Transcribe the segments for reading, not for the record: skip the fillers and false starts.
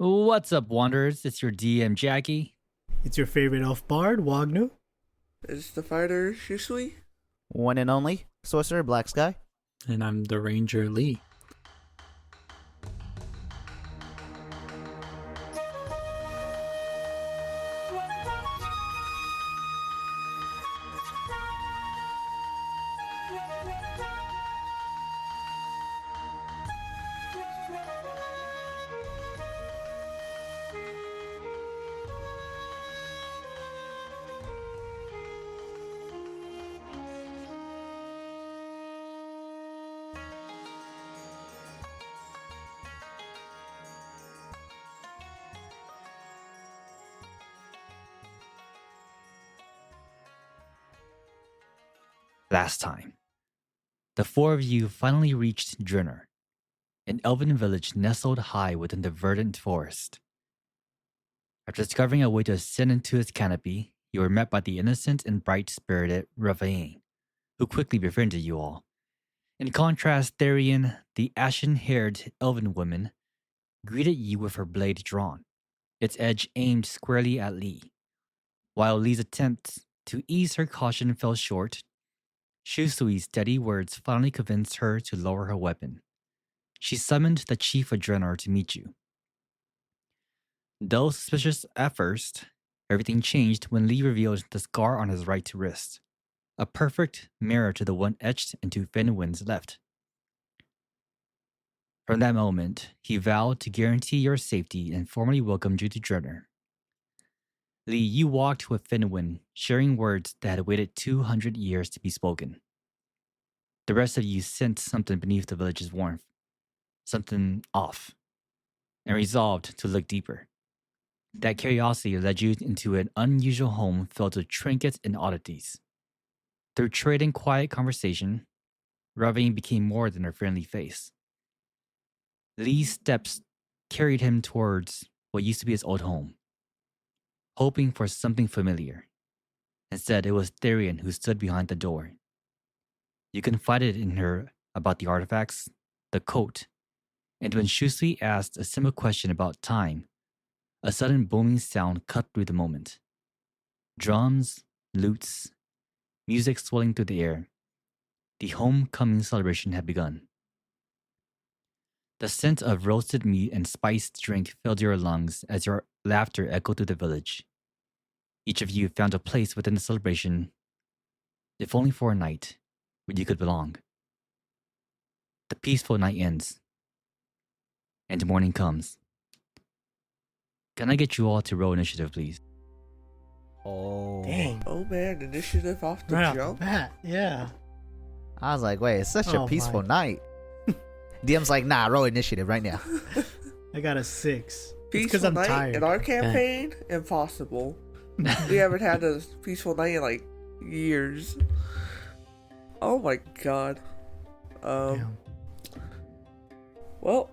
What's up, Wanderers? It's your DM, Jackie. It's your favorite elf bard, Wagnu. Is the fighter Shisui? One and only sorcerer, Black Sky. And I'm the Ranger Lee. Last time, the four of you finally reached Jrenor, an elven village nestled high within the verdant forest. After discovering a way to ascend into its canopy, you were met by the innocent and bright-spirited Pheng, who quickly befriended you all. In contrast, Therian, the ashen-haired elven woman, greeted you with her blade drawn, its edge aimed squarely at Lee. While Lee's attempts to ease her caution fell short, Shusui's steady words finally convinced her to lower her weapon. She summoned the chief of Jrenor to meet you. Though suspicious at first, everything changed when Lee revealed the scar on his right wrist, a perfect mirror to the one etched into Fenwin's left. From that moment, he vowed to guarantee your safety and formally welcomed you to Jrenor. Lee, you walked with Fenwin, sharing words that had waited 200 years to be spoken. The rest of you sensed something beneath the village's warmth, something off, and resolved to look deeper. That curiosity led you into an unusual home filled with trinkets and oddities. Through trade and quiet conversation, Ravine became more than a friendly face. Lee's steps carried him towards what used to be his old home, hoping for something familiar. Instead, it was Therian who stood behind the door. You confided in her about the artifacts, the coat, and when Shusui asked a simple question about time, a sudden booming sound cut through the moment. Drums, lutes, music swelling through the air. The homecoming celebration had begun. The scent of roasted meat and spiced drink filled your lungs as your laughter echoed through the village. Each of you found a place within the celebration, if only for a night, where you could belong. The peaceful night ends, and morning comes. Can I get you all to roll initiative, please? Oh. Dang. Oh man, initiative off the Right off jump. the bat, yeah. I was like, wait, it's such a Oh, peaceful my. night. DM's like, nah, roll initiative right now. I got a 6. Because Peaceful I'm night tired. in our campaign? Impossible. We haven't had a peaceful night in like years. Oh my god. Damn. Well,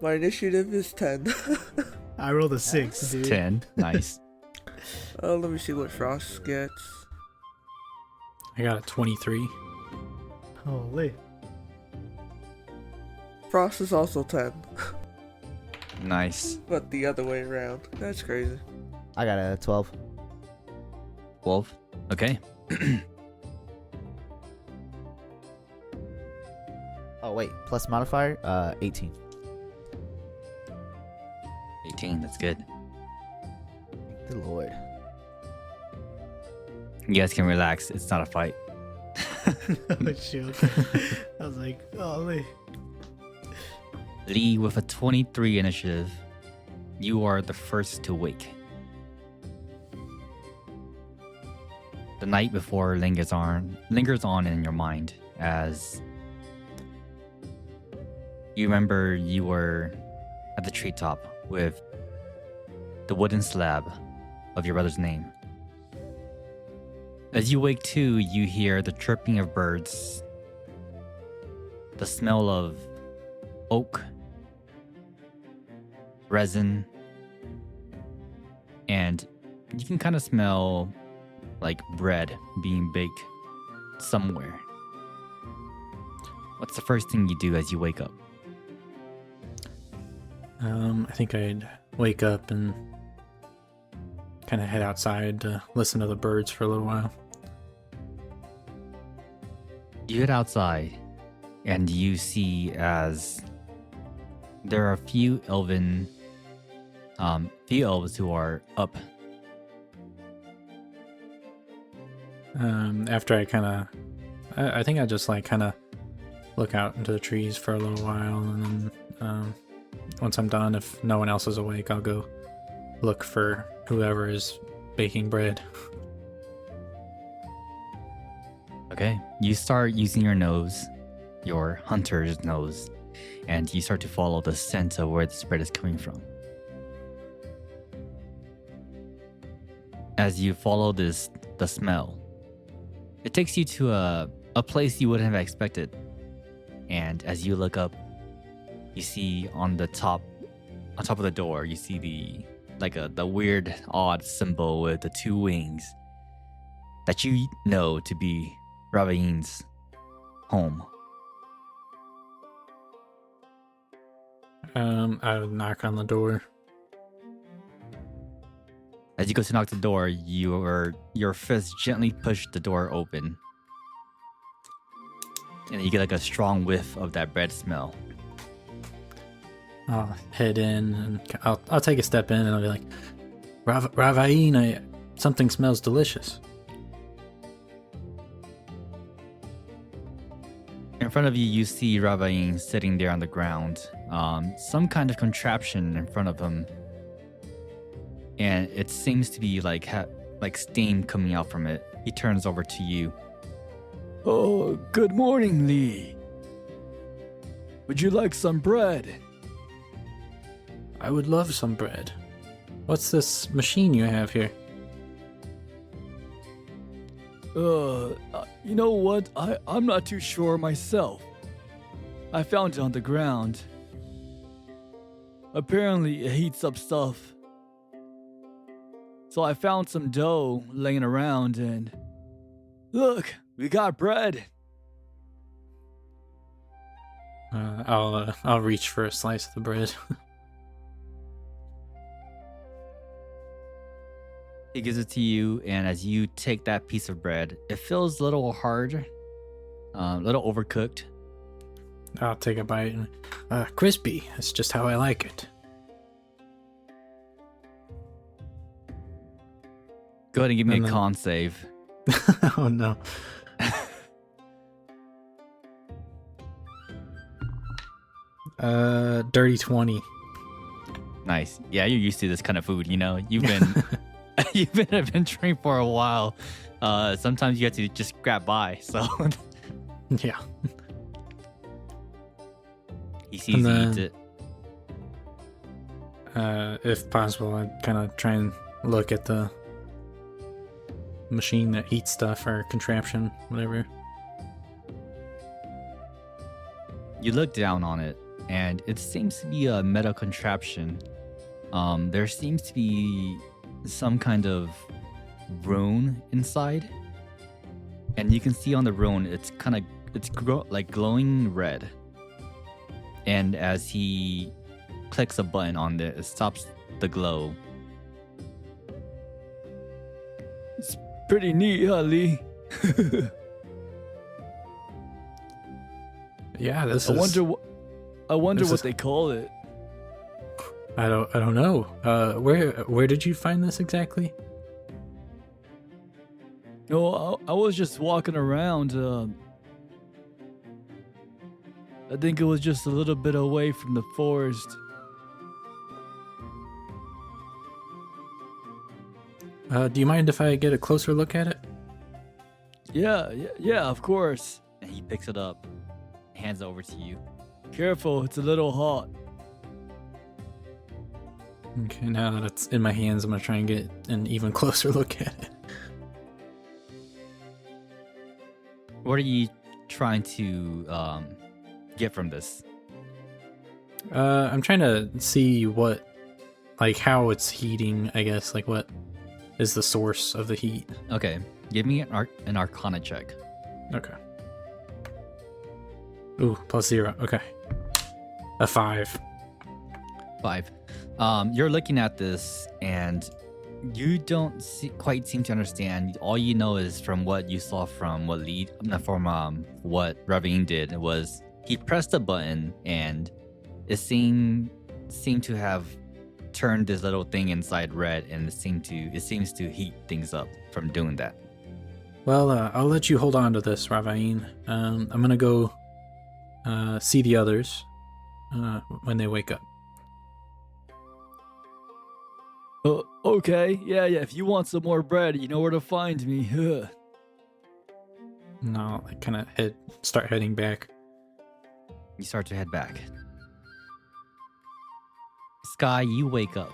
my initiative is 10. I rolled a 6, dude. 10. Nice. Let me see what Frost gets. I got a 23. Holy. Frost is also 10, Nice. but the other way around. That's crazy. I got a 12. Wolf. Okay. Oh, wait, plus modifier? 18. 18. That's good. Good lord. You guys can relax. It's not a fight. Oh, shoot. I was like, holy. Lee, with a 23 initiative, you are the first to wake. The night before lingers on in your mind as you remember you were at the treetop with the wooden slab of your brother's name. As you wake too, you hear the chirping of birds, the smell of oak, resin, and you can kind of smell like bread being baked somewhere. What's the first thing you do as you wake up? I think I'd wake up and kind of head outside to listen to the birds for a little while. You head outside, and you see as there are a few elves who are up. After I think I just like kind of look out into the trees for a little while, and then once I'm done, if no one else is awake, I'll go look for whoever is baking bread. Okay, you start using your nose, your hunter's nose, and you start to follow the scent of where the bread is coming from. As you follow the smell, it takes you to a place you wouldn't have expected. And as you look up, you see on top of the door, you see the weird, odd symbol with the two wings that you know to be Ravain's home. I would knock on the door. As you go to knock the door, your fist gently push the door open. And you get like a strong whiff of that bread smell. I'll head in and I'll take a step in and I'll be like, Ravain, something smells delicious. In front of you, you see Ravain sitting there on the ground. Some kind of contraption in front of him. And it seems to be like steam coming out from it. He turns over to you. Oh, good morning, Lee. Would you like some bread? I would love some bread. What's this machine you have here? You know what? I'm not too sure myself. I found it on the ground. Apparently, it heats up stuff. So I found some dough laying around and... Look, we got bread. I'll reach for a slice of the bread. He gives it to you, and as you take that piece of bread, it feels a little hard, a little overcooked. I'll take a bite and crispy. That's just how I like it. Go ahead and give me a con save. Oh no. Dirty 20. Nice. Yeah, you're used to this kind of food, you know? You've been you've been adventuring for a while. Sometimes you have to just grab by, so Yeah. he sees you eat it. If possible, I'd kind of try and look at the machine that heats stuff or contraption, whatever. You look down on it, and it seems to be a metal contraption. There seems to be some kind of rune inside, and you can see on the rune it's glowing red. And as he clicks a button on it, it stops the glow. It's pretty neat, huh, Lee? Yeah, this I is. wonder this what is- they call it. I don't know. Where did you find this exactly? No, I was just walking around. I think it was just a little bit away from the forest. Do you mind if I get a closer look at it? Yeah, of course. And he picks it up, hands it over to you. Careful, it's a little hot. Okay, now that it's in my hands, I'm gonna try and get an even closer look at it. What are you trying to get from this? I'm trying to see how it's heating, I guess, like what is the source of the heat. Okay, give me an Arcana check. Okay. Ooh, +0. Okay. A 5. 5. You're looking at this and you don't quite seem to understand. All you know is from what you saw from what what Ravine did was he pressed a button and it seemed to have turned this little thing inside red, and it seems to heat things up from doing that. Well, I'll let you hold on to this, Ravine. I'm gonna go see the others when they wake up. Okay, yeah. If you want some more bread, you know where to find me. No, I kind of start heading back. You start to head back. Sky, you wake up.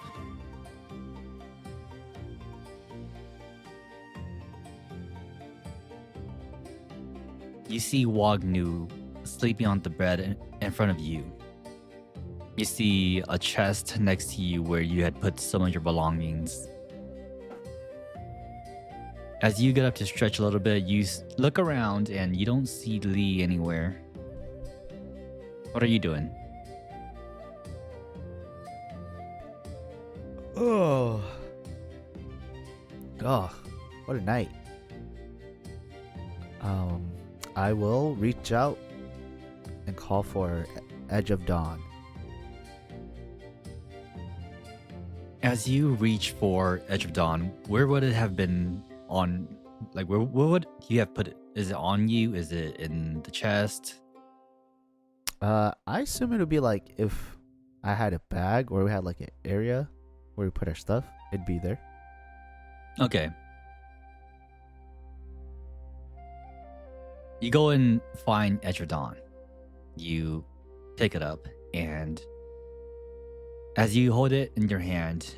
You see Wagnu sleeping on the bed in front of you. You see a chest next to you where you had put some of your belongings. As you get up to stretch a little bit, you look around and you don't see Lee anywhere. What are you doing? Oh, what a night. I will reach out and call for Edge of Dawn. As you reach for Edge of Dawn, where would it have been on? Like, where would you have put it? Is it on you? Is it in the chest? I assume it would be like if I had a bag or we had like an area where we put our stuff, it'd be there. Okay. You go and find Edge of Dawn. You pick it up, and as you hold it in your hand,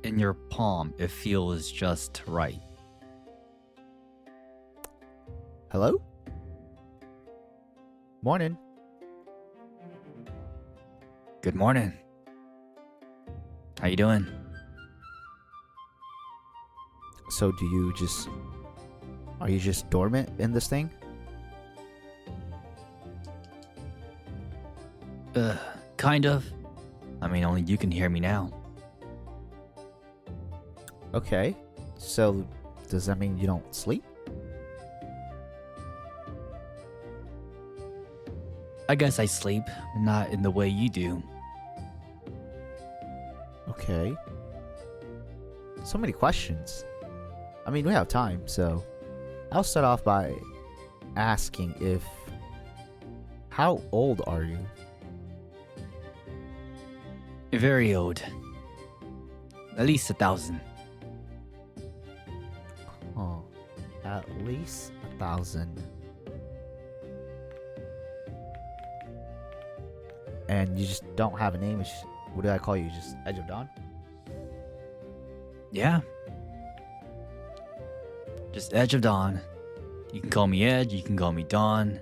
in your palm, it feels just right. Hello? Morning. Good morning. How you doing? So are you just dormant in this thing? Kind of. I mean, only you can hear me now. Okay. So does that mean you don't sleep? I guess I sleep, not in the way you do. Okay. So many questions. I mean, we have time, so I'll start off by asking how old are you? Very old. At least 1,000. Oh, at least 1,000. And you just don't have a name? What do I call you? Just Edge of Dawn? Yeah. Just Edge of Dawn. You can call me Edge, you can call me Dawn.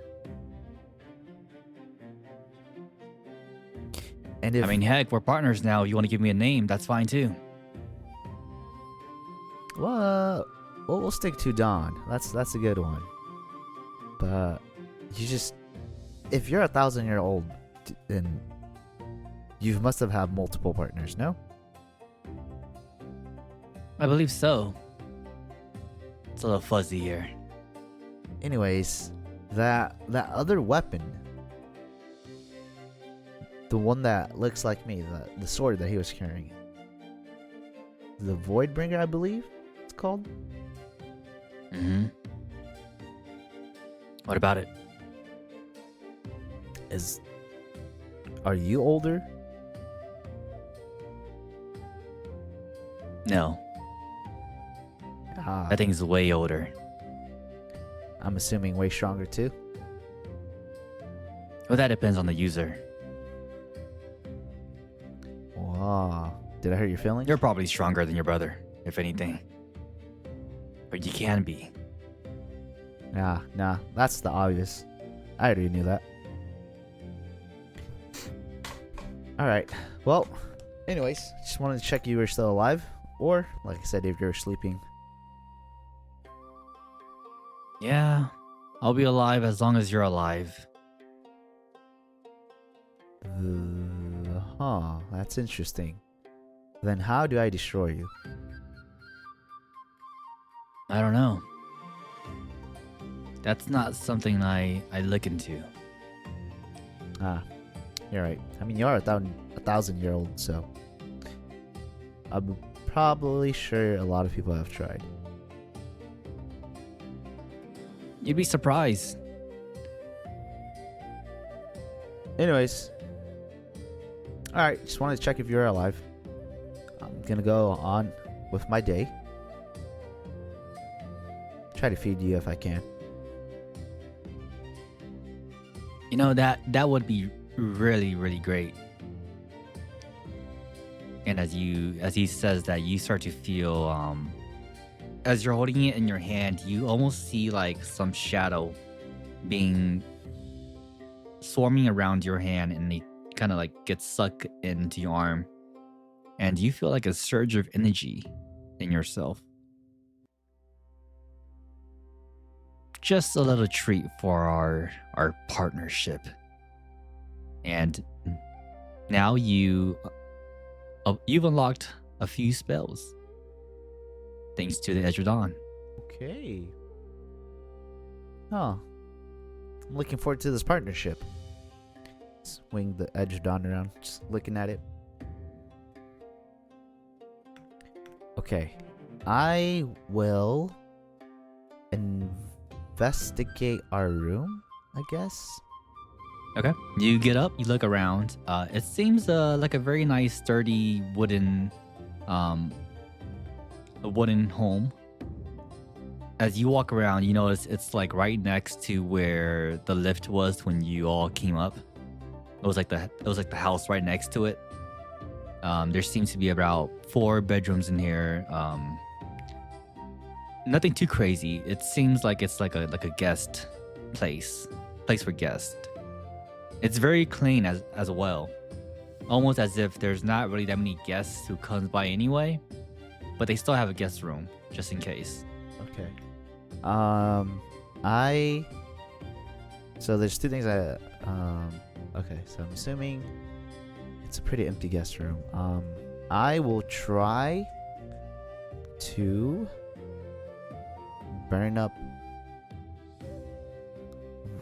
And if I mean, heck, we're partners now. You want to give me a name, that's fine too. well, we'll stick to Dawn. That's a good one. But if you're 1,000-year-old, then you must have had multiple partners, no? I believe so. It's a little fuzzy here. Anyways, that other weapon, the one that looks like me, the sword that he was carrying, the Voidbringer, I believe it's called. Mm-hmm. What about it? Are you older? No, that thing's way older. I'm assuming way stronger too. Well, that depends on the user. Wow. Did I hurt your feelings? You're probably stronger than your brother, if anything. But you can be. Nah. That's the obvious. I already knew that. Alright. Well, anyways, just wanted to check you were still alive. Or, like I said, if you're sleeping. Yeah, I'll be alive as long as you're alive. Huh, that's interesting. Then how do I destroy you? I don't know. That's not something I look into. Ah, you're right. I mean, you are a 1,000-year-old, so I'm probably sure a lot of people have tried. You'd be surprised. Anyways, all right. Just wanted to check if you're alive. I'm gonna go on with my day. Try to feed you if I can. You know, that would be really, really great. And as he says that, you start to feel as you're holding it in your hand, you almost see like some shadow being swarming around your hand, and they kind of like get sucked into your arm, and you feel like a surge of energy in yourself. Just a little treat for our partnership. And now you've unlocked a few spells thanks to the Edge of Dawn. Okay. Oh, I'm looking forward to this partnership. Swing the Edge of Dawn around, just looking at it. Okay, I will investigate our room, I guess. Okay. You get up, you look around. It seems like a very nice, sturdy wooden home. As you walk around, you notice it's like right next to where the lift was when you all came up. It was like the house right next to it. There seems to be about 4 bedrooms in here. Nothing too crazy. It seems like it's like a guest place for guests. It's very clean as well, almost as if there's not really that many guests who comes by anyway, but they still have a guest room just in case. Okay. So there's 2 things okay, so I'm assuming it's a pretty empty guest room. I will try to burn up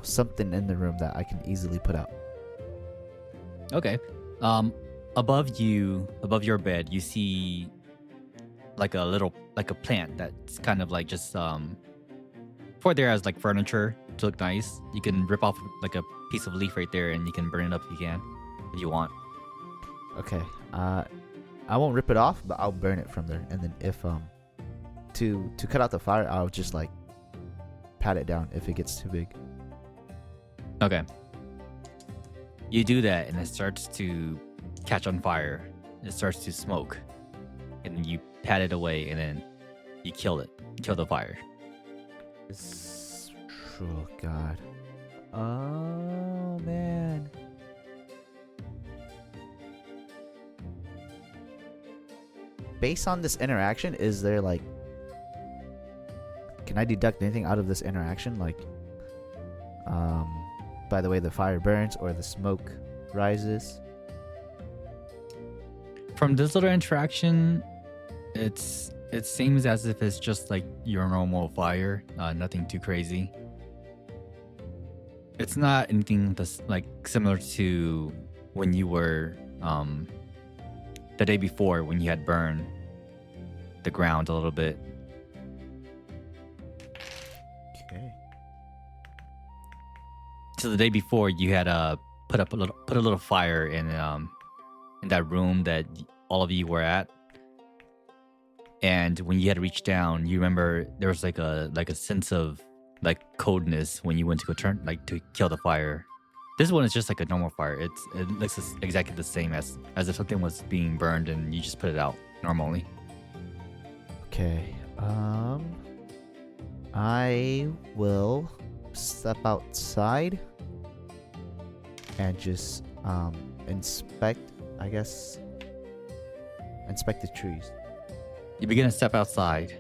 something in the room that I can easily put out. Okay. Above your bed, you see like a plant that's kind of like just for there as like furniture to look nice. You can rip off like a piece of leaf right there, and you can burn it up if you want. Okay. I won't rip it off, but I'll burn it from there. And then if to cut out the fire, I'll just like pat it down if it gets too big. Okay. You do that, and it starts to catch on fire. It starts to smoke, and then you pat it away, and then you kill it. You kill the fire. Oh God. Oh man. Based on this interaction, is there like, can I deduct anything out of this interaction? Like, by the way the fire burns or the smoke rises? From this little interaction, it seems as if it's just like your normal fire, nothing too crazy. It's not anything that's like similar to when you were the day before when you had burned the ground a little bit. Okay. So the day before you had put a little fire in that room that all of you were at. And when you had reached down, you remember there was like a sense of like coldness when you went to go to kill the fire. This one is just like a normal fire. It looks exactly the same as if something was being burned and you just put it out normally. Okay. I will step outside and just inspect the trees. You begin to step outside.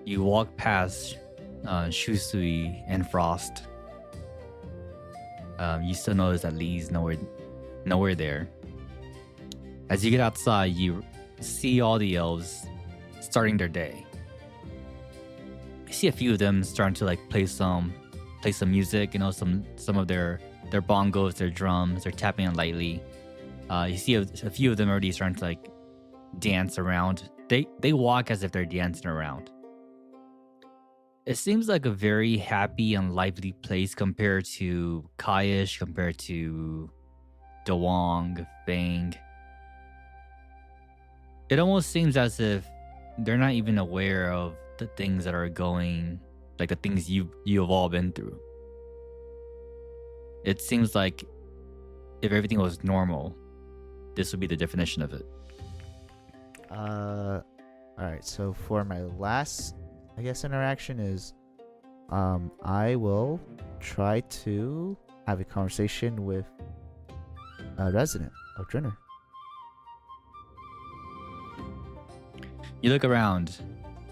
You walk past Shusui and Frost. You still notice that Lee's nowhere nowhere there. As you get outside, you see all the elves starting their day. You see a few of them starting to like play some music, you know, some of their bongos, their drums, they're tapping it lightly. You see a few of them already starting to like dance around. They walk as if they're dancing around. It seems like a very happy and lively place compared to Kaiish, compared to Dawang, Pheng. It almost seems as if they're not even aware of the things that are going, like the things you've all been through. It seems like if everything was normal, this would be the definition of it. Alright, so for my last, I guess, interaction is I will try to have a conversation with a resident of Jrenor. You look around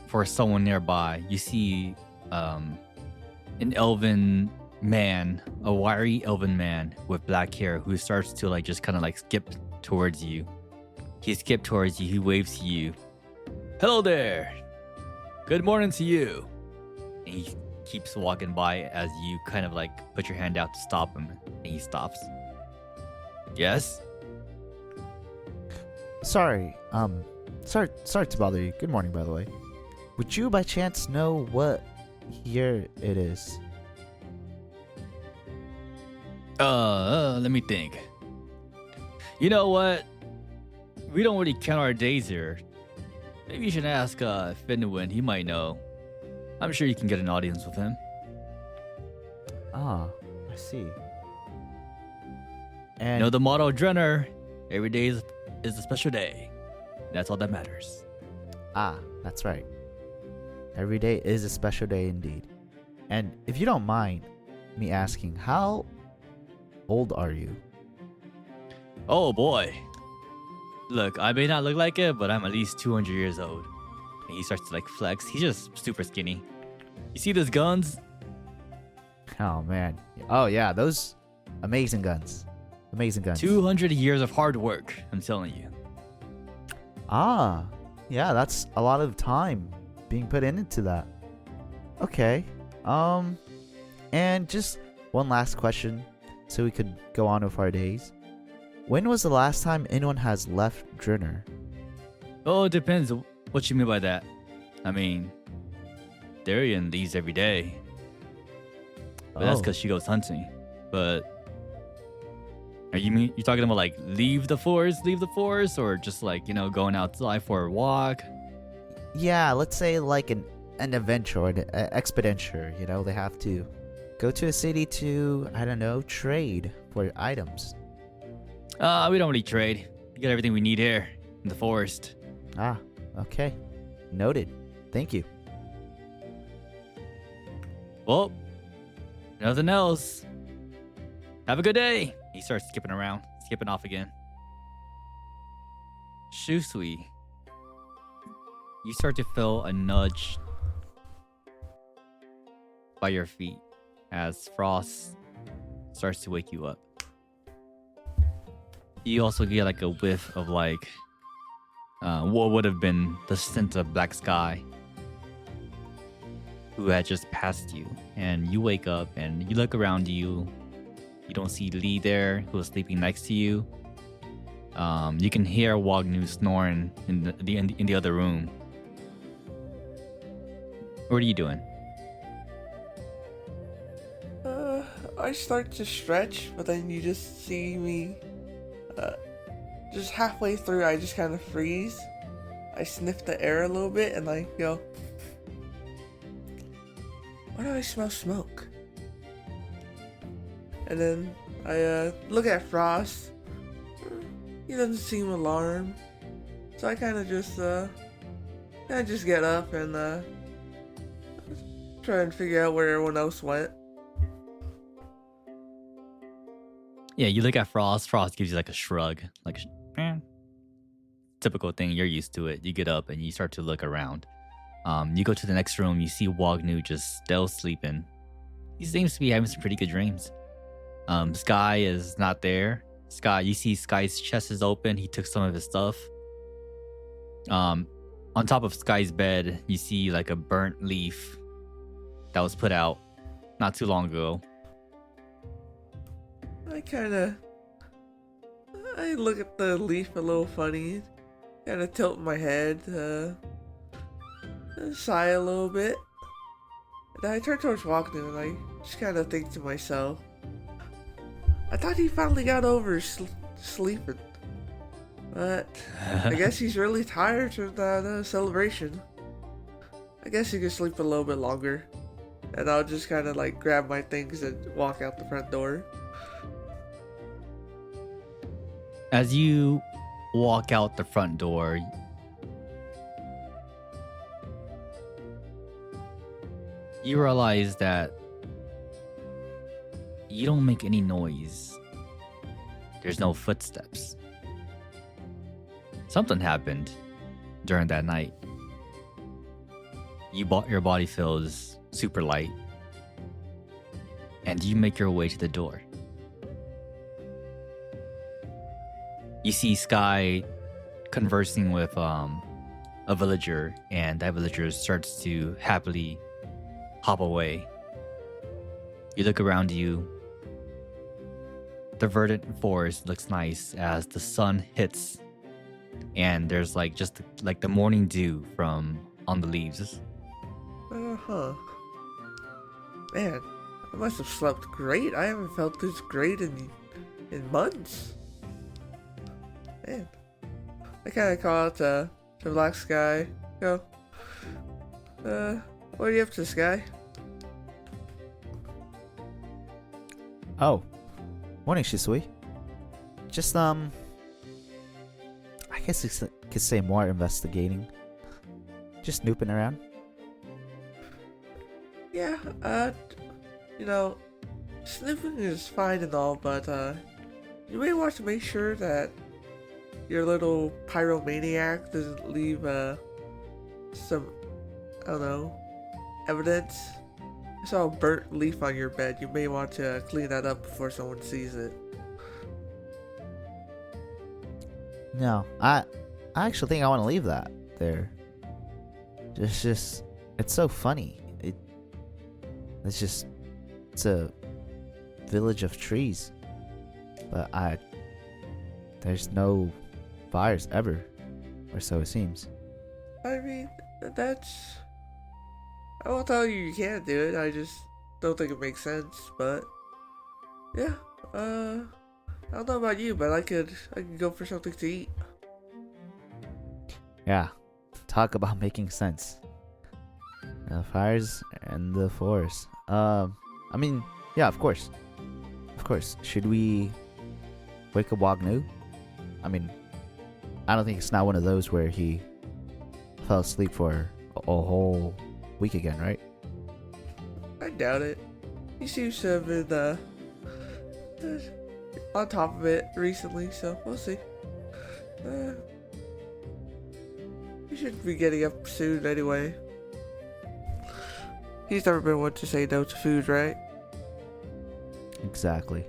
for someone nearby. You see an elven man, a wiry elven man with black hair who starts to like just kind of like skip towards you. He skips towards you. He waves to you. Hello there. Good morning to you. And he keeps walking by as you kind of like put your hand out to stop him. And he stops. Yes? Sorry to bother you. Good morning, by the way. Would you by chance know what year it is? Let me think. You know what? We don't really count our days here. Maybe you should ask Finwin. He might know. I'm sure you can get an audience with him. Ah, I see. You And know the motto of Jrenor, every day is a special day. That's all that matters. that's right. Every day is a special day indeed. And if you don't mind me asking, how old are you? Oh boy. Look, I may not look like it, but I'm at least 200 years old. And he starts to like flex. He's just super skinny. You see those guns? Oh man. Oh yeah, those amazing guns. Amazing guns. 200 years of hard work, I'm telling you. Yeah, that's a lot of time being put into that. Okay. And just one last question so we could go on with our days. When was the last time anyone has left Jrenor? Oh, it depends what you mean by that. I mean, Darian leaves every day. But that's because she goes hunting. But you talking about like leave the forest, or just like, you know, going outside for a walk? Yeah, let's say like an adventure or an expediture, you know, they have to go to a city to, I don't know, trade for items. We don't really trade. We got everything we need here in the forest. Okay. Noted. Thank you. Well, nothing else. Have a good day. He starts skipping off again. Shusui, you start to feel a nudge by your feet as Frost starts to wake you up. You also get like a whiff of like what would have been the scent of black sky who had just passed you. And you wake up and you look around you. You don't see Lee there, who is sleeping next to you. You can hear Wagnu snoring in the other room. What are you doing? I start to stretch, but then you just see me. Just halfway through, I just kind of freeze. I sniff the air a little bit and I go, why do I smell smoke? And then I look at Frost. He doesn't seem alarmed, so I kind of just get up and try and figure out where everyone else went. Yeah, you look at Frost. Frost gives you like a shrug, like typical thing. You're used to it. You get up and you start to look around. You go to the next room. You see Wagnu just still sleeping. He seems to be having some pretty good dreams. Sky is not there. You see Sky's chest is open. He took some of his stuff. On top of Sky's bed, you see like a burnt leaf that was put out not too long ago. I look at the leaf a little funny, kind of tilt my head, sigh a little bit. And I turn towards Wagner and I just kind of think to myself, I thought he finally got over sleeping. But I guess he's really tired from that celebration. I guess he could sleep a little bit longer. And I'll just kind of like grab my things and walk out the front door. As you walk out the front door, you realize that you don't make any noise. There's no footsteps. Something happened during that night. Your body feels super light, and you make your way to the door. You see Sky conversing with a villager, and that villager starts to happily hop away. You look around you. The verdant forest looks nice as the sun hits, and there's like just like the morning dew from on the leaves. Uh-huh. Man, I must have slept great. I haven't felt this great in months. Man. I kind of call out to Black Sky. Go. What are you up to, Sky? Oh. Morning, Shisui. Just, I guess you could say more investigating. Just snooping around. Yeah, sniffing is fine and all, but, you may want to make sure that your little pyromaniac doesn't leave, some, I don't know, evidence. I saw a burnt leaf on your bed. You may want to clean that up before someone sees it. No, I actually think I want to leave that there. It's so funny. It's a village of trees, but there's no fires ever, or so it seems. I mean, I won't tell you can't do it. I just don't think it makes sense. But yeah, I don't know about you, but I could go for something to eat. Yeah, talk about making sense. Fires and the forest. I mean, yeah, of course. Should we wake up Wagnu? I mean, I don't think it's not one of those where he fell asleep for a whole week again, right? I doubt it. He seems to have been on top of it recently, so we'll see. He should be getting up soon anyway. He's never been one to say no to food, right? Exactly.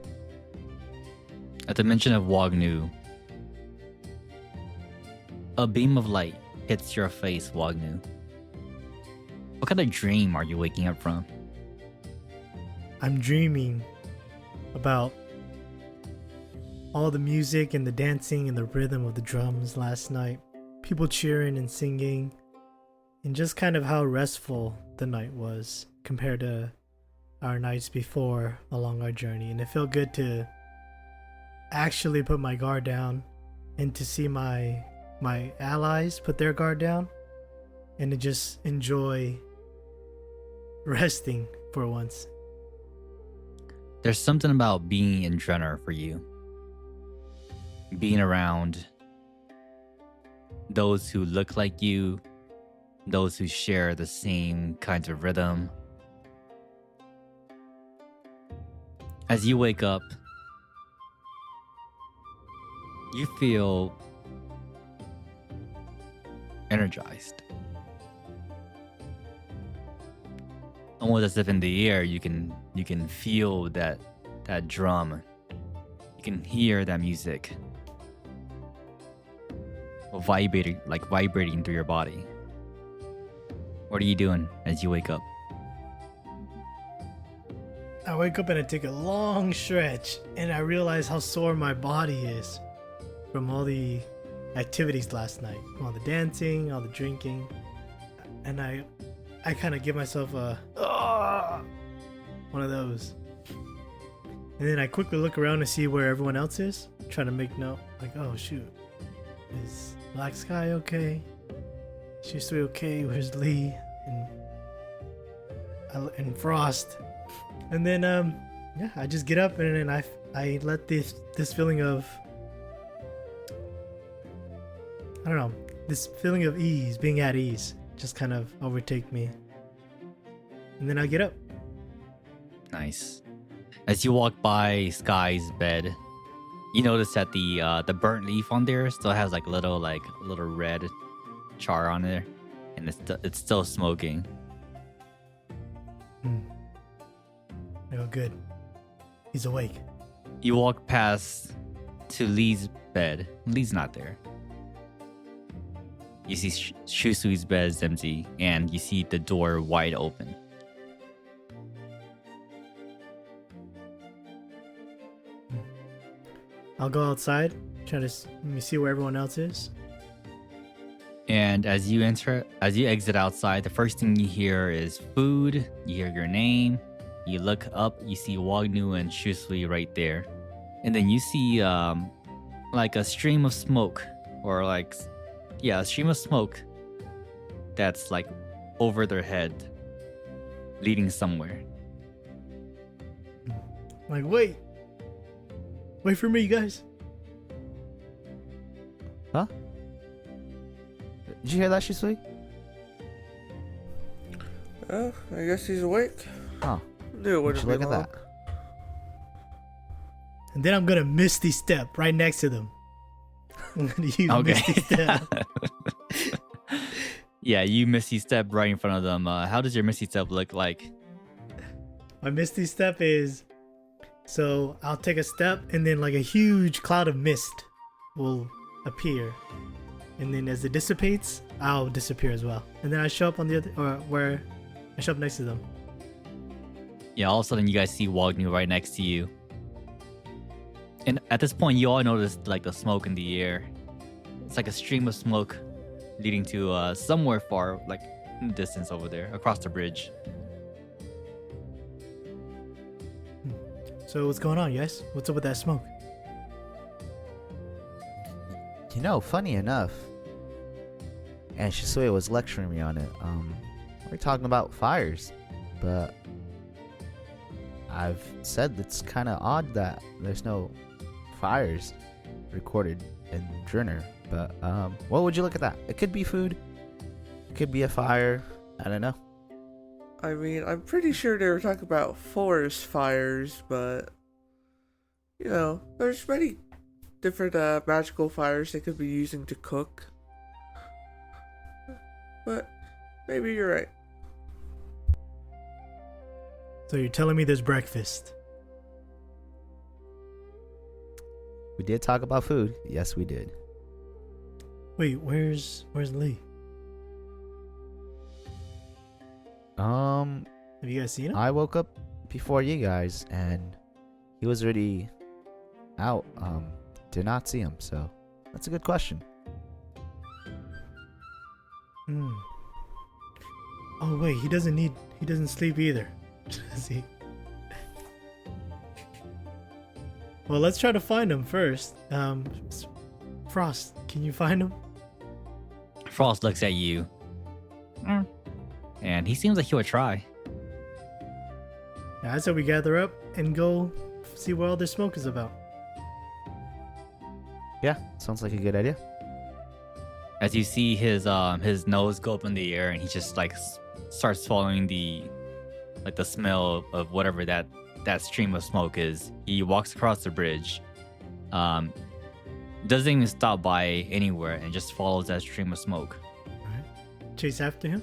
At the mention of Wagnu, a beam of light hits your face, Wagnu. What kind of dream are you waking up from? I'm dreaming about all the music and the dancing and the rhythm of the drums last night. People cheering and singing, and just kind of how restful the night was compared to our nights before along our journey. And it felt good to actually put my guard down and to see my allies put their guard down and to just enjoy resting for once. There's something about being in Jrenor for you. Being around those who look like you, those who share the same kinds of rhythm. As you wake up, you feel energized. Almost as if in the air you can feel that drum. You can hear that music vibrating through your body. What are you doing as you wake up? I wake up and I take a long stretch, and I realize how sore my body is from all the activities last night, all the dancing, all the drinking, and I kind of give myself a one of those, and then I quickly look around to see where everyone else is, trying to make note, like, oh shoot, is Black Sky okay? Shisui okay? Where's Lee and Frost? And then yeah, I just get up and then I let this feeling of, I don't know, this feeling of ease, being at ease, just kind of overtake me. And then I get up. Nice. As you walk by Sky's bed, you notice that the burnt leaf on there still has like little red char on there, and it's still smoking. Oh, good. He's awake. You walk past to Lee's bed. Lee's not there. You see Shusui's bed is empty, and you see the door wide open. I'll go outside, try to see where everyone else is. And as you exit outside, the first thing you hear is food. You hear your name. You look up, you see Wagnu and Shusui right there. And then you see like a stream of smoke, or like, yeah, a stream of smoke that's like over their head, leading somewhere. Like, wait for me, you guys. Huh? Did you hear that, Shisui? Oh, I guess he's awake. Oh. Knew it wouldn't be Look at long. that. And then I'm gonna Misty Step right next to them. I'm gonna use Misty Step. Yeah, you Misty Step right in front of them. How does your Misty Step look like? My Misty Step is, so I'll take a step and then like a huge cloud of mist will appear. And then as it dissipates, I'll disappear as well. And then I show up on the other, or where I show up next to them. Yeah, all of a sudden you guys see Wagnu right next to you. And at this point, you all notice like the smoke in the air. It's like a stream of smoke leading to somewhere far, like in the distance over there, across the bridge. So what's going on, guys? What's up with that smoke? You know, funny enough, and Shisui was lecturing me on it. We're talking about fires, but I've said it's kind of odd that there's no fires recorded in Jrenor. But what would you look at that? It could be food. It could be a fire. I don't know. I mean, I'm pretty sure they were talking about forest fires, but you know, there's many different magical fires they could be using to cook. But maybe you're right. So you're telling me there's breakfast? We did talk about food. Yes, we did. Wait, where's Lee? Have you guys seen him? I woke up before you guys, and he was already out. Did not see him, so that's a good question. Oh wait, he doesn't sleep either. Does he? Well, let's try to find him first. Frost, can you find him? Frost looks at you. And he seems like he would try. Yeah, I said we gather up and go see what all this smoke is about. Yeah, sounds like a good idea. As you see his nose go up in the air, and he just like starts following the smell of whatever that stream of smoke is. He walks across the bridge, doesn't even stop by anywhere, and just follows that stream of smoke. All right. Chase after him.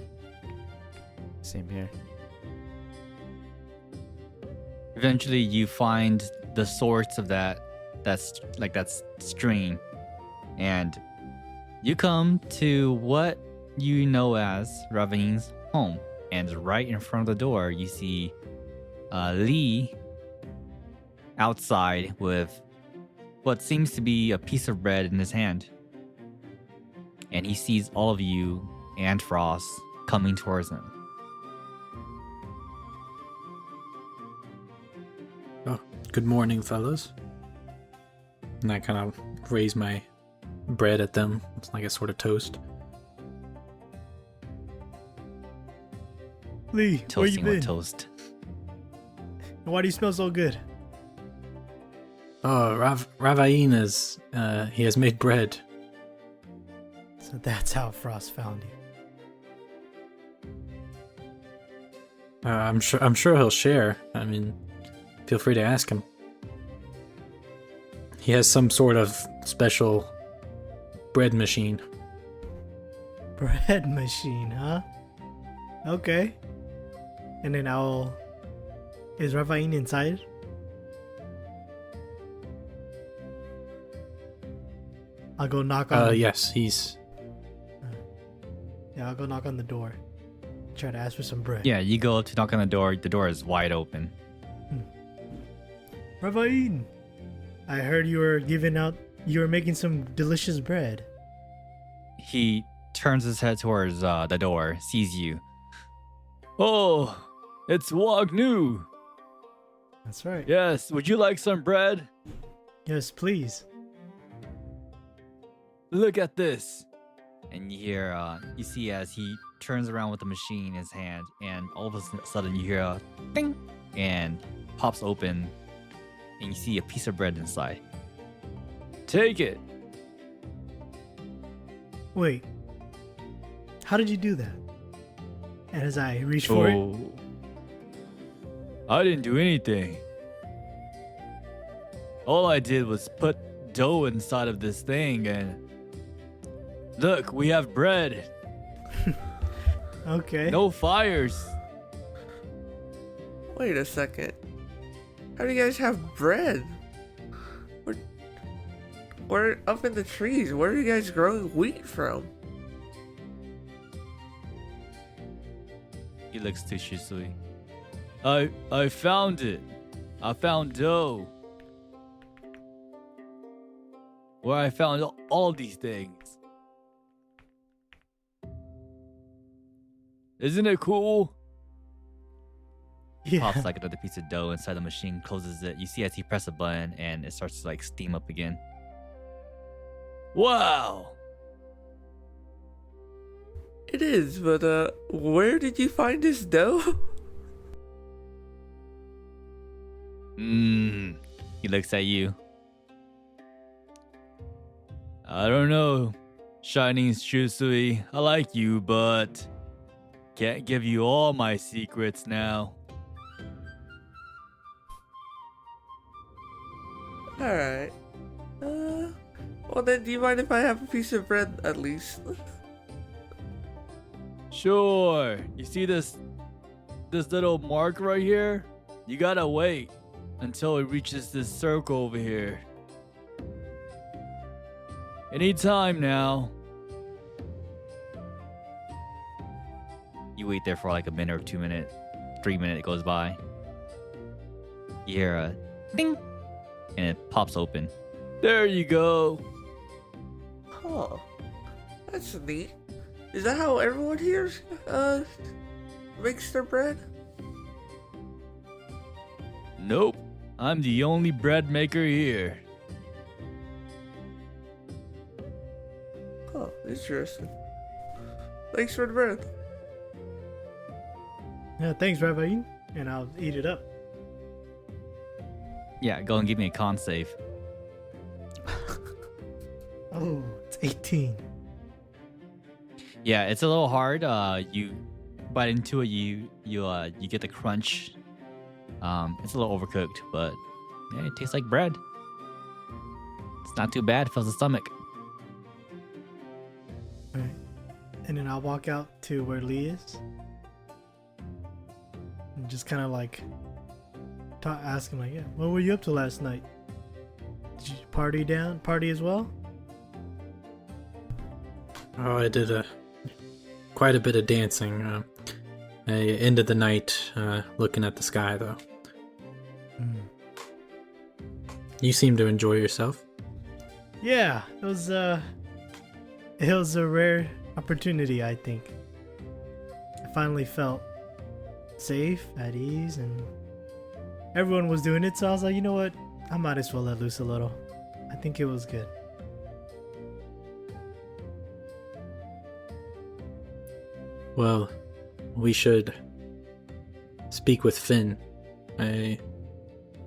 Same here. Eventually, you find the source of that that string, and you come to what you know as Ravin's home. And right in front of the door, you see Lee outside with what seems to be a piece of bread in his hand. And he sees all of you and Frost coming towards him. Oh, good morning, fellas. And I kind of raise my bread at them. It's like a sort of toast. Lee, where you Toasting with been? toast. Why do you smell so good? Oh, Ravain is, he has made bread. So that's how Frost found you. I'm sure he'll share. I mean, feel free to ask him. He has some sort of special bread machine. Bread machine, huh? Okay. And then is Ravain inside? I'll go knock on Yes, he's... Yeah, I'll go knock on the door. Try to ask for some bread. Yeah, you go to knock on the door is wide open. Ravain! I heard you were making some delicious bread. He turns his head towards the door, sees you. Oh, it's Wagnu. That's right. Yes, would you like some bread? Yes, please. Look at this. And you see as he turns around with the machine in his hand, and all of a sudden you hear a ding, and pops open, and you see a piece of bread inside. Take it. Wait. How did you do that? And as I reach for it, Oh, I didn't do anything. All I did was put dough inside of this thing, and look, we have bread. okay. No fires. Wait a second. How do you guys have bread? We're up in the trees. Where are you guys growing wheat from? He looks to Shisui. I found it. I found dough. Where I found all these things. Isn't it cool? Yeah. Pops like another piece of dough inside the machine, closes it. You see as he presses a button and it starts to like steam up again. Wow! It is, but where did you find this dough? He looks at you. I don't know, Shining Shusui. I like you, but can't give you all my secrets now. Alright. Well then, do you mind if I have a piece of bread at least? Sure. You see this little mark right here? You gotta wait until it reaches this circle over here. Anytime now. You wait there for like a minute or 2 minutes. 3 minutes goes by. You hear a ding, and it pops open. There you go. Huh. That's neat. Is that how everyone here makes their bread? Nope. I'm the only bread maker here. Huh, interesting. Thanks for the bread. Yeah, thanks, Ravain. And I'll eat it up. Yeah, go and give me a con save. Oh, it's 18. Yeah, it's a little hard. You bite into it, you get the crunch. It's a little overcooked, but yeah, it tastes like bread. It's not too bad. Fills the stomach. Alright. And then I'll walk out to where Lee is. And just kind of like ask him like, yeah, what were you up to last night? party as well? Oh, I did quite a bit of dancing. I ended the night looking at the sky, though. You seem to enjoy yourself. Yeah, it was a rare opportunity, I think. I finally felt safe, at ease, and everyone was doing it, so I was like, you know what? I might as well let loose a little. I think it was good. Well, we should speak with Finn. I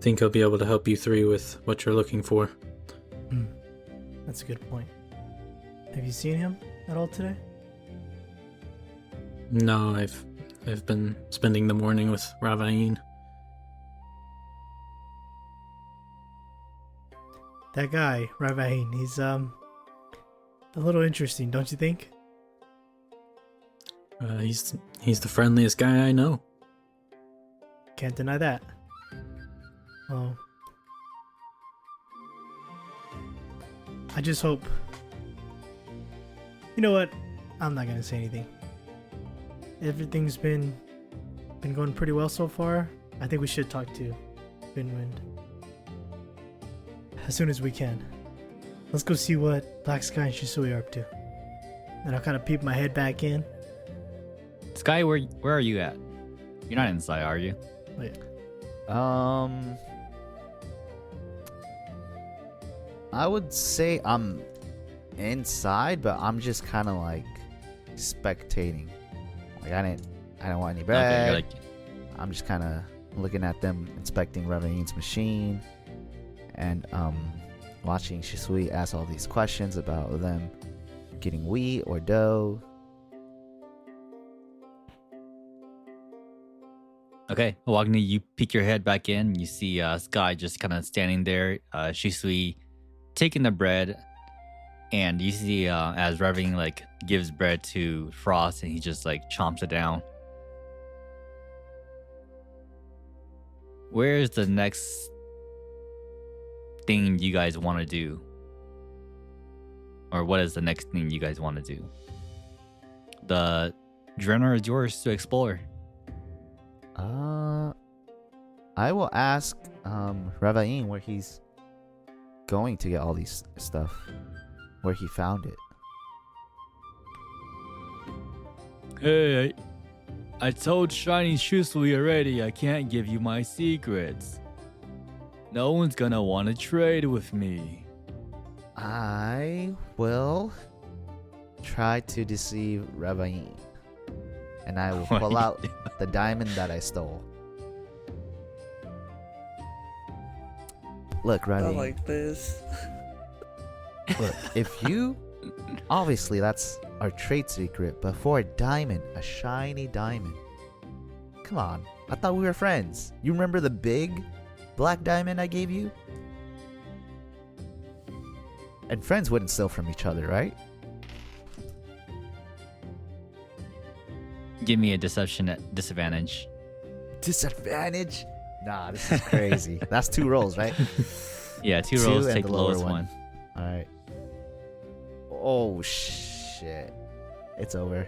think he'll be able to help you through with what you're looking for. That's a good point. Have you seen him at all today? No, I've been spending the morning with Ravain. That guy, Ravain, he's a little interesting, don't you think? He's the friendliest guy I know. Can't deny that. Well, I just hope. You know what? I'm not gonna say anything. Everything's been going pretty well so far. I think we should talk to Finwind as soon as we can. Let's go see what Black Sky and Shisui are up to. Then I'll kind of peep my head back in. Sky, where are you at? You're not inside, are you? Wait. I would say I'm inside, but I'm just kind of like spectating. Like I don't want any bread. Okay, you're like, I'm just kind of looking at them, inspecting Ravain's machine, and watching Shisui ask all these questions about them getting wheat or dough. okay. Wagner, you peek your head back in. You see Sky just kind of standing there. Shisui taking the bread, and you see as Reving like gives bread to Frost, and he just like chomps it down. Where's the next thing you guys want to do? Or what is the next thing you guys want to do? The Jrenor is yours to explore. I will ask Ravain where he's going to get all these stuff, where he found it. Hey, I told Shiny Shisui already I can't give you my secrets. No one's gonna want to trade with me. I will try to deceive Ravain, and I will pull out the diamond that I stole. Look, I Ravain. like this. Look, if you... Obviously, that's our trade secret, but for a diamond, a shiny diamond. Come on, I thought we were friends. You remember the big black diamond I gave you? And friends wouldn't steal from each other, right? Give me a deception at disadvantage. Disadvantage? Nah, this is crazy. That's 2 rolls, right? Yeah, 2 rolls, and take the the lower lowest one. one. Alright. Oh, shit. It's over.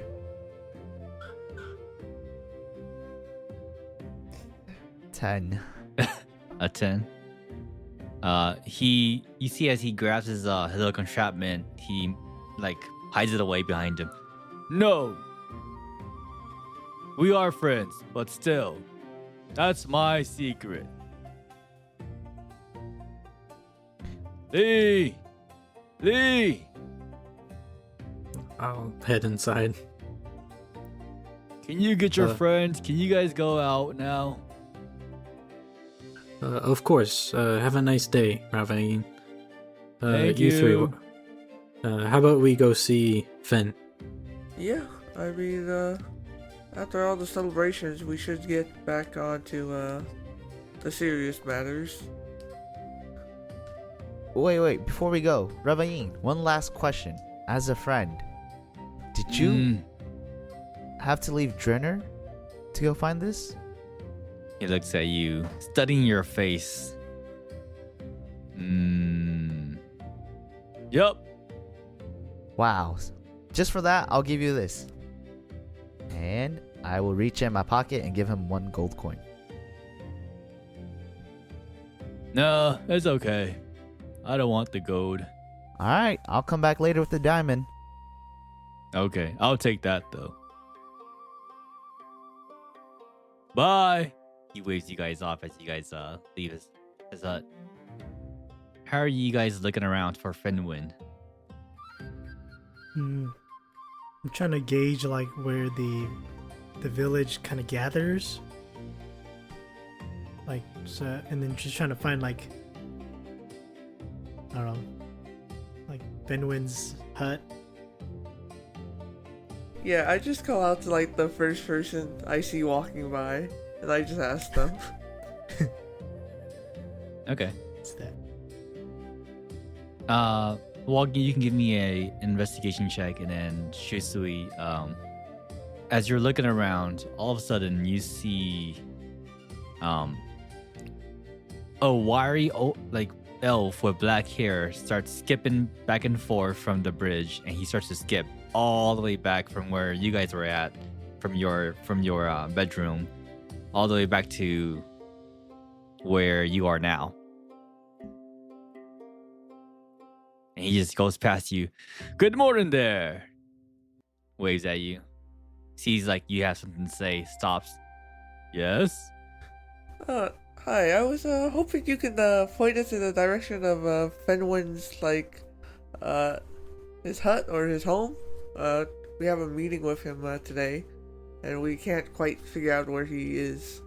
$10. A 10. You see as he grabs his little entrapment, he like hides it away behind him. No, we are friends, but still, that's my secret. Lee, I'll head inside. can you get your friends? Can you guys go out now? Of course. Have a nice day, Ravain. Thank you three. you. How about we go see Finn? Yeah, I mean, after all the celebrations, we should get back onto the serious matters. Wait, before we go, Ravain, one last question. As a friend, did you have to leave Jrenor to go find this? He looks at you, studying your face. Yep. Wow. Just for that, I'll give you this. And I will reach in my pocket and give him 1 gold coin. No, it's okay. I don't want the gold. Alright, I'll come back later with the diamond. Okay, I'll take that though. Bye. He waves you guys off as you guys leave his hut. How are you guys looking around for Fenwin? I'm trying to gauge like where the village kind of gathers. Like, so, and then just trying to find like, I don't know, like Fenwin's hut. Yeah, I just call out to like the first person I see walking by, and I just ask them. Okay. What's that? Well, you can give me a investigation check, and then Shusui, as you're looking around, all of a sudden you see, a wiry elf with black hair starts skipping back and forth from the bridge, and he starts to skip all the way back from where you guys were at, from your bedroom, all the way back to where you are now. And he just goes past you. Good morning there. Waves at you. Sees like you have something to say. Stops. Yes? Hi, I was hoping you could point us in the direction of Fenwin's his hut or his home. We have a meeting with him today, and we can't quite figure out where he is.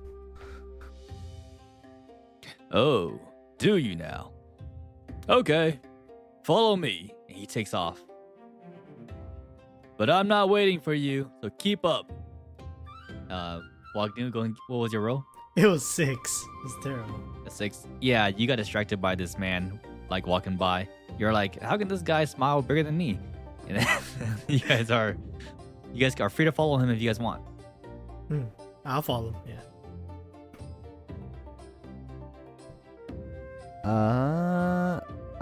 Oh, do you now? Okay. Follow me. And he takes off. But I'm not waiting for you, so keep up. Wagnu, what was your roll? It was 6. It's terrible. A 6. Yeah, you got distracted by this man, like walking by. You're like, how can this guy smile bigger than me? And then you guys are free to follow him if you guys want. I'll follow. Yeah.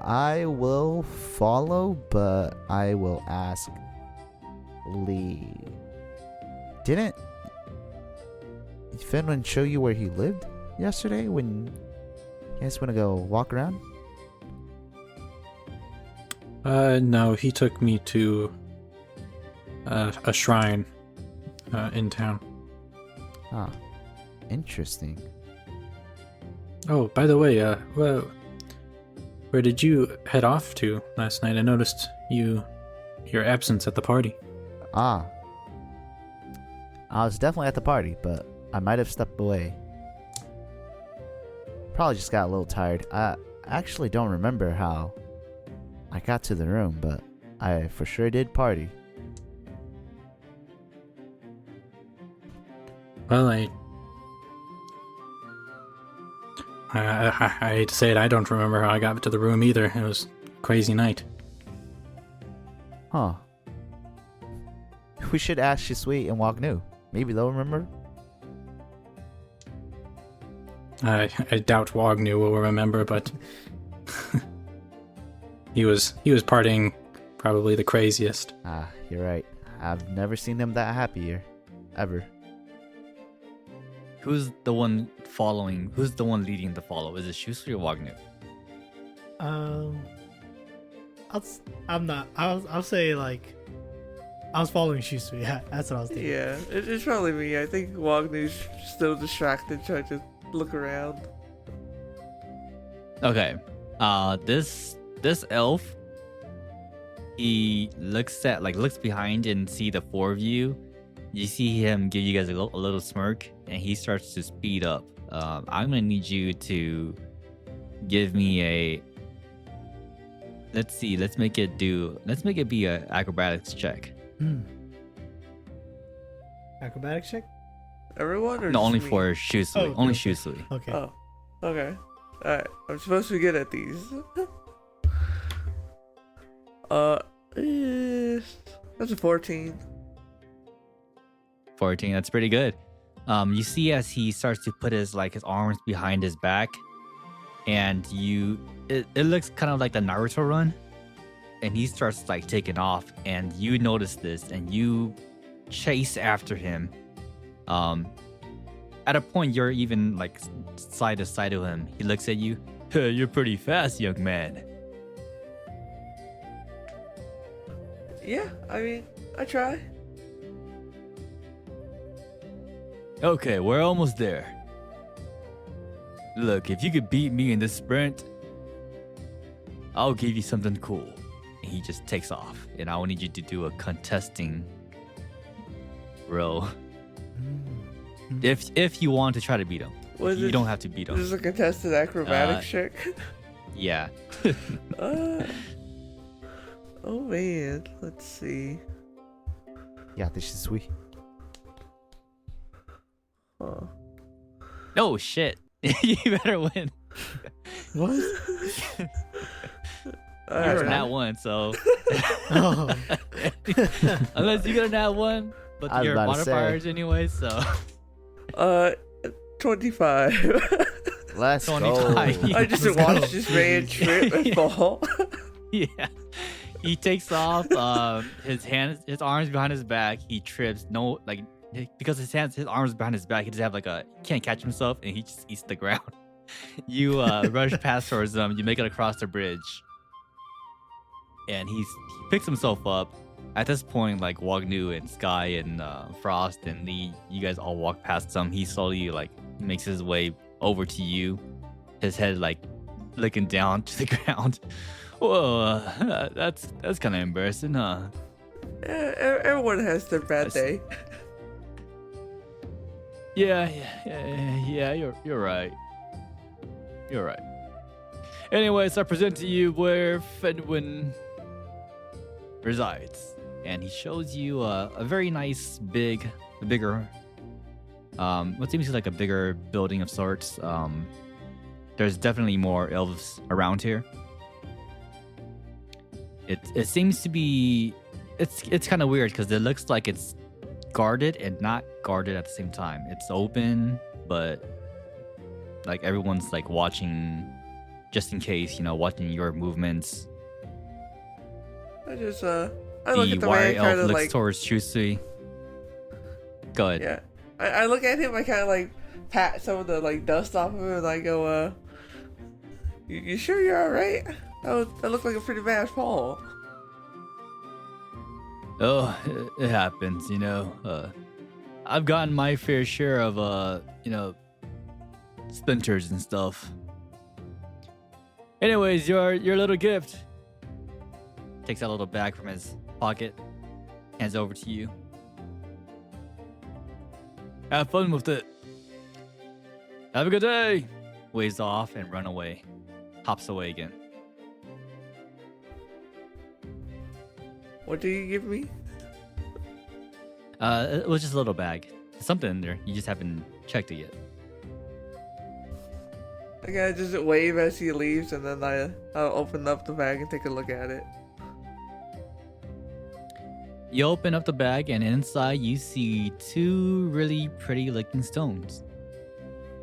I will follow, but I will ask Lee. Didn't Finland show you where he lived yesterday when you guys want to go walk around? No, he took me to a shrine in town. Ah, interesting. Oh, by the way, where did you head off to last night? I noticed your absence at the party. Ah, I was definitely at the party, but I might have stepped away. Probably just got a little tired. I actually don't remember how I got to the room, but I for sure did party. Well, I hate to say it, I don't remember how I got to the room either. It was a crazy night. Huh. We should ask Shisui and Wagnu. Maybe they'll remember. I doubt Wagnu will remember, but he was partying probably the craziest. Ah, you're right. I've never seen them that happy ever. Who's the one following? Who's the one leading the follow? Is it Shusui or Wagnu? I'll say like I was following Shisui. Yeah, that's what I was thinking. Yeah, it's probably me. I think Wagnu's still distracted trying to look around. Okay. This elf, he looks behind and see the four of you. You see him give you guys a little smirk, and he starts to speed up. I'm gonna need you to give me a. Let's see. Let's make it be a acrobatics check. Acrobatics check? Everyone or No, just only me? for Shusui. Oh, Only okay. Shusui. Okay. Oh, okay. Alright, I'm supposed to be good at these. That's a 14. 14. That's pretty good. You see as he starts to put his arms behind his back, and it looks kind of like the Naruto run, and he starts like taking off, and you notice this, and you chase after him. At a point, you're even like side to side to him. He looks at you. You're pretty fast, young man. Yeah, I mean, I try. Okay, we're almost there. Look, if you could beat me in this sprint, I'll give you something cool. And he just takes off, and I will need you to do a contesting roll. If you want to try to beat him. You don't have to beat him. This is a contested acrobatics check. Yeah. Oh man, let's see. Yeah, this is sweet. Huh. No shit. You better win. What? You're Alright. nat one, so Oh. unless you get a nat one, I but was you're about to say. modifiers anyway, so 25. Let's 25. go. I just Let's watched go. this man trip and fall. yeah. He takes off. His arms behind his back. He trips. No, like because his arms behind his back. He just have like can't catch himself, and he just eats the ground. You rush past towards him. You make it across the bridge, and he picks himself up. At this point, like Wagnu and Sky and Frost and Lee, you guys all walk past him. He slowly like makes his way over to you. His head like looking down to the ground. Whoa, that's kind of embarrassing, huh? Everyone has their bad day. Yeah, you're right. You're right. Anyways, I present to you where Fenwin resides, and he shows you a very nice, bigger, what seems like a bigger building of sorts. There's definitely more elves around here. It seems to be, it's kind of weird because it looks like it's guarded and not guarded at the same time. It's open, but like everyone's like watching, just in case, watching your movements. I look at the wire man elf kind of looks like. towards Chusui. Go ahead. Yeah. I look at him, I kind of like pat some of the like dust off of him, and I go, you sure you're alright? That looked like a pretty bad fall. Oh, it happens, I've gotten my fair share of, splinters and stuff. Anyways, your little gift. Takes out a little bag from his pocket, hands over to you. Have fun with it. Have a good day. Waves off and run away. Hops away again. What do you give me? It was just a little bag. Something in there. You just haven't checked it yet. I gotta just wave as he leaves, and then I'll open up the bag and take a look at it. You open up the bag, and inside you see two really pretty looking stones.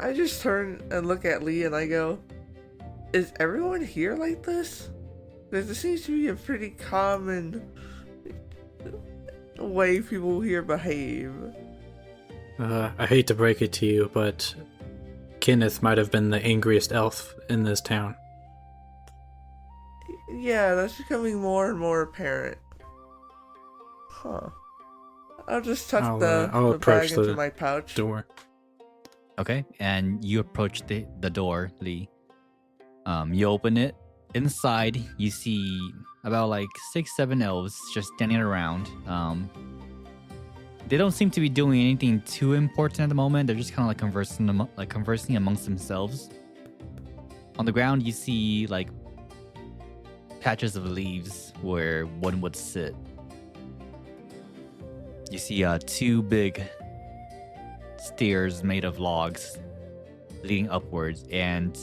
I just turn and look at Lee, and I go, "Is everyone here like this? There seems to be a pretty common way people here behave." I hate to break it to you, but Kenneth might have been the angriest elf in this town. Yeah, that's becoming more and more apparent. Huh. I'll just tuck I'll the approach bag into the my pouch. Door. Okay, and you approach the door, Lee. You open it. Inside, you see about like 6-7 elves just standing around. They don't seem to be doing anything too important at the moment. They're just kind of like conversing amongst themselves. On the ground, you see like patches of leaves where one would sit. You see two big stairs made of logs leading upwards, and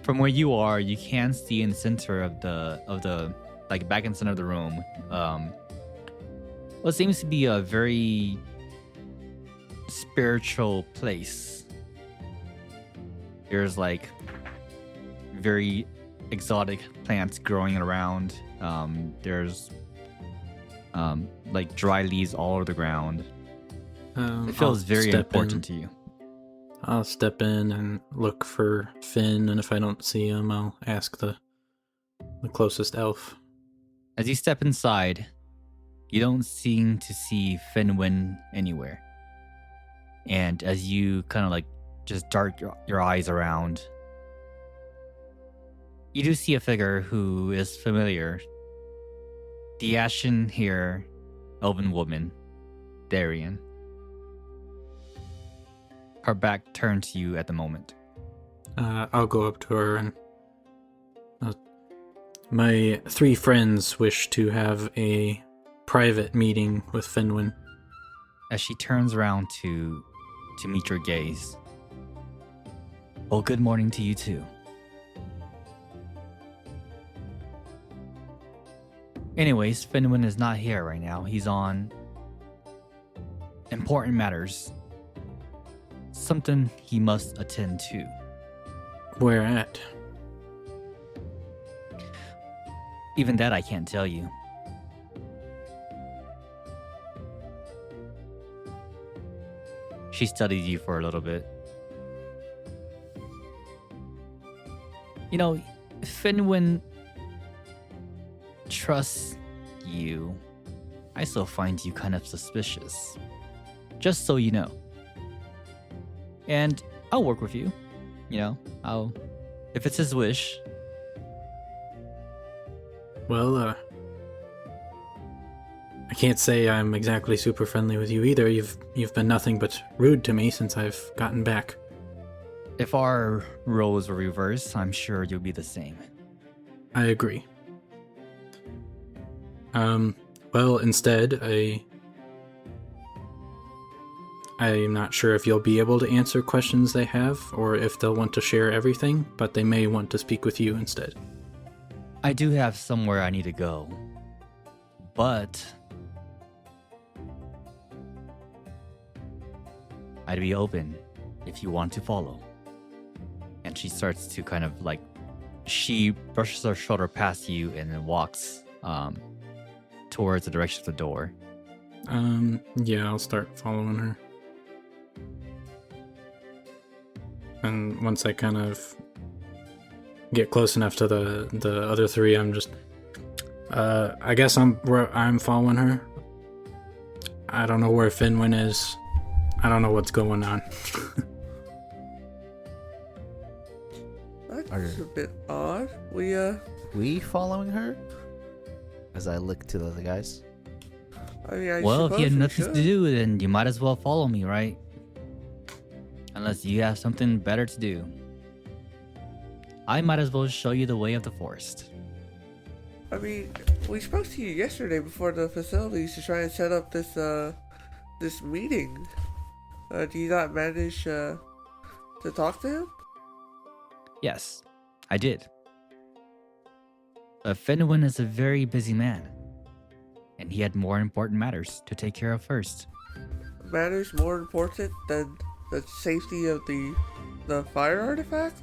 from where you are, you can see in the center of the like back in the center of the room, what seems to be a very spiritual place. There's like very exotic plants growing around. There's like dry leaves all over the ground. It feels very important to you. I'll step in and look for Finn, and if I don't see him, I'll ask the closest elf. As you step inside, you don't seem to see Finwin anywhere. And as you kind of like just dart your eyes around, you do see a figure who is familiar. The ashen hair elven woman, Darian. Her back turned to you at the moment. I'll go up to her and... my 3 friends wish to have a private meeting with Finwin. As she turns around to meet your gaze. Well, good morning to you too. Anyways, Finwin is not here right now. He's on important matters. Something he must attend to. Where at? Even that I can't tell you. She studied you for a little bit. You know, Finwin trusts you. I still find you kind of suspicious. Just so you know. And I'll work with you. You know, if it's his wish. Well, I can't say I'm exactly super friendly with you either. You've been nothing but rude to me since I've gotten back. If our roles were reversed, I'm sure you'll be the same. I agree. Well, instead, I'm not sure if you'll be able to answer questions they have, or if they'll want to share everything, but they may want to speak with you instead. I do have somewhere I need to go. But I'd be open if you want to follow. And she starts to kind of like, she brushes her shoulder past you and then walks towards the direction of the door. Yeah, I'll start following her. And once I kind of get close enough to the other 3, I'm just, I guess I'm following her. I don't know where Finwin is. I don't know what's going on. That's a bit odd. We following her? As I look to the other guys. I mean, I Well, if you have suppose we nothing to should. do, then you might as well follow me, right? Unless you have something better to do. I might as well show you the way of the forest. I mean, we spoke to you yesterday before the facilities to try and set up this meeting. Do you not manage to talk to him? Yes, I did. But Finwin is a very busy man. And he had more important matters to take care of first. Matters more important than the safety of the fire artifact?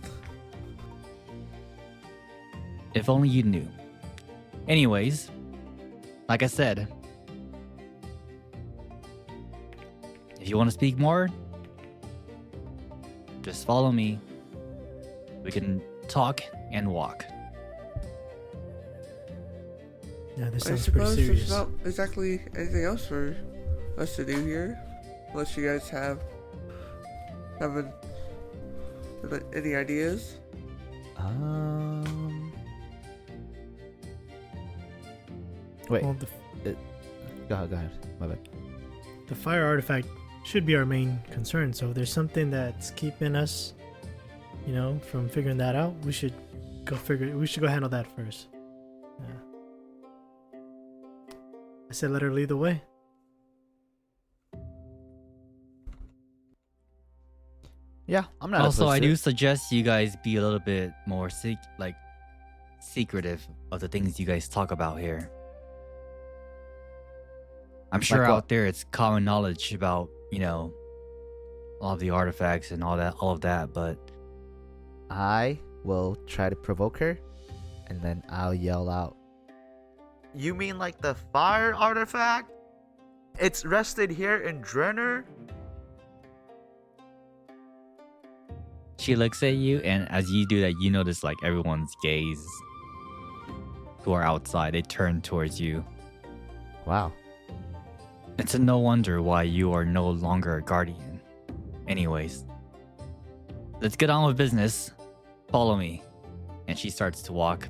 If only you knew. Anyways, like I said, if you want to speak more, just follow me. We can talk and walk. Yeah, this I sounds pretty suppose serious. there's not exactly anything else for us to do here, unless you guys have any ideas. Wait. Well, Go ahead. My bad. the fire artifact should be our main concern. So if there's something that's keeping us, from figuring that out, we should go handle that first. Yeah. I said let her lead the way. Yeah, I'm not. Also, opposed I to do it. suggest you guys be a little bit more secretive of the things you guys talk about here. I'm sure Like what? out there it's common knowledge about, all of the artifacts and all of that, but I will try to provoke her And then I'll yell out, "You mean like the fire artifact? It's rested here in Jrenor?" She looks at you, and as you do that, you notice like everyone's gaze who are outside. They turn towards you. Wow. It's no wonder why you are no longer a guardian. Anyways, let's get on with business. Follow me. And she starts to walk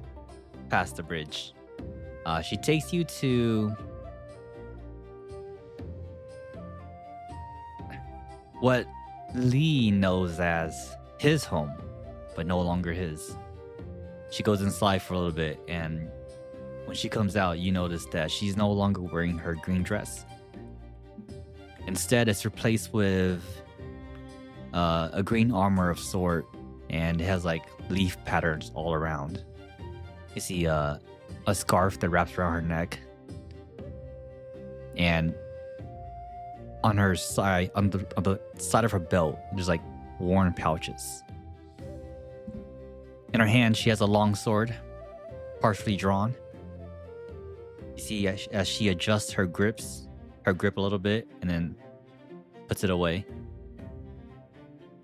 past the bridge. She takes you to what Lee knows as his home, but no longer his. She goes inside for a little bit, and when she comes out, you notice that she's no longer wearing her green dress. Instead, it's replaced with a green armor of sort, and it has like leaf patterns all around. You see a scarf that wraps around her neck, and on her side, on the side of her belt, there's like worn pouches. In her hand, she has a long sword, partially drawn. You see, as she adjusts her grip a little bit, and then puts it away.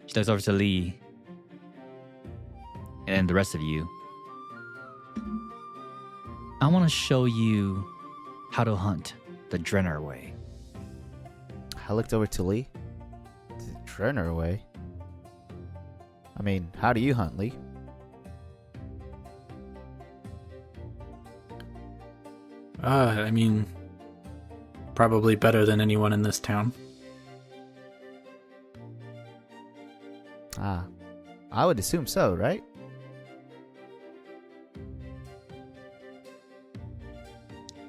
She looks over to Lee, and then the rest of you. I want to show you how to hunt the Jrenor way. I looked over to Lee. The Jrenor way? I mean, how do you hunt, Lee? I mean, probably better than anyone in this town. Ah, I would assume so, right?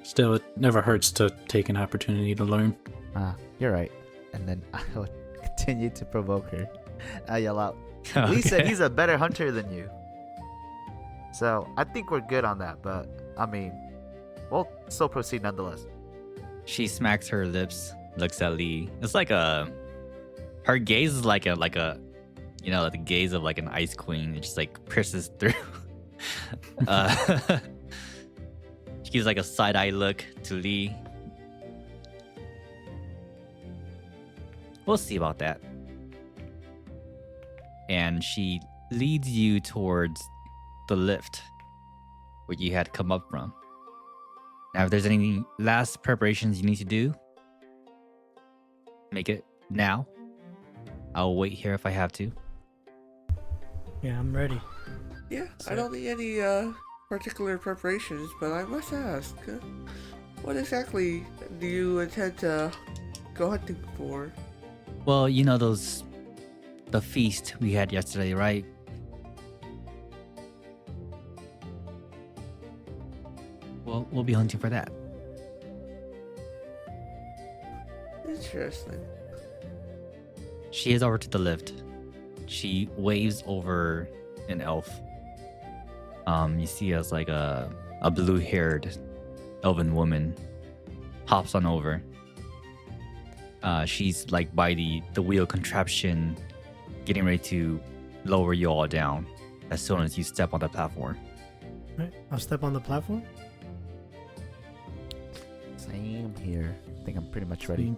Still, it never hurts to take an opportunity to learn. Ah, you're right. And then I would continue to provoke her. I yell out, Lee said he's a better hunter than you. So I think we're good on that, but I mean, we'll still proceed nonetheless. She smacks her lips, looks at Lee. It's like her gaze is like a you know, the gaze of like an ice queen. It just like pierces through. She gives like a side-eye look to Lee. We'll see about that. And she leads you towards the lift where you had come up from. Now, if there's any last preparations you need to do, make it now. I'll wait here if I have to. Yeah, I'm ready. Yeah, So- I don't need any particular preparations, but I must ask, what exactly do you intend to go hunting for? Well, you know the feast we had yesterday, right? Well, we'll be hunting for that. Interesting. She heads over to the lift. She waves over an elf. You see as like a blue-haired elven woman hops on over. She's like by the wheel contraption, getting ready to lower you all down as soon as you step on the platform. Right, I'll step on the platform. Same here. I think I'm pretty much ready.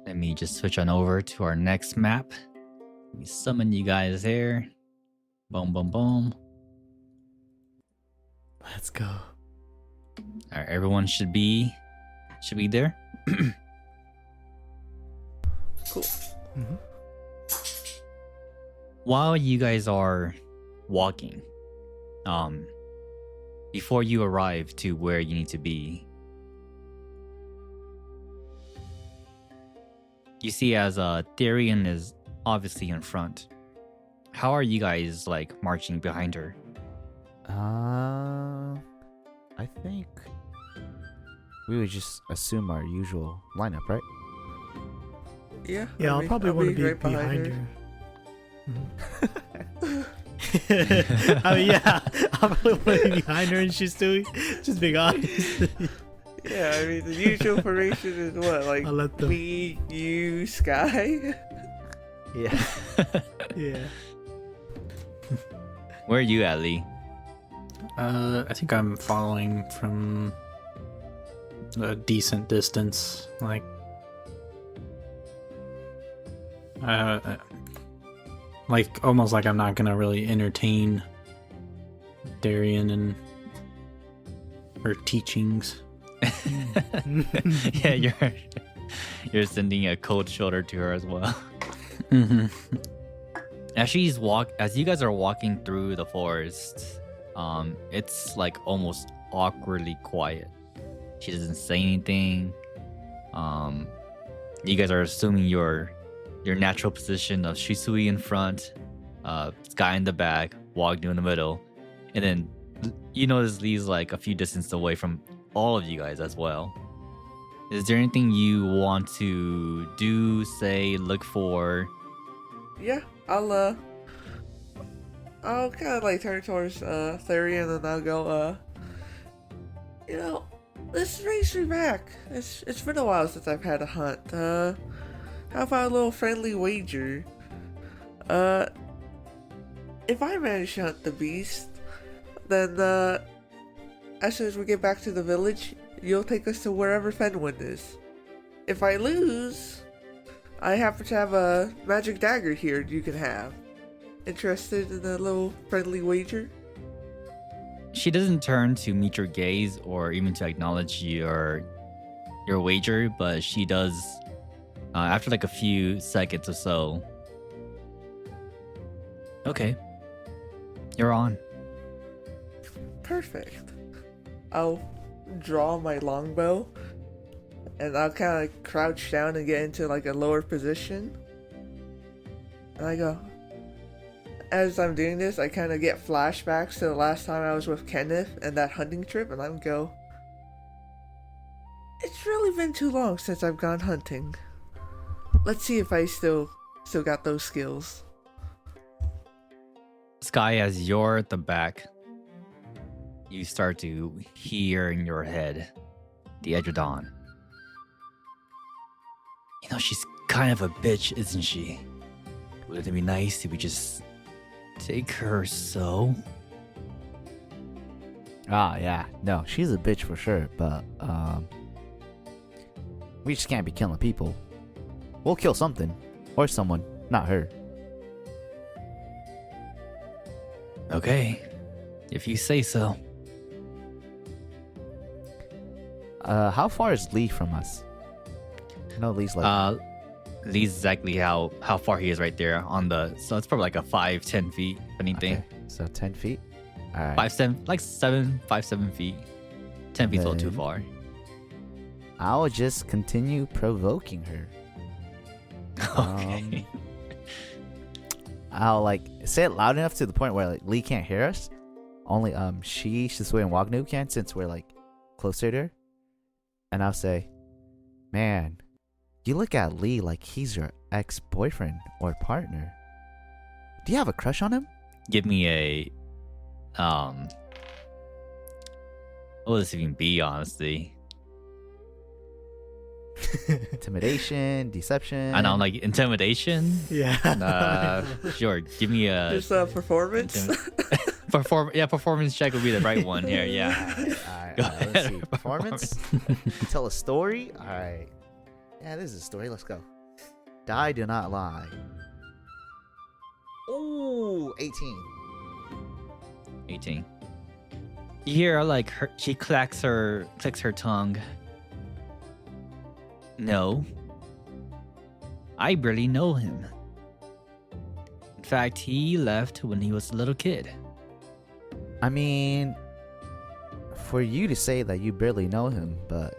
Let me just switch on over to our next map. Let me summon you guys there. Boom, boom, boom. Let's go. All right, everyone should be there. Cool. Mm-hmm. While you guys are walking, before you arrive to where you need to be, you see as Therian is obviously in front. How are you guys like marching behind her? I think we would just assume our usual lineup, right? Yeah. Yeah, I'll probably want to be right behind her. her. Mhm. I mean, yeah, I'll probably want to be behind her and she's doing. Just being honest. Yeah, I mean the usual formation is what, like I'll let them. me, you, Sky. Yeah. Yeah. Where are you at, Lee? I think I'm following from a decent distance. Like almost like I'm not gonna really entertain Darian and her teachings. Yeah, you're sending a cold shoulder to her as well. Mm-hmm. As you guys are walking through the forest, it's like almost awkwardly quiet. She doesn't say anything. You guys are assuming your natural position of Shisui in front, Sky in the back, Wagnu in the middle, and then you notice Lee's like a few distance away from all of you guys as well. Is there anything you want to do, say, look for? Yeah, I'll kind of like turn towards Therian and I'll go, this brings me back. It's been a while since I've had a hunt. How about a little friendly wager? If I manage to hunt the beast, then as soon as we get back to the village, you'll take us to wherever Fenwin is. If I lose, I happen to have a magic dagger here you can have. Interested in a little friendly wager? She doesn't turn to meet your gaze or even to acknowledge your wager, but she does after like a few seconds or so. Okay, you're on. Perfect. I'll draw my longbow and I'll kind of crouch down and get into like a lower position. And I go, as I'm doing this, I kind of get flashbacks to the last time I was with Kenneth and that hunting trip, and I go, it's really been too long since I've gone hunting. Let's see if I still got those skills. Sky, as you're at the back, you start to hear in your head the edge of dawn. She's kind of a bitch, isn't she? Wouldn't it be nice if we just take her so? Ah, yeah. No, she's a bitch for sure, but we just can't be killing people. We'll kill something or someone, not her. Okay, if you say so. How far is Lee from us? I know Lee's like Lee's exactly how far he is right there so it's probably like a 5-10 feet, if anything. okay, so 10 feet. All right. 5-7 feet. 10 feet's a little too Then- far. I'll just continue provoking her. Okay. I'll like say it loud enough to the point where like Lee can't hear us. Only Shisui and Wagnu can, since we're like closer to her. And I'll say, man, you look at Lee like he's your ex-boyfriend or partner. Do you have a crush on him? Give me a what would this even be, honestly? Intimidation, deception. I know, like intimidation. Yeah. Sure. Give me a Just a performance. performance check would be the right one here. Yeah. Alright, Go let's ahead. see. Performance. Tell a story. Alright. Yeah, this is a story. Let's go. Die, do not lie. Ooh, 18. 18. You hear like she clicks her tongue. No. I barely know him. In fact, he left when he was a little kid. I mean, for you to say that you barely know him, but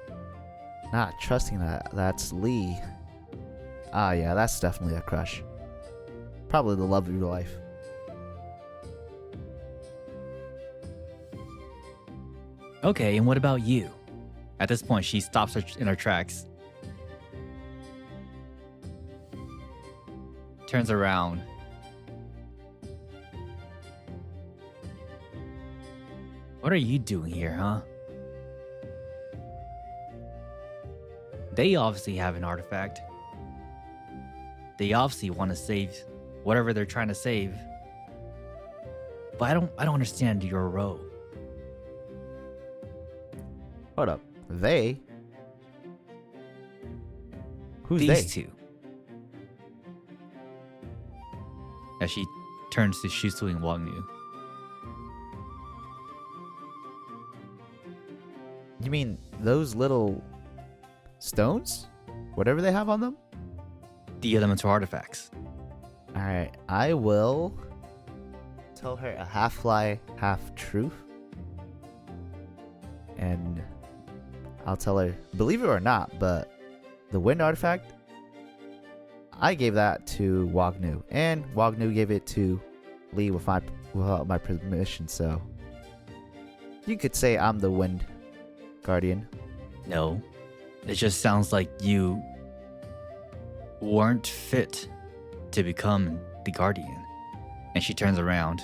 not trusting that's Lee. Ah, yeah, that's definitely a crush. Probably the love of your life. Okay, and what about you? At this point, she stops in her tracks. Turns around. What are you doing here, huh? They obviously have an artifact. They obviously want to save whatever they're trying to save. But I don't understand your role. Hold up. They? Who's These they? two. As she turns to Shusui and Wagnu. You mean those little stones? Whatever they have on them? The elemental artifacts. Alright, I will tell her a half lie, half truth. And I'll tell her, believe it or not, but the wind artifact, I gave that to Wagnu. And Wagnu gave it to Lee without my permission, so you could say I'm the wind guardian. No. It just sounds like you weren't fit to become the guardian. And she turns around.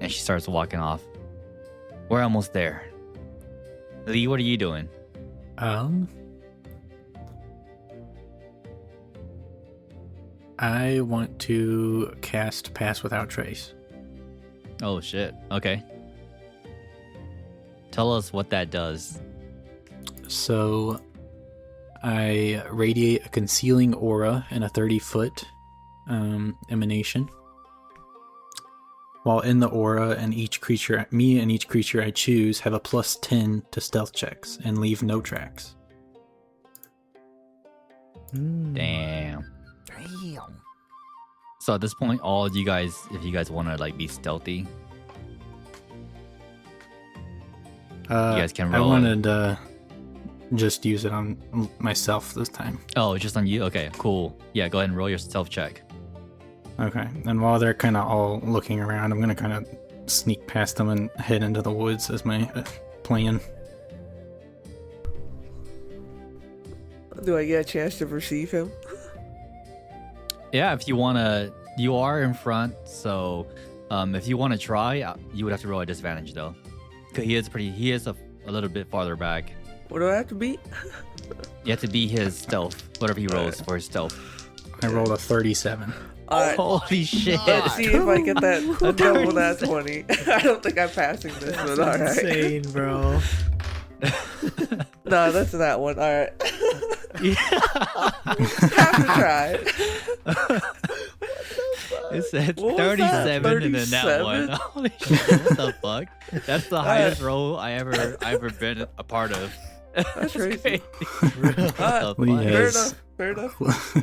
And she starts walking off. We're almost there. Lee, what are you doing? I want to cast Pass Without Trace. Oh, shit. Okay. Tell us what that does. So I radiate a concealing aura in a 30-foot emanation. While in the aura, and me and each creature I choose have a +10 to stealth checks and leave no tracks. Damn. So at this point, all you guys, if you guys want to like be stealthy, you guys can I roll. wanted to just use it on myself this time. Oh, just on you? Okay, cool. Yeah, go ahead and roll your stealth check. Okay, and while they're kind of all looking around, I'm going to kind of sneak past them and head into the woods as my plan. Do I get a chance to perceive him? Yeah, if you want to, you are in front, so if you want to try, you would have to roll a disadvantage though. Cause he is a little bit farther back. What do I have to beat? You have to beat his stealth, whatever he rolls for his stealth. I rolled a 37. Alright, Holy shit. let's see if I get that double that 20. I don't think I'm passing this, but alright. Insane, bro. No, that's that one. Alright. Yeah. Have to try. It said What was that? 37 and then that one. 37? Holy shit, what the fuck? That's the highest roll I ever been a part of. That's crazy. What the Lee fuck? has- Fair enough.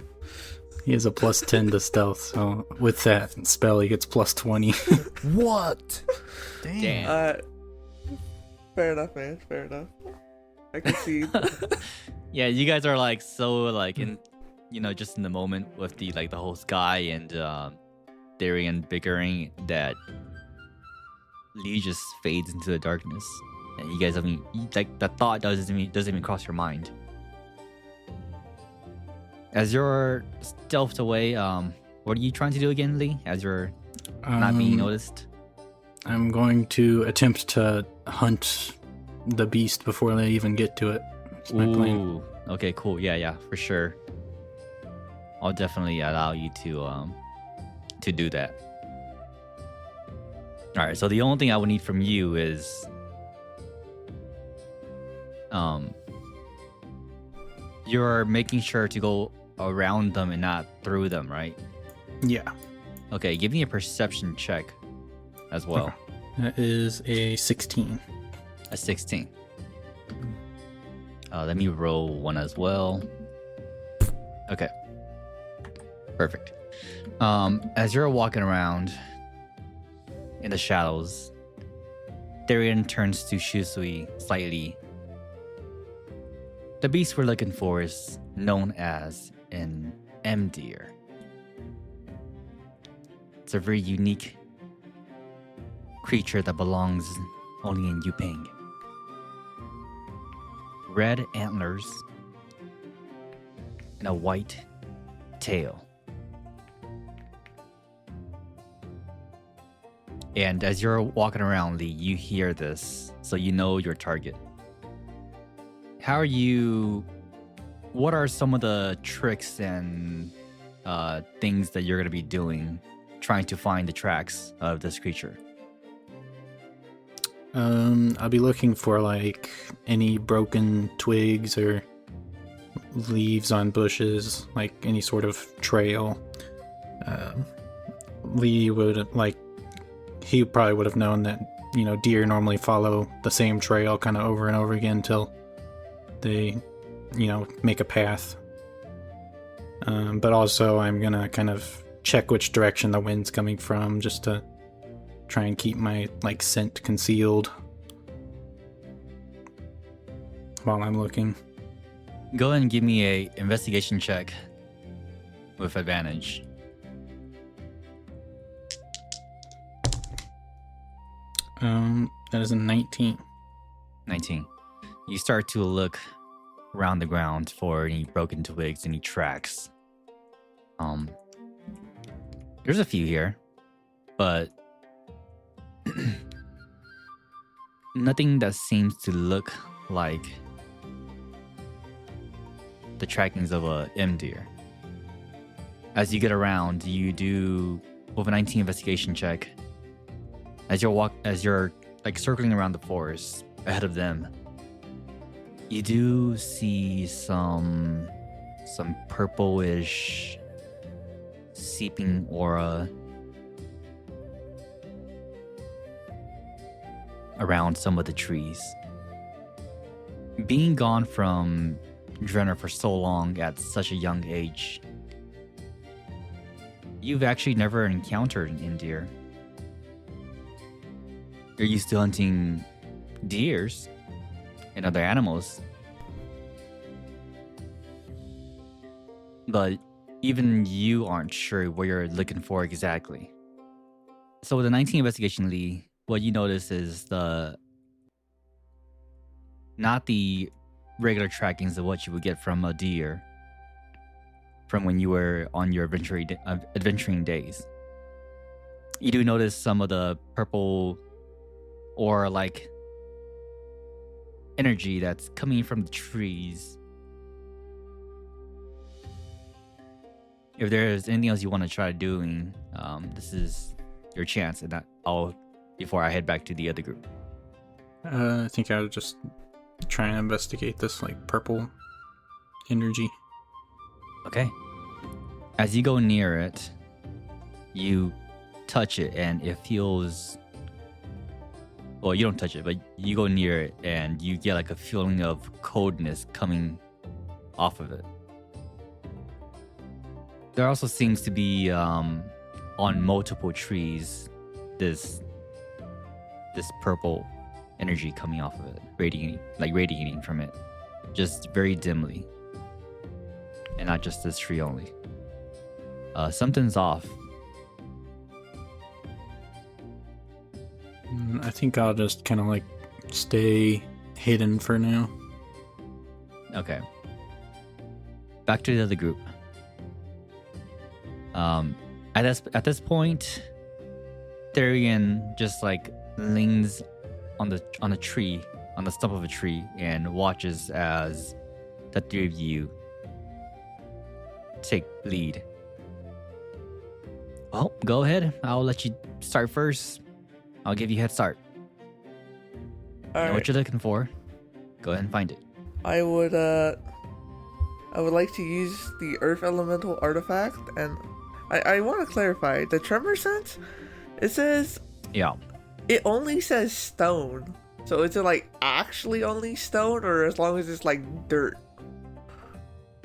He has a +10 to stealth, so with that spell, he gets +20. What? Damn. Fair enough, man. Fair enough. I can see. Yeah, you guys are like so like in, just in the moment with the like the whole sky and Darian bickering that Lee just fades into the darkness, and you guys like the thought doesn't even cross your mind. As you're stealthed away, what are you trying to do again, Lee? As you're not being noticed. I'm going to attempt to hunt the beast before they even get to it. That's my plan. Ooh. Okay, cool. Yeah, for sure. I'll definitely allow you to do that. All right. So the only thing I would need from you is you're making sure to go around them and not through them, right? Yeah, Okay. Give me a perception check as well. Okay. That is a 16. A 16. Let me roll one as well. Okay. Perfect. As you're walking around in the shadows, Darian turns to Shusui slightly. The beast we're looking for is known as an M-deer. It's a very unique creature that belongs only in Yuping. Red antlers and a white tail. And as you're walking around, Lee, you hear this, so you know your target. What are some of the tricks and things that you're going to be doing trying to find the tracks of this creature? I'll be looking for like any broken twigs or leaves on bushes, like any sort of trail. Lee would like, he probably would have known that, you know, deer normally follow the same trail kind of over and over again until they, you know, make a path. But also I'm gonna kind of check which direction the wind's coming from, just to try and keep my like scent concealed while I'm looking. Go ahead and give me a investigation check with advantage. That is a 19. 19. You start to look around the ground for any broken twigs, any tracks. There's a few here, but nothing that seems to look like the trackings of a M deer. As you get around, you do with a 19 investigation check. As you're like circling around the forest ahead of them, you do see some purplish seeping aura around some of the trees. Being gone from Jrenor for so long at such a young age, you've actually never encountered an deer. You're used to hunting deers and other animals. But even you aren't sure what you're looking for exactly. So with the 19 investigation, Lee, what you notice is not the regular trackings of what you would get from a deer from when you were on your adventuring days. You do notice some of the purple or like energy that's coming from the trees. If there's anything else you want to try doing, this is your chance, and before I head back to the other group. I think I would just try and investigate this like purple energy. Okay. As you go near it, you touch it, and it feels. Well, you don't touch it, but you go near it, and you get like a feeling of coldness coming off of it. There also seems to be on multiple trees this purple energy coming off of it, radiating from it, just very dimly, and not just this tree only. Something's off. I think I'll just kind of like stay hidden for now. Okay. Back to the other group. At this point, Therian just like leans on the tree, on the stump of a tree, and watches as the three of you take lead. Well, go ahead. I'll let you start first. I'll give you a head start. All Know right. what you're looking for. Go ahead and find it. I would like to use the earth elemental artifact, and I want to clarify the tremor sense. It says Yeah. it only says stone. So is it like actually only stone, or as long as it's like dirt?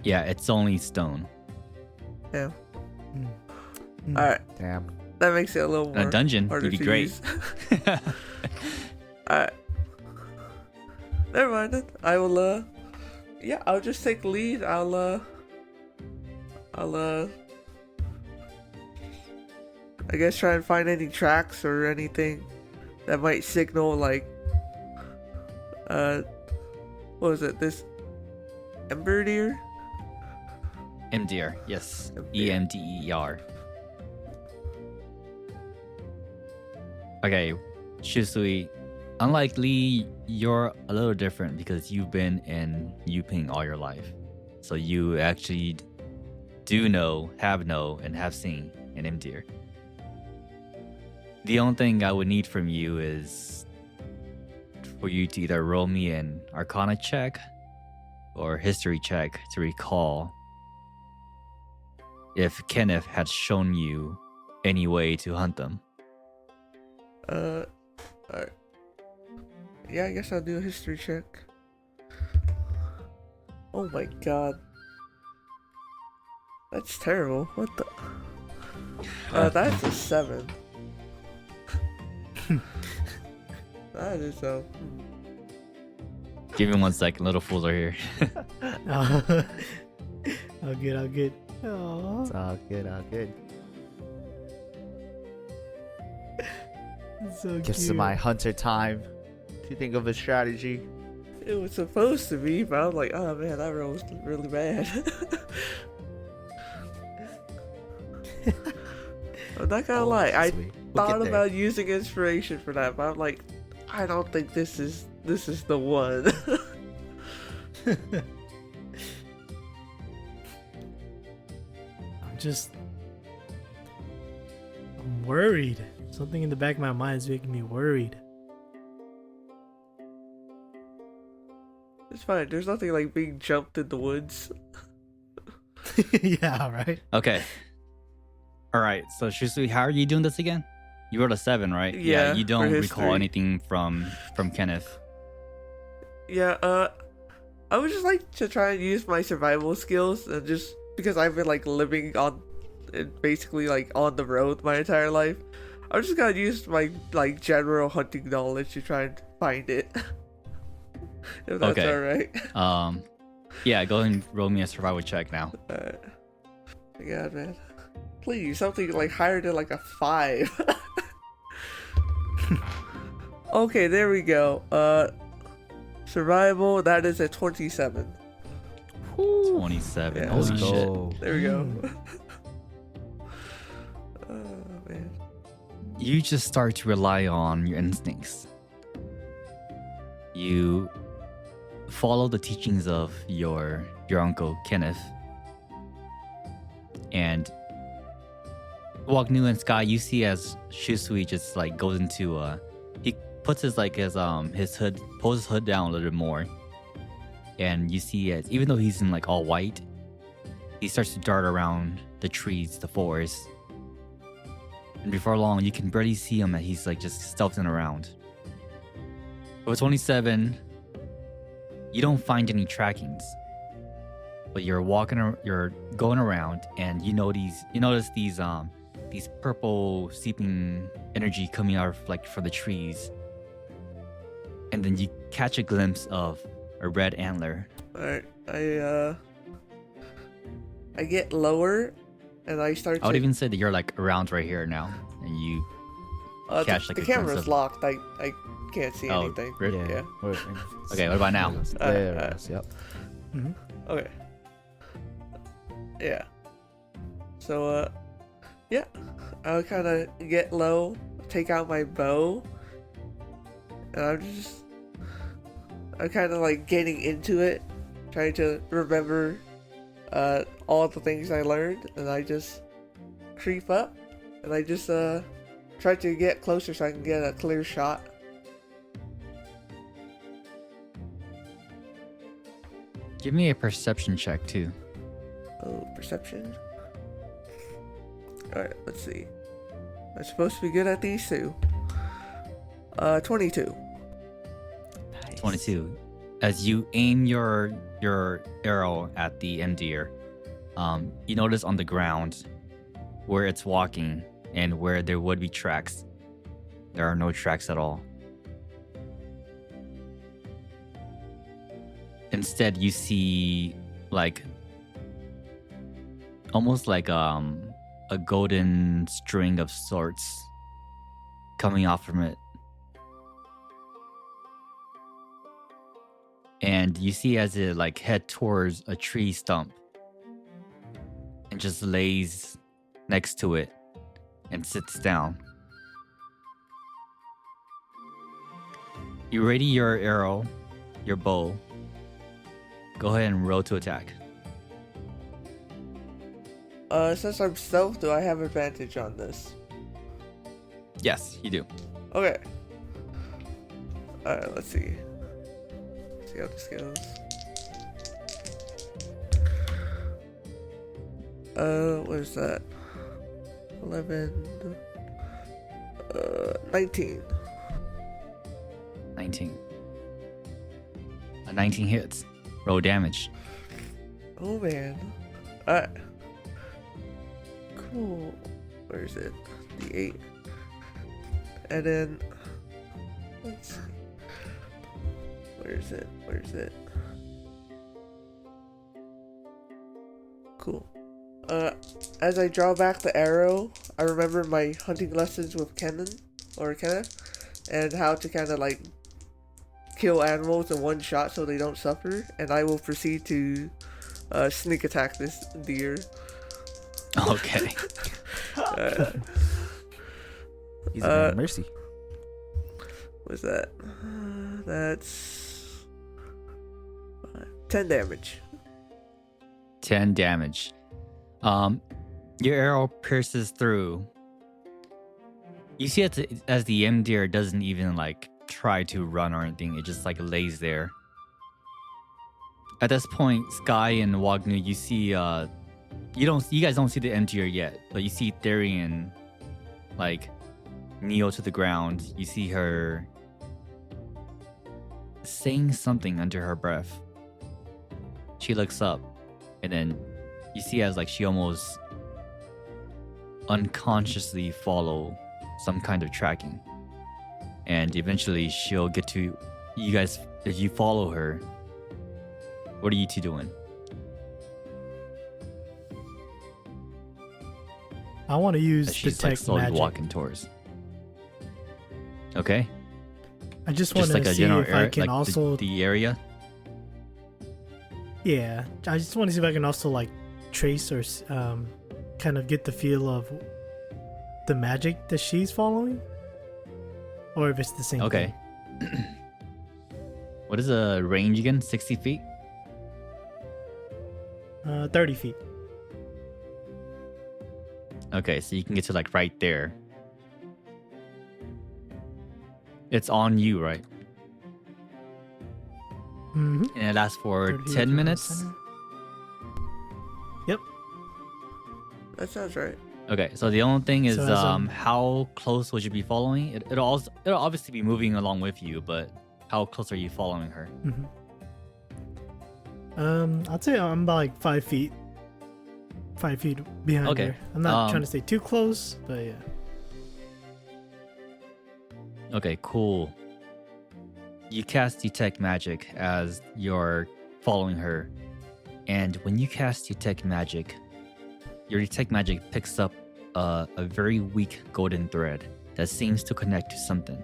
Yeah, it's only stone. Yeah. Mm. All right. Damn. That makes it a little In more a dungeon, harder you'd be to great. use. Alright. Never mind then. I will yeah, I'll just take the lead. I'll I guess try and find any tracks or anything that might signal like what was it? This ember deer? Emdeer, yes. Emdeer. EMDER. Okay, Shisui, unlike Lee, you're a little different because you've been in Yuping all your life. So you actually do know, and have seen an Emdeer. The only thing I would need from you is for you to either roll me an Arcana check or History check to recall if Kenneth had shown you any way to hunt them. Alright. Yeah, I guess I'll do a history check. Oh my god. That's terrible. What the? That's a 7. That is a. Give me 1 second, little fools are here. I'll get. Aww. It's all good, all good. It's so Gives cute. my hunter time to think of a strategy. It was supposed to be, but I was like, oh man, that roll was really bad. I'm not gonna lie, I Sweet. We'll thought get there. about using inspiration for that, but I'm like, I don't think this is the one. I'm worried. Something in the back of my mind is making me worried. It's fine. There's nothing like being jumped in the woods. Yeah, right. Okay. All right. So, Shusui, how are you doing this again? You rolled a 7, right? Yeah, You for don't recall history. anything from Kenneth. Yeah. I would just like to try and use my survival skills, and just because I've been like living on, basically like on the road my entire life, I'm just gonna use my like general hunting knowledge to try and find it. If that's Okay. alright. Yeah. Go ahead and roll me a survival check now. My God, man. Please, something like higher than like a 5. Okay, there we go. Survival, that is a 27. 27. Yeah. Holy Let's shit. go. There we go. Mm. Oh, man. You just start to rely on your instincts. You follow the teachings of your uncle Kenneth, and Wagnu and Sky, you see as Shusui just like goes into he puts his hood, pulls his hood down a little bit more, and you see as even though he's in like all white, he starts to dart around the trees, the forest, and before long you can barely see him, that he's like just stealthing around. With 27, you don't find any trackings, but you're going around, and you notice these purple seeping energy coming out like from the trees, and then you catch a glimpse of a red antler. Alright, I get lower, and I start I would to... even say that you're like around right here now, and you catch like the a glimpse camera's of- locked. I can't see Oh, anything. really? Yeah. Yeah. We're- Okay, what about now? There it is, yep. Mm-hmm. Okay. Yeah. So, yeah. I'll kind of get low, take out my bow, and I'm kind of like getting into it, trying to remember all the things I learned, and I just creep up, and I just try to get closer so I can get a clear shot. Give me a perception check too. Oh, perception. Alright, let's see. I'm supposed to be good at these two. 22. 22. As you aim your arrow at the deer, you notice on the ground where it's walking and where there would be tracks, there are no tracks at all. Instead, you see like almost like a golden string of sorts coming off from it. And you see as it like head towards a tree stump and just lays next to it and sits down. You ready your arrow, your bow. Go ahead and roll to attack. Since I'm stealth, do I have advantage on this? Yes, you do. Okay. Alright, let's see. See how this goes. What is that? 11. 19. 19. A 19 hits. Roll damage. Oh man. Alright. Cool. Where is it? The 8. And then let's see. Where is it? Where is it? Cool. As I draw back the arrow, I remember my hunting lessons with Kenneth, and how to kind of like kill animals in one shot so they don't suffer, and I will proceed to sneak attack this deer. Okay. He's a man of mercy. What's that? That's 10 damage. 10 damage. Your arrow pierces through. You see as the M deer doesn't even like try to run or anything. It just like lays there. At this point, Sky and Wagnu, you see you guys don't see the M deer yet, but you see Therian like kneel to the ground. You see her saying something under her breath. She looks up, and then you see as like she almost unconsciously follow some kind of tracking, and eventually she'll get to you guys. If you follow her, what are you two doing? I want to use As she's detect like slowly magic. walking towards. Okay, I just want just like to a see general if I area, can like also. the area. Yeah, I just want to see if I can also like trace or kind of get the feel of the magic that she's following, or if it's the same. Okay. What is the range again? 60 feet? Thing. 30 feet. Okay, so you can get to like right there. It's on you, right? Mm-hmm. And it lasts for 30 feet 10 from the minutes. center. Yep. That sounds right. Okay, so the only thing is So as how close would you be following? It'll obviously be moving along with you, but how close are you following her? I'd say I'm about like 5 feet. 5 feet behind Okay, her. I'm not trying to stay too close, but yeah. Okay, cool. You cast Detect Magic as you're following her. And when you cast Detect Magic, your Detect Magic picks up a very weak golden thread that seems to connect to something.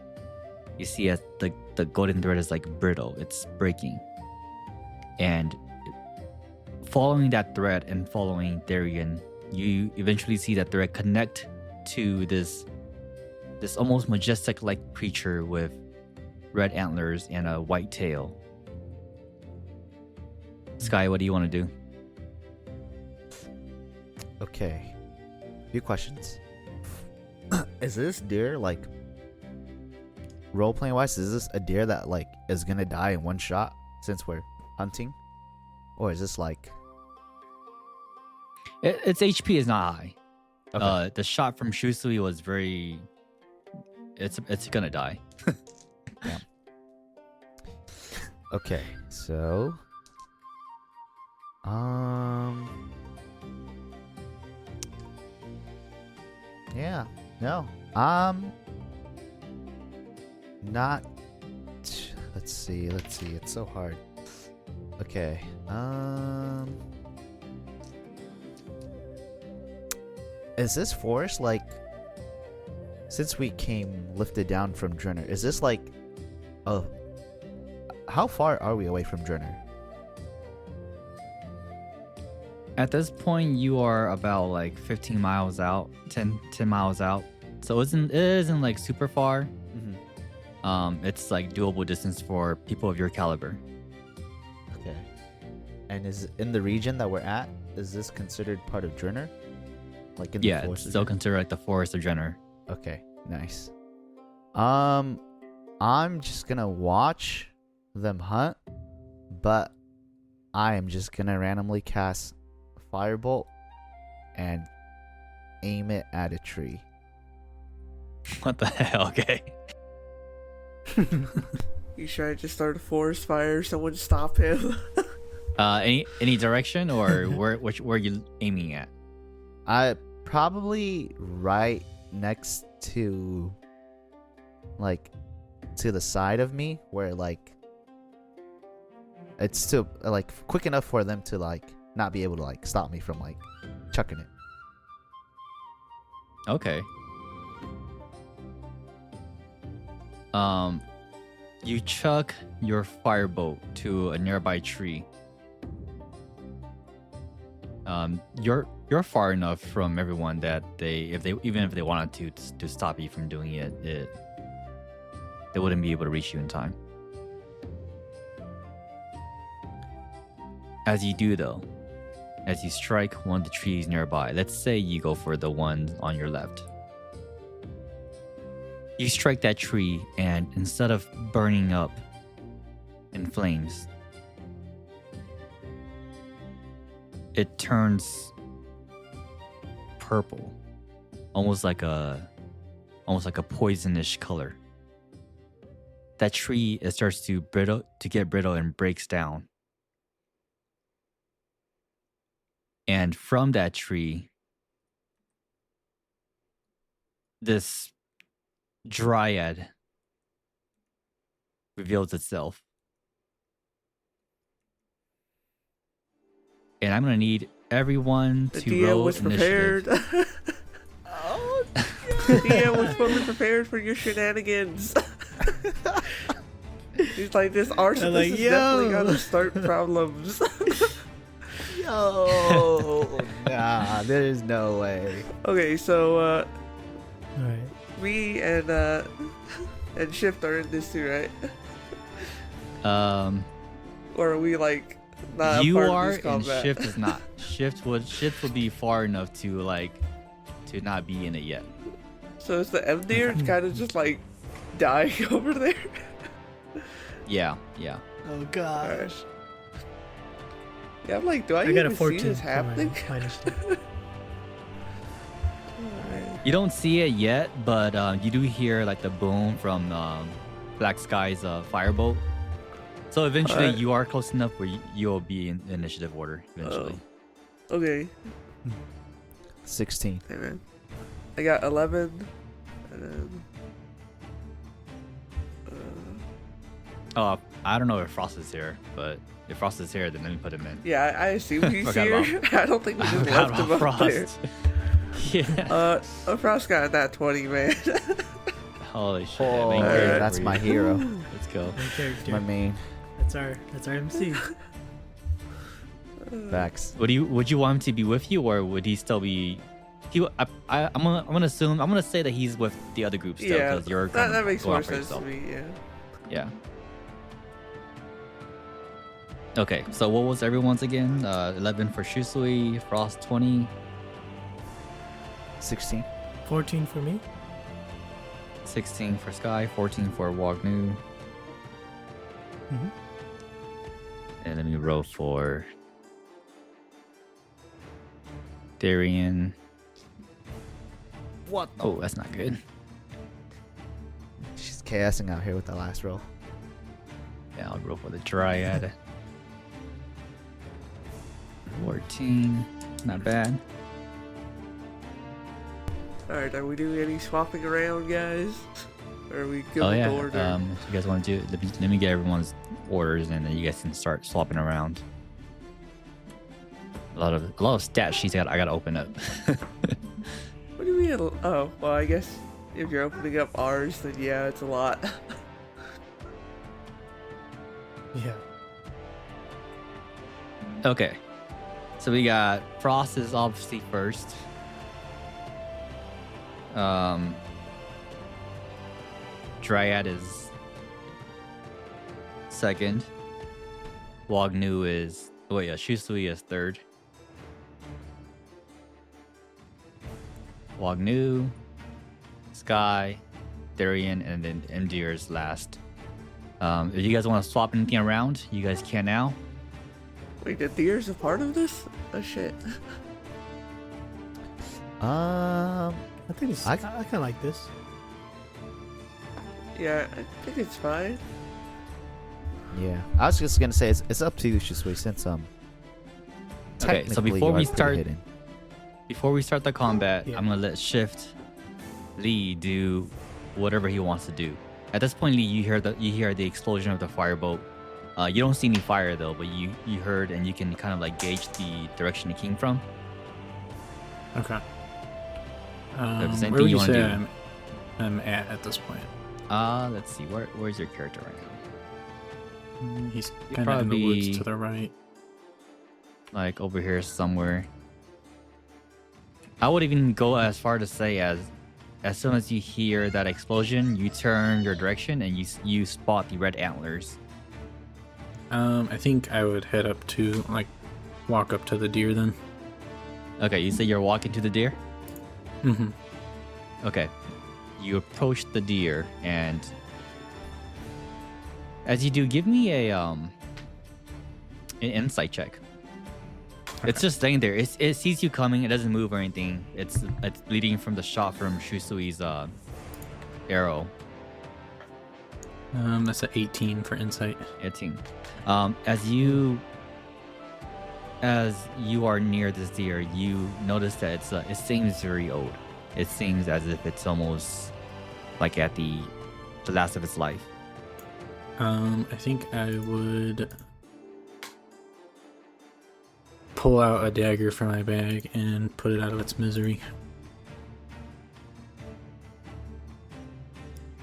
You see as the golden thread is like brittle, it's breaking. And following that thread and following Therian, you eventually see that thread connect to this almost majestic-like creature with red antlers and a white tail. Sky, what do you want to do? Okay. Few questions. Is this deer like role playing wise? Is this a deer that like is gonna die in one shot since we're hunting, or is this like Its HP is not high. okay? The shot from Shusui was very. It's gonna die. Okay, so yeah, no, not. Let's see. It's so hard. Okay, is this forest like? Since we came lifted down from Jrenor, is this like how far are we away from Jrenor? At this point, you are about like 15 miles out, 10 miles out. So it isn't like super far. It's like doable distance for people of your caliber. Okay. And is in the region that we're at, is this considered part of Jrenor? Like in the Yeah, forest it's of still Jrenor? considered like the forest of Jrenor. Okay, nice. I'm just gonna watch them hunt, but I am just gonna randomly cast Firebolt and aim it at a tree. What the hell? Okay. He's trying to start a forest fire. Someone stop him. Any direction or where are you aiming at? I probably right next to, like, to the side of me, where like it's still like quick enough for them to like not be able to like stop me from like chucking it. Okay. You chuck your firebolt to a nearby tree. You're far enough from everyone that even if they wanted to stop you from doing it, they wouldn't be able to reach you in time. As you do though, as you strike one of the trees nearby, let's say you go for the one on your left. You strike that tree, and instead of burning up in flames, it turns purple, almost like a poisonish color. That tree, it starts to get brittle and breaks down. And from that tree, this dryad reveals itself. And I'm gonna need everyone The to DM roll was initiative. prepared. Oh, The DM was fully prepared for your shenanigans. He's like, this arsonist like, is yo. definitely gonna start problems. yo, nah, there's no way. Okay, so All right. me and Shift are in this too, right? Or are we like not You a part are, of this and combat? Shift is not. Shift would be far enough to not be in it yet. So is the Emdir kind of just like dying over there? Yeah. Oh gosh. Yeah, I'm like, do I I got a even see 14 this for my happening? initiative. Alright. You don't see it yet, but you do hear like the boom from Black Sky's firebolt. So eventually, Alright. you are close enough where you'll be in initiative order eventually. Okay, 16. hey man. I got 11, and then... Oh, I don't know if Frost is here, but if Frost is here, then let me put him in. yeah, I assume he's Forgot here. I don't think we I just forgot left him about up there. Frost. Yeah. Frost got that 20, man. Holy shit! Oh, main Alright. character that's for my you. hero. Let's go. Main character. My main That's our MC. facts. Would you want him to be with you, or would he still be? I'm gonna say that he's with the other group still, Yeah, because you're that makes going more out for sense to yourself. me, yeah. Yeah. Okay, so what was everyone's again? 11 for Shusui, Frost 20, 16. 14 for me. 16 for Sky, 14 for Wagnu, Mm-hmm. and let me roll for Darian. What? Oh, that's not good. She's chaosing out here with the last roll. Yeah, I'll roll for the Dryad. 14, not bad. Alright, are we doing any swapping around, guys? Or are we good Oh with yeah. the order? If you guys want to do it, let me get everyone's orders, and then you guys can start swapping around. A lot of stat sheets I gotta open up. What do you mean? Oh, well, I guess if you're opening up ours, then yeah, it's a lot. Yeah. Okay. So we got Frost is obviously first. Dryad is second. Wagnu is Shusui is third. Wagnu, Sky, Therian, and then Endear's last. If you guys want to swap anything around, you guys can now. Wait, the deer's a part of this? Oh shit. I think it's. I kind of like this. Yeah, I think it's fine. Yeah, I was just gonna say it's up to you, Shisui, since Okay, so technically before you are we pretty start, hidden. the combat, Yeah. I'm gonna let Shift Lee do whatever he wants to do. At this point, Lee, you hear the explosion of the firebolt. You don't see any fire though, but you heard and you can kind of like gauge the direction it came from. Okay. there's anything Where would you you wanna say do? I'm at this point? Let's see, where's your character right now? He's You'd kind of in the woods probably- to the right. Like over here somewhere. I would even go as far to say as soon as you hear that explosion, you turn your direction and you spot the red antlers. I think I would head up to walk up to the deer then. Okay, you say you're walking to the deer? Mm-hmm. Okay. You approach the deer and as you do, give me an insight check. It's just laying there. It sees you coming. It doesn't move or anything. It's bleeding from the shot from Shusui's arrow. That's an 18 for insight. 18. As you are near this deer, you notice that it seems very old. It seems as if it's almost like at the last of its life. I think I would pull out a dagger from my bag and put it out of its misery.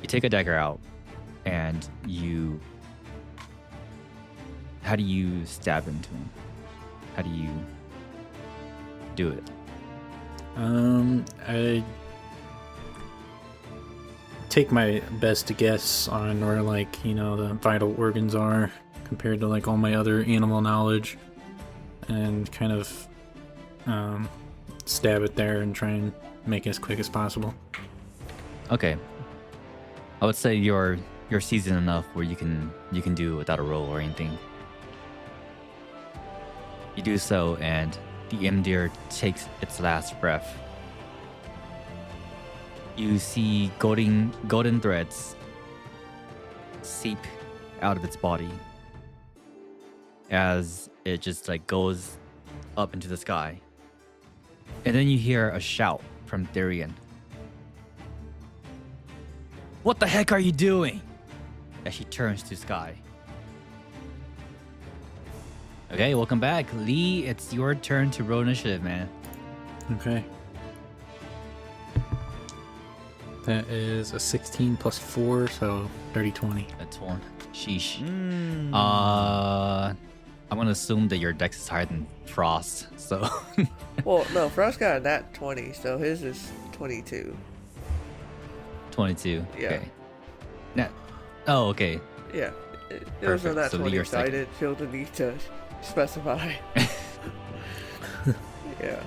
You take a dagger out, and how do you stab into him? How do you do it? I take my best guess on where the vital organs are compared to all my other animal knowledge, and kind of stab it there and try and make it as quick as possible. Okay. I would say you're seasoned enough where you can do it without a roll or anything. You do so, and the deer takes its last breath. You see golden threads seep out of its body as it just goes up into the sky. And then you hear a shout from Therian. What the heck are you doing? As she turns to Sky. Okay, welcome back. Lee, it's your turn to roll initiative, man. Okay. That is a 16 plus 4, so 30-20. That's one. Sheesh. Mm. I'm gonna assume that your dex is higher than Frost, so Well, no, Frost got a nat 20, so his is 22. 22. Yeah. Okay. Oh, okay. Yeah. It was a Perfect, nat so 20, you're so I second. didn't feel the need to specify. Yeah.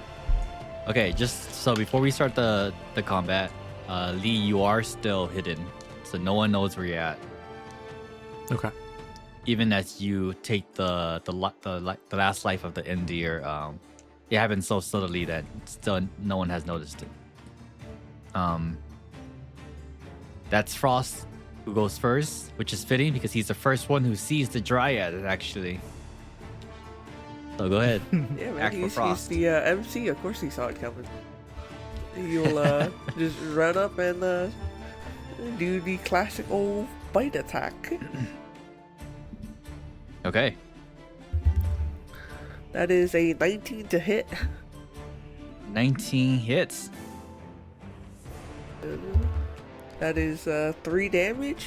Okay, just so before we start the combat, Lee, you are still hidden, so no one knows where you're at. Okay. Even as you take the last life of the Endear, it happens so subtly that still no one has noticed it. That's Frost who goes first, which is fitting because he's the first one who sees the Dryad, actually. So go ahead. Yeah, man, Act for he's Frost. the MC. Of course he saw it coming. You'll just run up and do the classic old bite attack. Okay. That is a 19 to hit. 19 hits. That is 3 damage.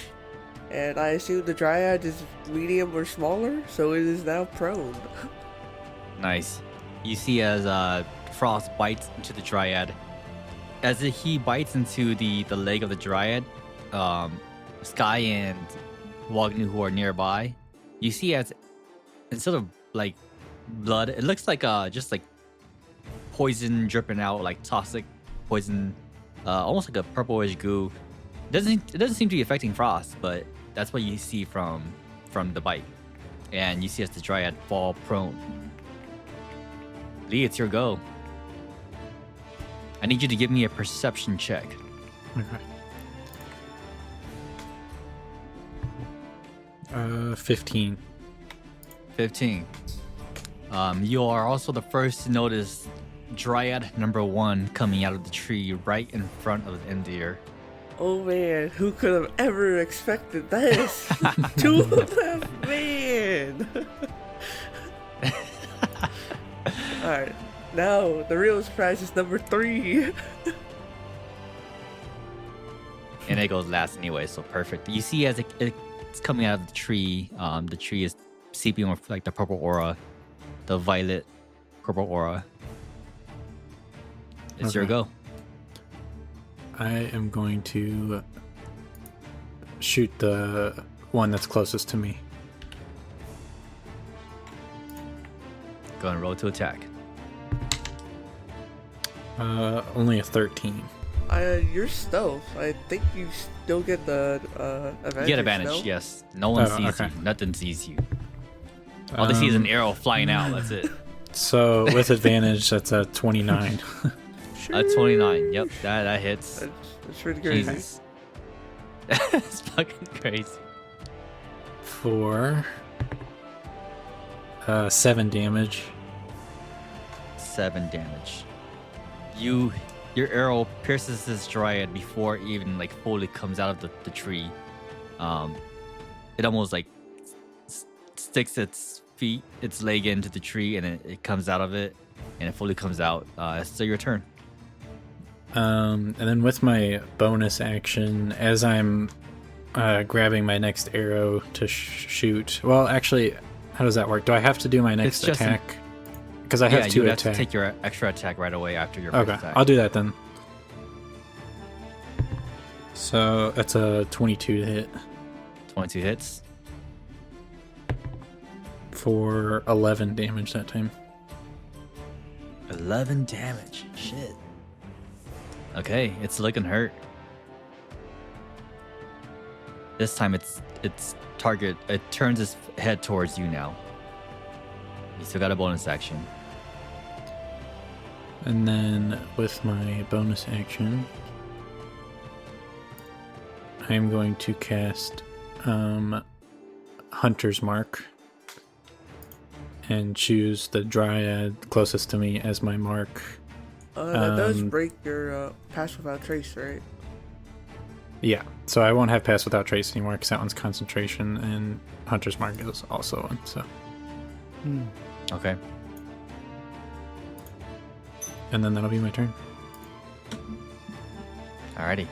And I assume the Dryad is medium or smaller, so it is now prone. Nice. You see as Frost bites into the Dryad. As he bites into the leg of the Dryad, Sky and Wagnu, who are nearby, you see as instead of blood, it looks like just poison dripping out, like toxic poison, almost like a purplish goo It doesn't seem to be affecting Frost, but that's what you see from the bite. And you see as the Dryad fall prone. Lee, it's your go. I need you to give me a perception check. Okay. 15. 15. You are also the first to notice Dryad number 1 coming out of the tree right in front of Endir. Oh man, who could have ever expected this? 2 of them, man! Alright, now the real surprise is number 3. And it goes last anyway, so perfect. You see as it's coming out of the tree is seeping with like the purple aura, the violet purple aura. It's your go. I am going to shoot the one that's closest to me. Go and roll to attack. Only a 13. Your stealth, I think you still get the advantage. You get advantage, stealth? yes. No one sees okay. you. Nothing sees you. All they see is an arrow flying out. That's it. So with advantage, that's a 29. A 29. Yep, that hits. That's pretty crazy. Jesus. That's fucking crazy. For 7 damage. 7 damage. Your arrow pierces this Dryad before it even like fully comes out of the tree. It almost like sticks its leg into the tree, and it comes out of it, and it fully comes out. So your turn. And then with my bonus action, as I'm grabbing my next arrow to shoot. Well, actually, how does that work? Do I have to do my next attack? Because I have 2 you attacks. have to take your extra attack right away after your Okay, first attack. I'll do that then. So that's a 22 to hit 22 hits. for 11 damage that time. 11 damage. Shit. Okay, it's looking hurt. This time its target, it turns its head towards you now. You still got a bonus action. And then with my bonus action, I'm going to cast Hunter's Mark and choose the Dryad closest to me as my mark. That does break your pass without trace, right? Yeah, so I won't have Pass Without Trace anymore because that one's concentration, and Hunter's Mark is also one, so. Okay. And then that'll be my turn. Alrighty.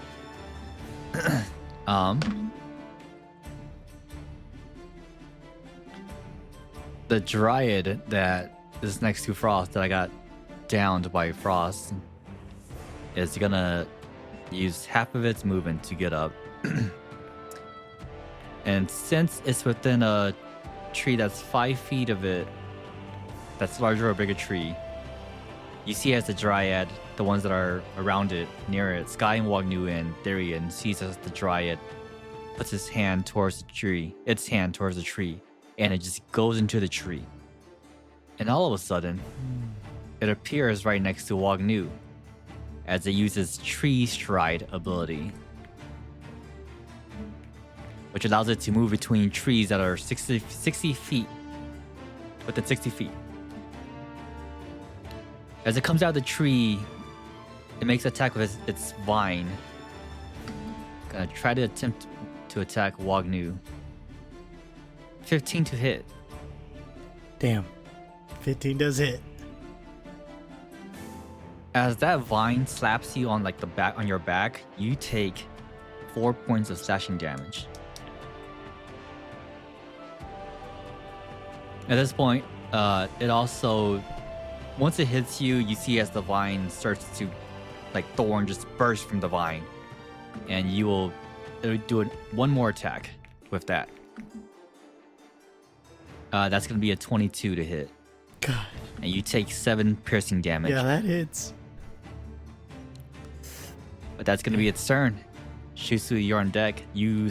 The Dryad that is next to Frost that I got downed by Frost is gonna use half of its movement to get up. And since it's within a tree that's 5 feet of it, that's larger or bigger tree, you see as the Dryad, the ones that are around it, near it, Sky and Wagnu and Therian sees as the Dryad puts its hand towards the tree, and it just goes into the tree. And all of a sudden, it appears right next to Wagnu as it uses Tree Stride ability, which allows it to move between trees that are 60 feet, within 60 feet. As it comes out of the tree, it makes attack with its vine. Gonna try to attempt to attack Wagnu. 15 to hit. Damn. 15 does hit. As that vine slaps you on like the back on your back, you take 4 points of slashing damage. At this point, it also, once it hits you, you see as the vine starts to, like thorn just burst from the vine, and it'll do one more attack with that. That's gonna be a 22 to hit. God. And you take 7 piercing damage. Yeah, that hits. But that's gonna be its turn. Shusu, you're on deck. You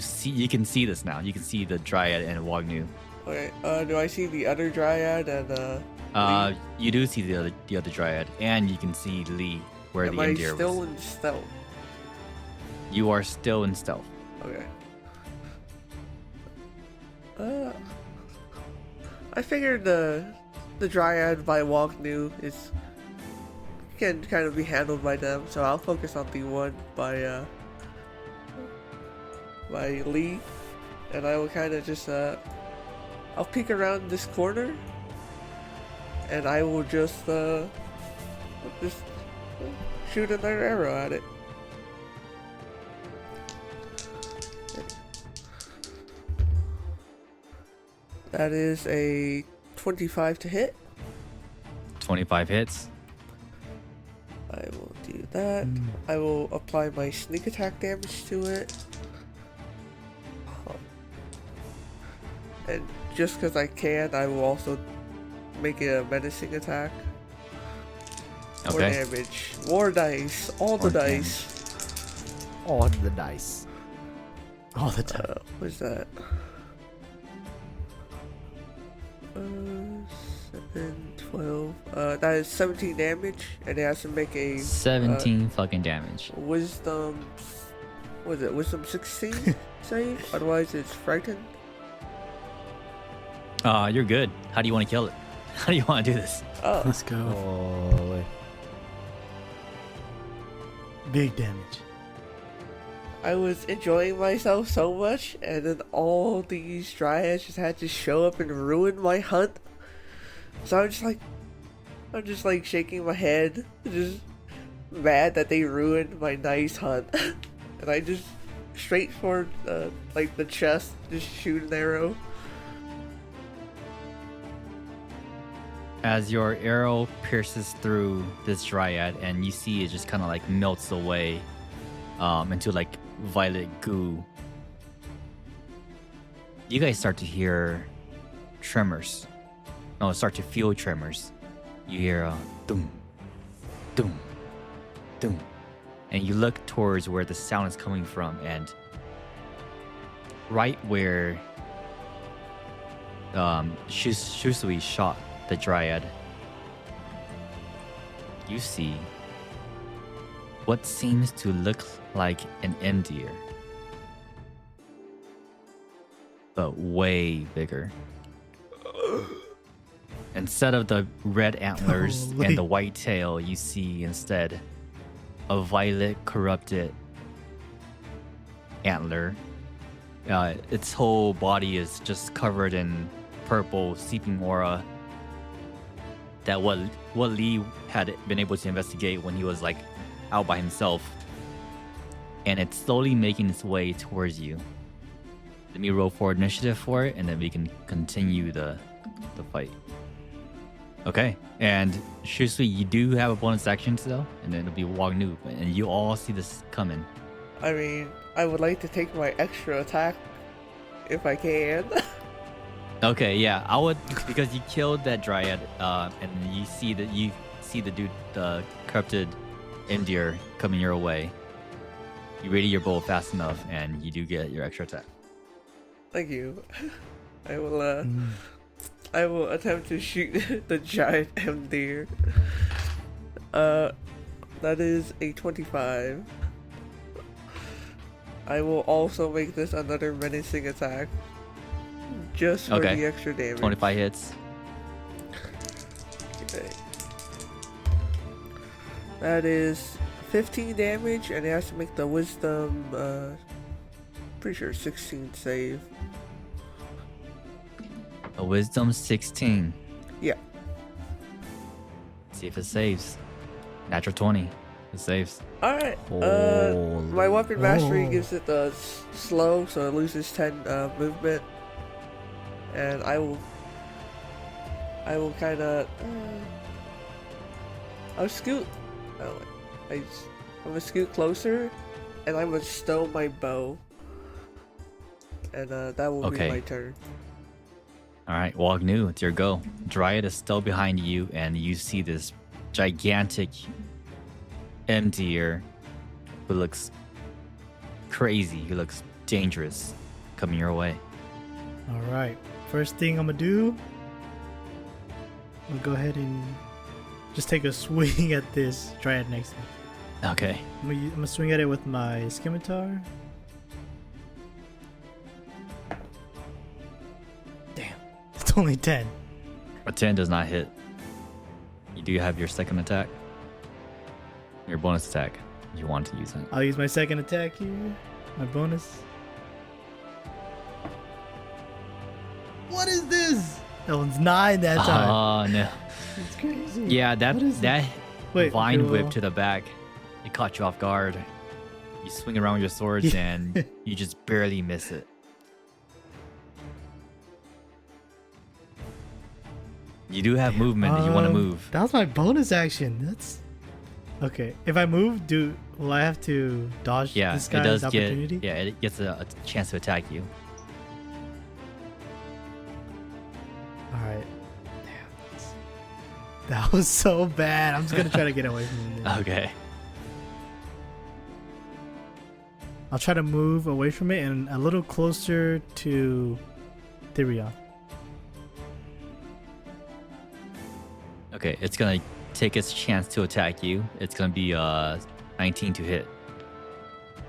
can see this now. You can see the Dryad and Wagnu. Okay. Do I see the other Dryad and Lee? You do see the other Dryad, and you can see Lee where Am the I Indier still was. in stealth? You are still in stealth. Okay. I figured the Dryad by Wagnu is can kind of be handled by them, so I'll focus on the one by Lee, and I will kind of just I'll peek around this corner, and I will just shoot another arrow at it. That is a 25 to hit. 25 hits. I will do that. I will apply my sneak attack damage to it. And just because I can, I will also make it a menacing attack. More Okay. damage. More dice. All the More dice. All the dice. All the time. What's that? 7, 12. That is 17 damage, and it has to make a 17 fucking damage. wisdom. What is it? Wisdom 16 save? Otherwise, it's frightened. You're good. How do you want to kill it? How do you want to do this? Oh, Let's go. Holy. Big damage. I was enjoying myself so much, and then all these dryads just had to show up and ruin my hunt. So I'm just like shaking my head, just mad that they ruined my nice hunt. And I just straight for like the chest, just shoot an arrow. As your arrow pierces through this Dryad, and you see it just kind of like melts away into like violet goo. You guys start to hear tremors. No, start to feel tremors. You hear a doom, doom, doom. And you look towards where the sound is coming from, and right where Shusui shot the Dryad, you see what seems to look like an Endear, but way bigger. Instead of the red antlers Holy. and the white tail, you see instead a violet corrupted antler. Its whole body is just covered in purple seeping aura that what Lee had been able to investigate when he was like out by himself, and it's slowly making its way towards you. Let me roll for initiative for it, and then we can continue the fight. Okay, and Shusui, you do have a bonus action though, and then it'll be Wagnu, and you all see this coming. I mean, I would like to take my extra attack if I can. Okay, yeah, I would, because you killed that Dryad, and you see the dude, the corrupted Endear coming your way. You ready your bow fast enough, and you do get your extra attack. Thank you. I will attempt to shoot the giant M-Deer. That is a 25. I will also make this another menacing attack. Just for Okay. the extra damage. 25 hits. Okay. That is 15 damage, and it has to make the wisdom, pretty sure 16 save. A wisdom 16. Yeah. See if it saves. Natural 20. It saves. Alright. Holy. My weapon mastery Oh. gives it the slow, so it loses 10 movement. And I will kind of. I'll scoot. Oh, I'm gonna scoot closer, and I'm gonna stow my bow. And that will Okay. be my turn. All right, Wagnu, it's your go. Dryad is still behind you, and you see this gigantic Endear who looks crazy. He looks dangerous coming your way. All right. First thing I'm gonna do, I'm gonna go ahead and just take a swing at this dryad next to me. Okay. I'm gonna swing at it with my scimitar. Damn, it's only 10. A 10 does not hit. You do have your second attack. Your bonus attack. You want to use it. I'll use my second attack here. My bonus. What is this? That one's 9 that time. Oh no. It's crazy. Yeah, What is that Wait, vine okay, whip well, to the back. It caught you off guard. You swing around with your swords Yeah. and you just barely miss it. You do have movement if you want to move. That was my bonus action. That's okay. If I move, will I have to dodge Yeah, this it guy's does opportunity? get. Yeah, it gets a chance to attack you. All right. Damn. That was so bad. I'm just gonna try to get away from it. Okay. I'll try to move away from it and a little closer to Therion. Okay, it's gonna take its chance to attack you. It's gonna be 19 to hit.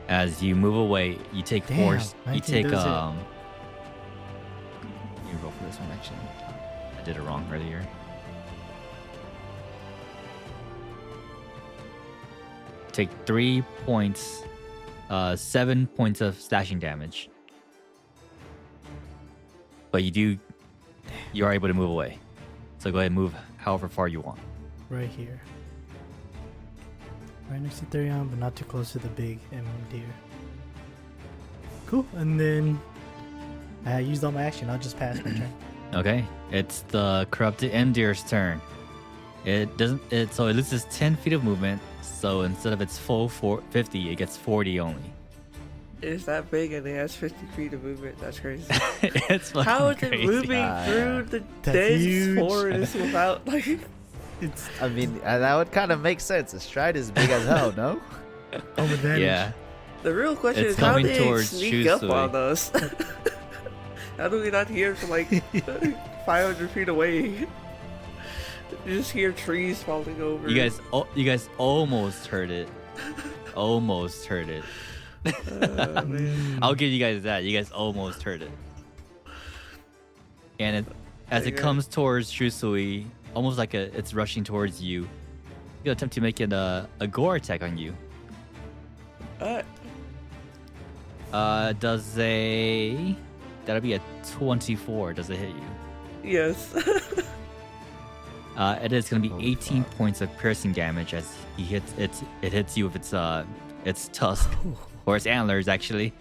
As you move away, you take Damn, force. You 19 take does hit. You roll for this one actually. I did it wrong earlier. Take 3 points, 7 points of slashing damage. But you are able to move away. So go ahead and move however far you want. Right here. Right next to Therion, but not too close to the big deer. Cool. And then I used all my action. I'll just pass my turn. Okay, it's the corrupted Deer's turn. It doesn't. So it loses 10 feet of movement. So instead of its full 50, it gets 40 only. It's that big and it has 50 feet of movement. That's crazy. It's fucking How is it crazy. moving through the That's dense huge. forest without like? It's I mean, that would kind of make sense. A stride is big as hell, no? home advantage. Yeah, The real question It's is how coming did it towards sneak up Shusui. on us? How do we not hear from like 500 feet away? You just hear trees falling over. you guys almost heard it. Almost heard it. Man. I'll give you guys that. You guys almost heard it. And as it Okay. comes towards Shusui, almost like it's rushing towards you. You attempt to make it a gore attack on you. That'll be a 24. Does it hit you? Yes. It is going to be Oh, 18 fuck. points of piercing damage as it hits you with its tusk or its antlers actually.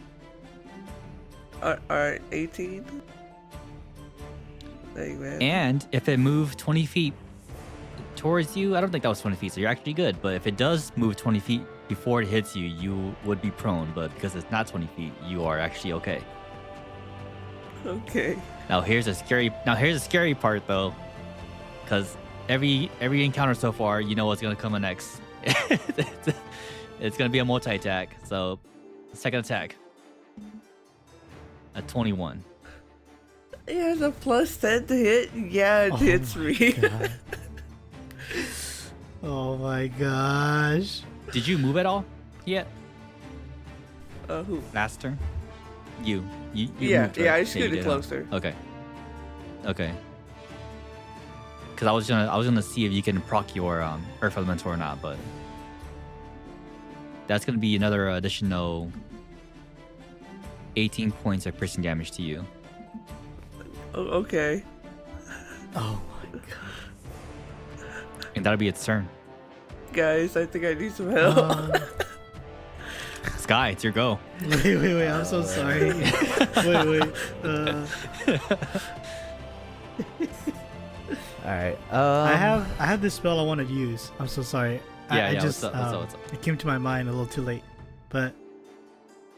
Alright, 18. Dang, man. And if it moved 20 feet towards you, I don't think that was 20 feet, so you're actually good. But if it does move 20 feet before it hits you, you would be prone. But because it's not 20 feet, you are actually okay. Okay. Now here's a scary part though, because every encounter so far, you know what's gonna come next. It's gonna be a multi-attack. So, second attack, a 21. It has a plus 10 to hit. Yeah, it Oh hits my me. God. Oh my gosh. Did you move at all yet? Who? Last turn, you Yeah, moved, right? yeah, I just you scooted did, huh? closer. Okay. Because I was gonna see if you can proc your Earth Elemental or not, but that's gonna be another additional 18 points of piercing damage to you. Oh, okay. Oh my god. And that'll be its turn. Guys, I think I need some help. Sky, it's your go. Wait, I'm so sorry. Wait. All right. I have this spell I want to use. I'm so sorry. I Yeah, just what's up? it came to my mind a little too late. But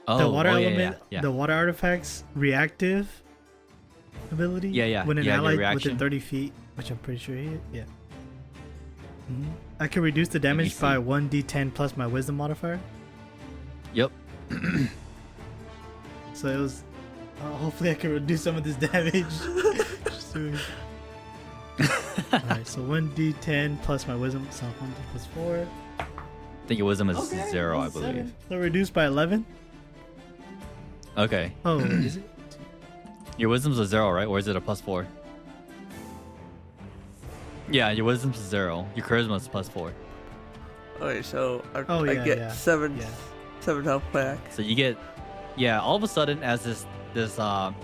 Oh, the water yeah, element, yeah. the water artifacts reactive ability. Yeah. When an Yeah, your ally reaction. within 30 feet, which I'm pretty sure he hit. Yeah. I can reduce the damage see. by 1d10 plus my wisdom modifier. Yep. so it was. Hopefully, I can reduce some of this damage. Just doing. Alright, so 1d10 plus my wisdom, so 1d plus 4. I think your wisdom is Okay, 0, I that's believe. 7. So reduced by 11? Okay. Oh, is it? Your wisdom's a 0, right? Or is it a plus 4? Yeah, your wisdom's a 0. Your charisma is plus 4. Okay, so I Yeah, get yeah. 7 Yeah. 7 health back. So you get, yeah, all of a sudden, as this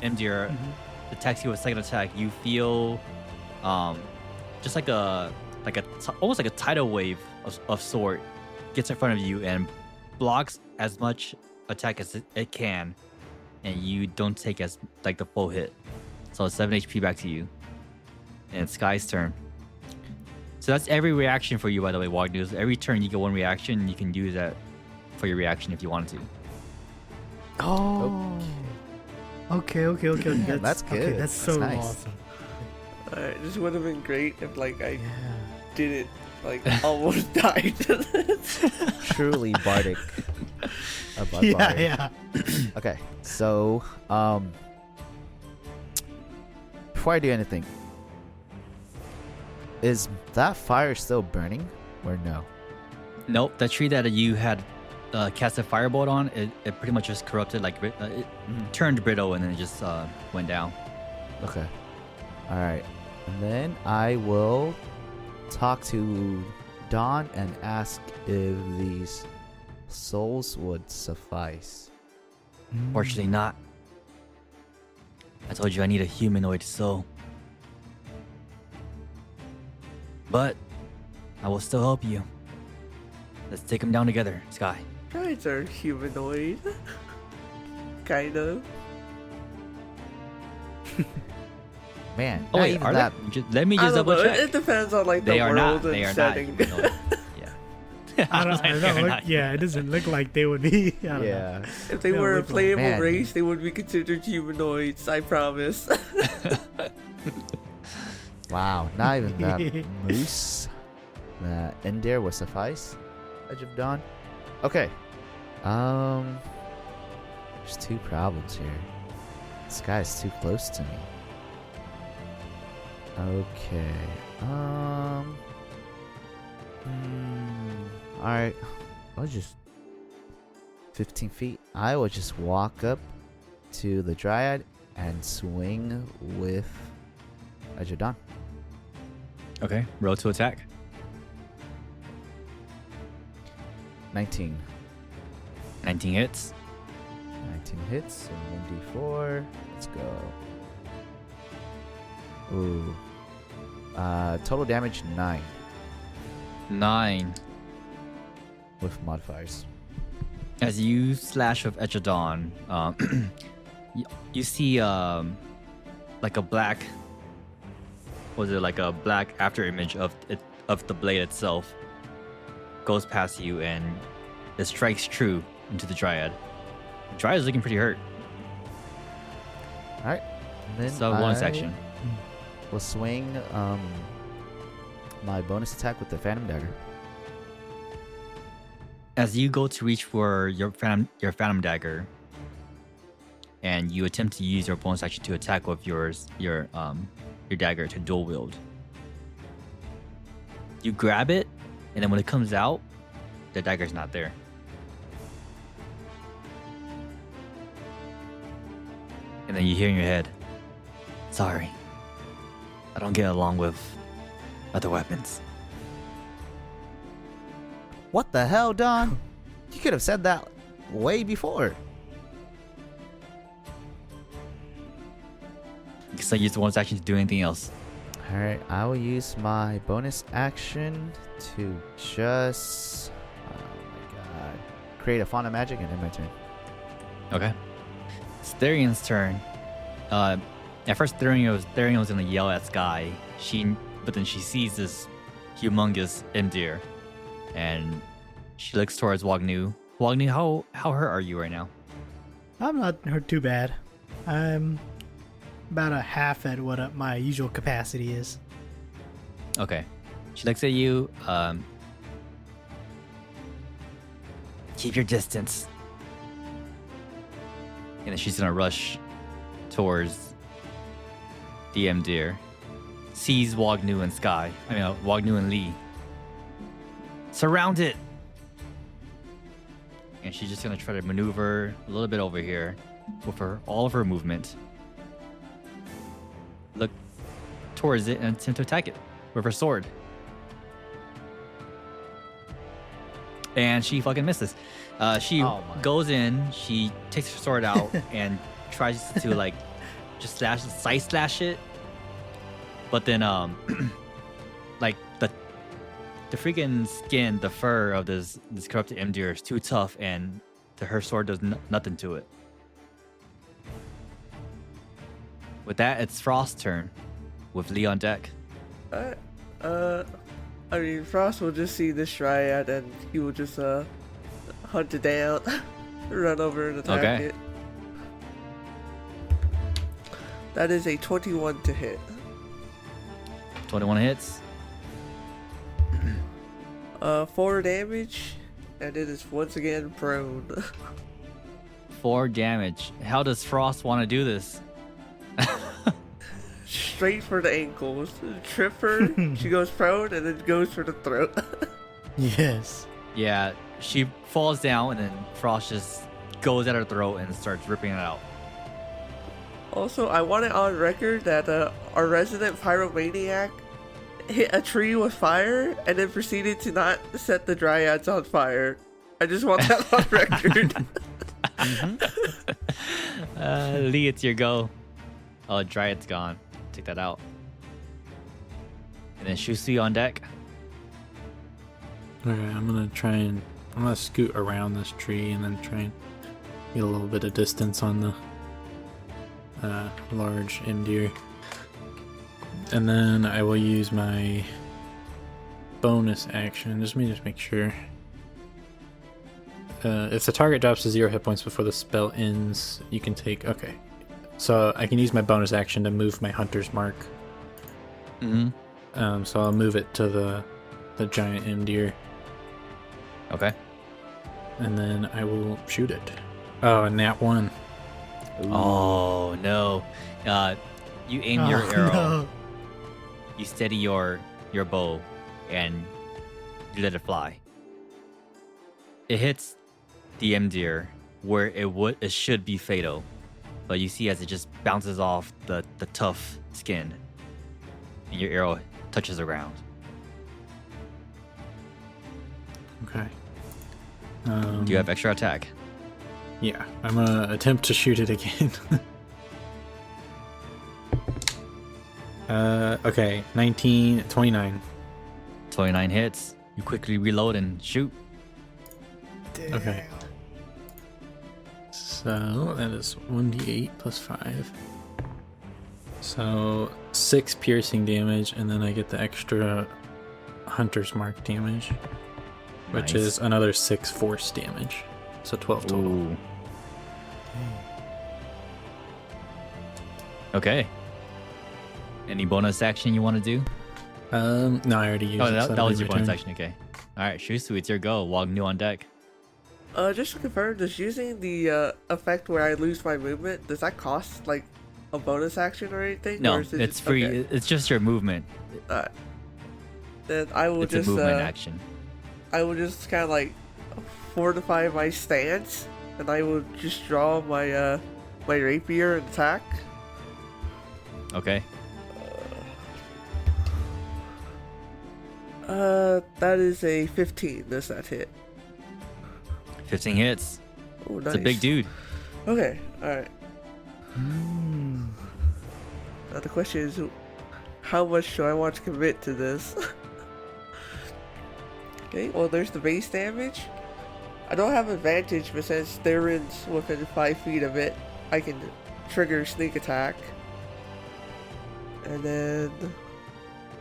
Imdir Mhm. attacks you with second attack, you feel just almost like a tidal wave of sword gets in front of you and blocks as much attack as it can, and you don't take as like the full hit. So it's 7 HP back to you. And it's Sky's turn. So that's every reaction for you, by the way, Wagnews. Every turn you get one reaction, you can use that for your reaction if you wanted to. Oh. Okay. Yeah, that's good. Okay, that's That's so nice. awesome. Alright, this would have been great if like I Yeah. didn't like almost died to this. Truly bardic. A bard. Yeah. Okay, so before I do anything, is that fire still burning or no? Nope, the tree that you had casted firebolt on, it pretty much just corrupted, like it turned brittle and then it just went down. Okay. All right. And then I will talk to Dawn and ask if these souls would suffice. Fortunately not. I told you I need a humanoid soul. But I will still help you. Let's take them down together, Sky. Guys are humanoid. kind of. Man, Oh not wait, even are that. they? Let me I just don't double know. check. It depends on like They the are world not. They and are setting. not humanoid. Yeah. I don't They are look, not. yeah, it doesn't look like they would be. I don't know. Yeah. If they Yeah, were a look like- playable Man. race, they would be considered humanoids. I promise. Wow, not even that moose. That in there would suffice. Edge of Dawn. Okay. There's two problems here. This guy's too close to me. Okay. Alright. I'll just 15 feet. I will just walk up to the Dryad and swing with Edge of Dawn. Okay, roll to attack. 19. 19 hits. 19 hits and 1d4. Let's go. Ooh. Total damage 9 9. with modifiers. As you slash with Edge of Dawn, you see like a black, was it like a black after image of the blade itself goes past you and it strikes true into the Dryad. The Dryad is looking pretty hurt. Alright. Then So bonus action. will swing my bonus attack with the Phantom Dagger. As you go to reach for your phantom dagger, and you attempt to use your bonus action to attack with your dagger to dual wield, you grab it, and then when it comes out, the dagger's not there. And then you hear in your head, "Sorry, I don't get along with other weapons." What the hell, Don? You could have said that way before. So use the bonus action to do anything else. Alright, I will use my bonus action to just... Oh my god. Create a font of magic and end my turn. Okay. It's Therion's turn. At first, Therion was gonna yell at Sky. But then she sees this humongous Imdir, and she looks towards Wagnu. Wagnu, how hurt are you right now? I'm not hurt too bad. I'm about a half at what my usual capacity is. Okay. She looks at you. Keep your distance. And then she's gonna rush towards the deer. Sees Wagnu and Sky. Wagnu and Lee. Surround it! And she's just gonna try to maneuver a little bit over here with all of her movement. Look towards it and attempt to attack it with her sword. And she fucking misses. She goes in, she takes her sword out and tries to like just side slash it. But then like the freaking skin, the fur of this corrupted deer is too tough, and her sword does nothing to it. With that, it's Frost's turn, with Lee on deck. Frost will just see this Dryad and he will just hunt it down, run over and attack it. That is a 21 to hit. 21 hits. 4 damage, and it is once again prone. 4 damage. How does Frost want to do this? Straight for the ankles. Trip her, she goes prone, and then goes for the throat. Yes. Yeah, she falls down, and then Frost just goes at her throat and starts ripping it out. Also, I want it on record that our resident pyromaniac hit a tree with fire and then proceeded to not set the dryads on fire. I just want that on record. Lee, it's your go. Oh, dryad's gone. Take that out. And then Shusi on deck. Okay, I'm gonna scoot around this tree and then try and get a little bit of distance on the large deer. And then I will use my bonus action. Just make sure. If the target drops to 0 hit points before the spell ends, you can take... Okay. So I can use my bonus action to move my hunter's mark. Mm-hmm. So I'll move it to the giant deer. Okay. And then I will shoot it. Oh, and nat 1. Ooh. Oh, no. You aim your arrow. No. You steady your bow, and you let it fly. It hits the deer where it should be fatal, but you see as it just bounces off the tough skin, and your arrow touches the ground. Okay. Do you have extra attack? Yeah, I'm gonna attempt to shoot it again. Okay, 29. 29 hits. You quickly reload and shoot. Damn. Okay. So that is 1d8 plus 5. So 6 piercing damage, and then I get the extra hunter's mark damage, which Nice. is another 6 force damage. So 12 total. Ooh. Okay. Any bonus action you want to do? No, I already used it. Oh, so that was your return. bonus action. Okay. All right, Shusu, it's your go. Wagnu on deck. Just to confirm, does using the effect where I lose my movement, does that cost like a bonus action or anything? No, or is it it's just, free. okay. It's just your movement. Then I will It's just a movement action. I will just kind of like fortify my stance, and I will just draw my my rapier and attack. Okay. That is a 15. Does that hit? 15 hits. Oh, nice. It's a big dude. Okay, alright. Mm. Now the question is, how much do I want to commit to this? Okay, well there's the base damage. I don't have advantage, but since Theron's within 5 feet of it, I can trigger sneak attack. And then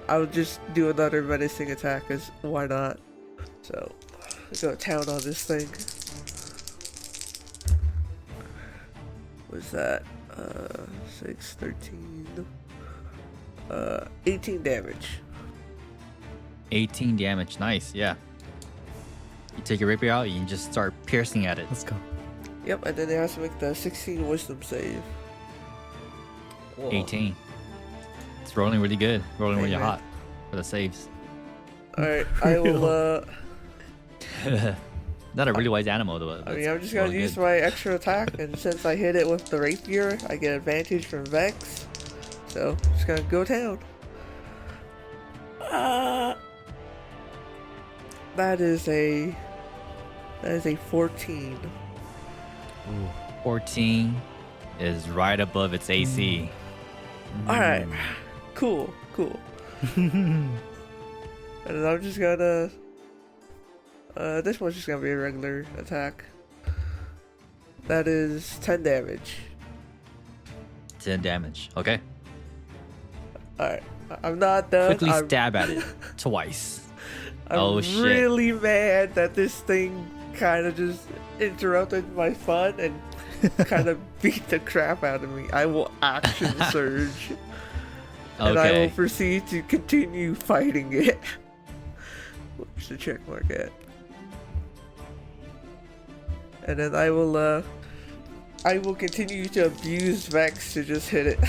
I'll just do another menacing attack, cause why not? So, let's go to town on this thing. What's that? 6, 13, 18 damage. 18 damage. Nice. Yeah. You take your rapier out. You can just start piercing at it. Let's go. Yep, and then it has to make the 16 wisdom save. Whoa. 18. It's rolling really good. Rolling really Amen. hot for the saves. Alright, I will, Not a really wise animal, though. I mean, I'm just gonna use good. my extra attack, and since I hit it with the rapier, I get advantage from Vex. So, just gonna go down. That is a 14. Ooh. 14 is right above its AC. Alright, cool. And then I'm just gonna... this one's just gonna be a regular attack. That is 10 damage. 10 damage. Okay. Alright, I'm not done. Quickly I'm, stab at it twice. I'm Oh, shit. really mad that this thing kind of just interrupted my fun and kind of beat the crap out of me. I will action surge. And I will Okay. proceed to continue fighting it. Where's the check mark at? And then I will continue to abuse Vex to just hit it.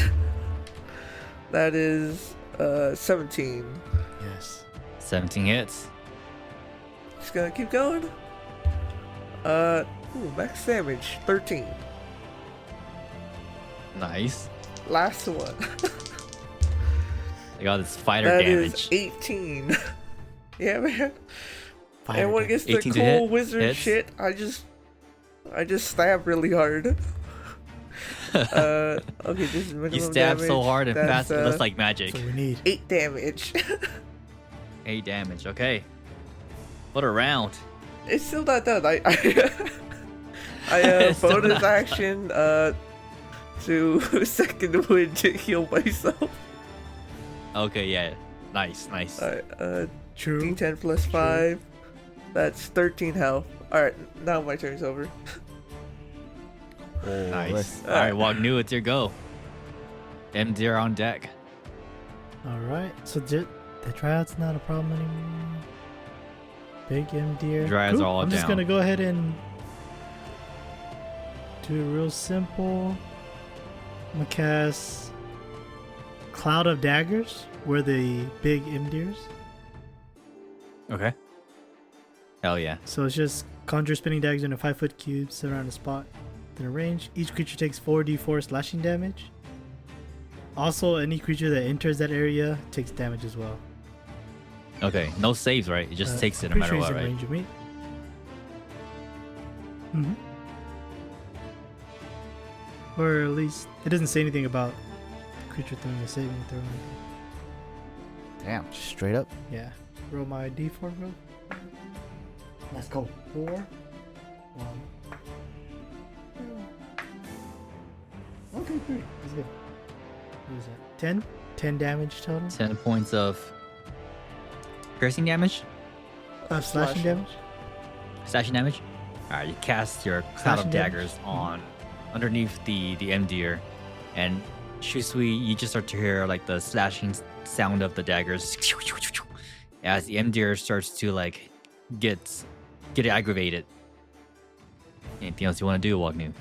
That is 17. Yes. 17 hits. Just gonna keep going. Ooh, max damage 13. Nice. Last one. I got this fighter That damage. is 18. Yeah, man. Fire And when it damage. gets the 18 to cool hit? wizard Hits? shit, I just stab really hard. Okay, this is minimum You stab so damage. hard and That's, fast, it looks like magic. That's what we need. 8 damage. 8 damage. Okay. What a round. It's still not done. I It's still bonus not action to second wind to heal myself. Okay, yeah. Nice. Alright, True. D10 plus 5. That's 13 health. Alright, now my turn's over. Nice. Alright, Wagnu, it's your go. MDR on deck. Alright, so the Dryad's not a problem anymore. Big M deer. Dryads are all I'm just down. gonna go ahead and do it real simple. I'm gonna cast Cloud of Daggers, where the big M deers. Okay. Hell yeah. So it's just conjure spinning daggers in a 5-foot cube set around a spot within a range. Each creature takes 4d4 slashing damage. Also, any creature that enters that area takes damage as well. Okay, no saves, right? It just takes it no I'm matter pretty what, sure he's in right? range of me. Mm-hmm. Or at least it doesn't say anything about creature throwing a saving throw. Damn, just straight up. Yeah. Roll my d4 real. Let's go. 4. 1. Okay, great. That's good. What is that? 10? 10 damage total? 10 points of piercing damage? Slashing damage? Slashing damage? Alright, you cast your Cloud Slashing of damage? Daggers on underneath the M deer, and Shusui, you just start to hear like the slashing sound of the daggers as the M deer starts to like get aggravated. Anything else you want to do, Wagnu?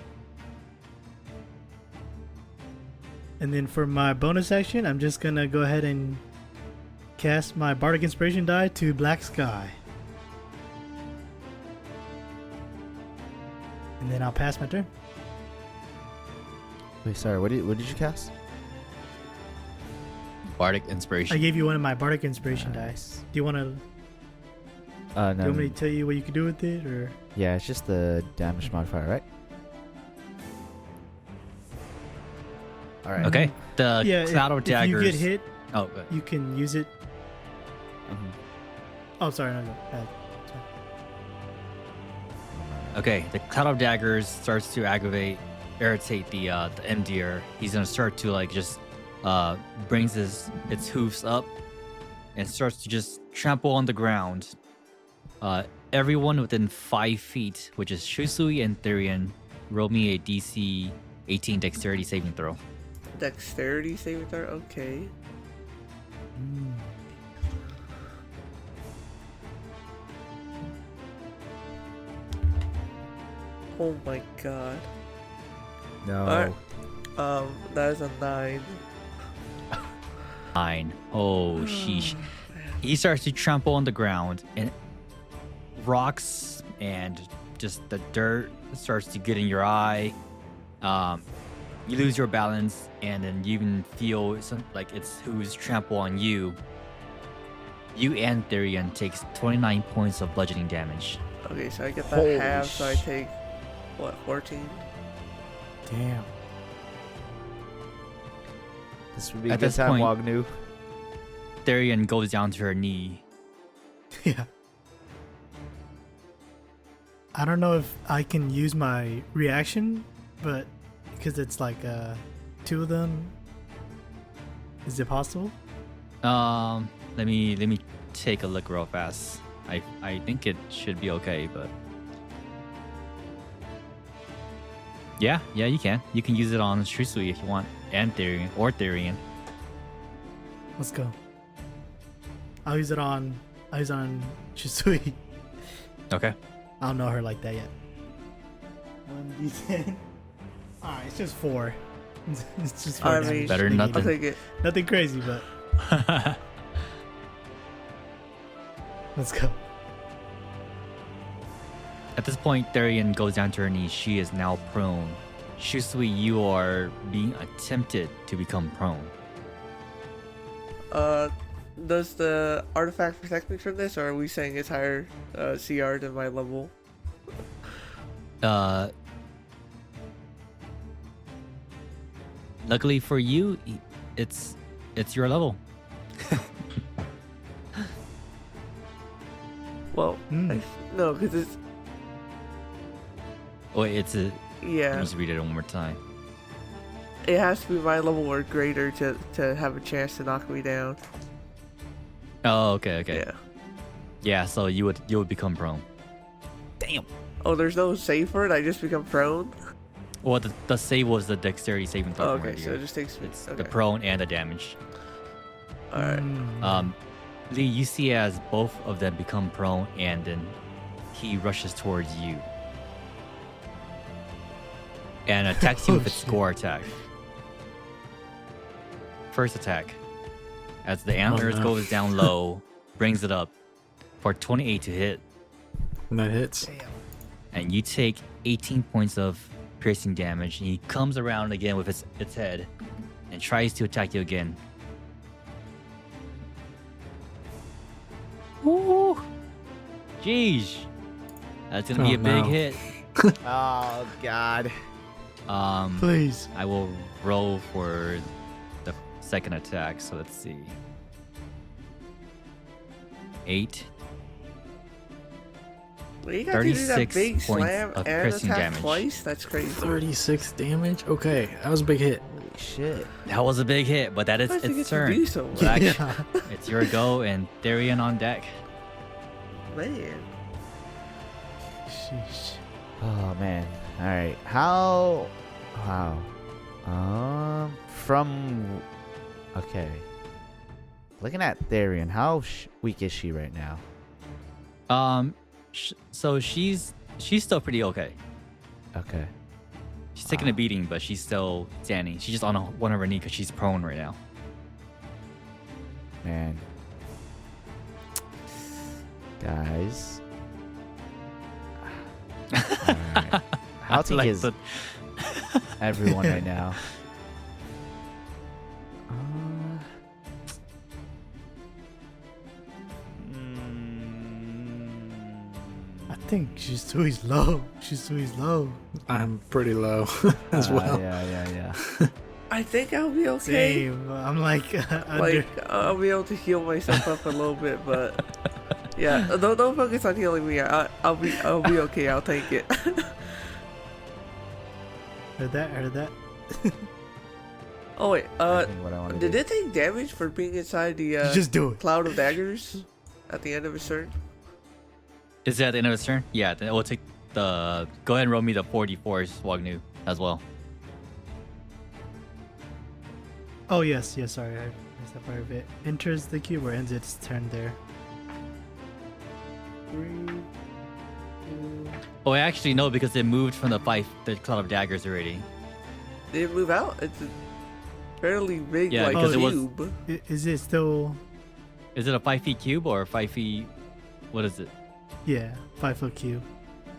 And then for my bonus action, I'm just gonna go ahead and cast my Bardic Inspiration die to Black Sky. And then I'll pass my turn. Wait, sorry. What did you cast? Bardic I Inspiration. gave you one of my Bardic Inspiration dice. Do you want to? No. Do you want me to tell you what you can do with it, or? Yeah, it's just the damage modifier, right? All right. Okay, the Yeah, Cloud of if Daggers. you get hit, Oh, good. you can use it. Mhm. Oh, sorry, no. Okay, the Cloud of Daggers starts to irritate the M deer. He's gonna start to like just brings its hoofs up and starts to just trample on the ground. Everyone within 5 feet, which is Shusui and Therian, roll me a DC 18 Dexterity saving throw. Dexterity saving throw? Okay. Mm. Oh my god. No. Alright. That is a 9. 9. Oh, sheesh. He starts to trample on the ground, and rocks and just the dirt starts to get in your eye. You lose your balance, and then you even feel like it's who's trample on you. You and Therian takes 29 points of bludgeoning damage. Okay, so I get that Holy half, so I take, what, 14? Damn. This would be a At good this time, point- Wagnu. Therian goes down to her knee. Yeah. I don't know if I can use my reaction, but because it's like 2 of them, is it possible? Let me take a look real fast. I think it should be okay, but yeah, you can. You can use it on Shisui if you want, and Therian. Let's go. I'll use it on Shisui. Okay. I don't know her like that yet. 1d10. Alright, it's just 4. It's just 4 I damage. mean, Better than I'll nothing. take it. Nothing crazy, but let's go. At this point, Therian goes down to her knees. She is now prone. Shisui, you are being attempted to become prone. Does the artifact protect me from this, or are we saying it's higher CR than my level? Luckily for you, it's your level. Well, Mm. no, because it's, Wait, it's a. Let yeah, me just read it one more time. it has to be my level or greater to have a chance to knock me down. Oh, okay. Yeah. Yeah, so you would become prone. Oh, there's no save for it? I just become prone? Well, the save was the dexterity saving throw. Oh, from okay, so it earlier. just takes me. It's Okay. the prone and the damage. Alright. Lee, you see as both of them become prone, and then he rushes towards you and attacks you Oh, with its shit. score attack. First attack, as the antlers no. goes down low, brings it up for 28 to hit, That hits. and you take 18 points of piercing damage. And he comes around again with its head and tries to attack you again. Ooh. Jeez. That's gonna be Oh, a big no. hit. Oh, God. Please. I will roll for the second attack. So let's see. 8. Well, you got to do that 36 big points slam of and piercing attack damage. twice? That's crazy. 36 damage? Okay, that was a big hit. Holy shit. That was a big hit, but that is I think its it's turn. do so much. Well, Yeah. It's your go, and Therian on deck. Man. Sheesh. Oh, man. All right. How? Wow. From. Okay. Looking at Therian, how weak is she right now? So she's still pretty okay. Okay. She's taking a beating, but she's still standing. She's just on one of her knee because she's prone right now. Man. Guys. Alright. How to Like is the- everyone right now? I think Shisui's low. Shisui's low. I'm pretty low as well. Yeah. I think I'll be okay. Same. I'm like under. Like, I'll be able to heal myself up a little bit, but yeah, don't focus on healing me. I'll be okay. I'll take it. Heard that? Oh wait, I think what I want to did do. it take damage for being inside the Just do it. cloud of daggers at the end of his turn? Is it at the end of his turn? Yeah, then we'll take the. Go ahead and roll me the 44s, Wagnu, as well. Oh yes. Sorry, I missed that part of it. Enters the cube or ends its turn there. 3, Oh, actually, no, because it moved from the cloud of daggers already. Did it move out? It's a fairly big, Yeah, like, because it was- cube. Is it still? Is it a 5 feet cube or 5 feet? What is it? Yeah, 5 foot cube.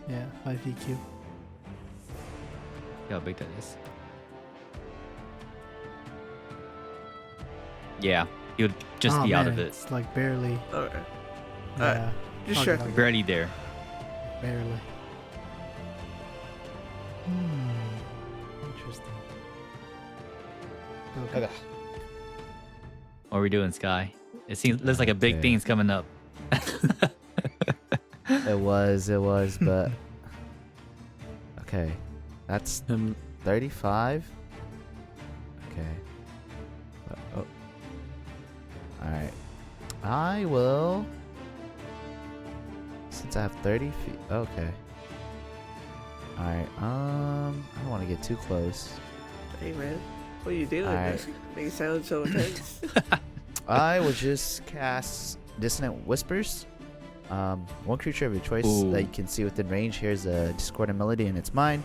Yeah, 5 feet cube. How big that is? Yeah, he would just Oh, be out man, of it. It's like barely. Okay. Yeah, Alright, just okay, checking. okay, Barely there. barely. Interesting. Okay. What are we doing, Sky? Looks like a big Okay. thing's coming up. It was, but okay, that's 35. Okay. Oh. All right. I will. Since I have 30 feet. Okay. All right. I don't want to get too close. Hey, man. What are you doing? Alright. Make it sound so intense. I will just cast Dissonant Whispers. One creature of your choice Ooh. that you can see within range hears a discordant melody in its mind.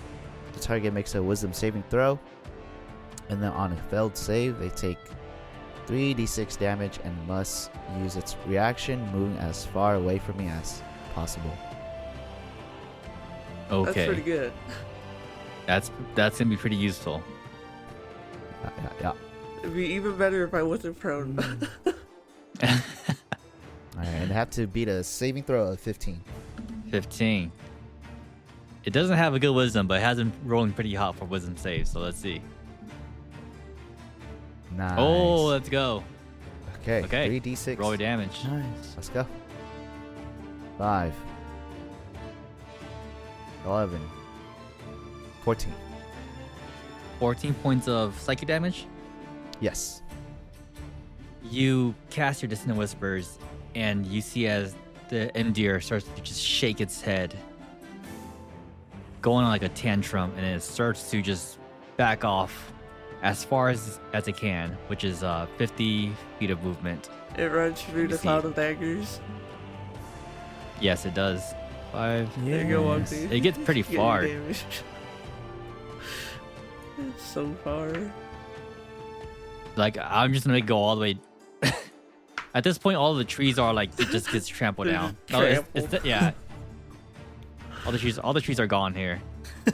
The target makes a wisdom saving throw. And then on a failed save, they take 3d6 damage and must use its reaction, moving as far away from me as possible. Okay, That's pretty good. that's gonna be pretty useful. Yeah. It'd be even better if I wasn't prone. Alright, and I have to beat a saving throw of 15. 15. It doesn't have a good wisdom, but it has been rolling pretty hot for wisdom saves. So let's see. Nice. Oh, let's go. Okay. Okay. 3d6. Roll your damage. Nice. Let's go. 5. 11. 14. 14 points of psychic damage. Yes. You cast your Dissonant Whispers, and you see as the Endear starts to just shake its head, going on like a tantrum, and it starts to just back off as far as it can, which is 50 feet of movement. It runs through me the see. cloud of daggers. Yes, it does. 5. There you go, Yes. Wugdy. It gets pretty Get your far. damage. It's so far. Like, I'm just gonna go all the way. At this point, all the trees are like, it just gets trampled They're down. just Yeah. All the trees are gone here.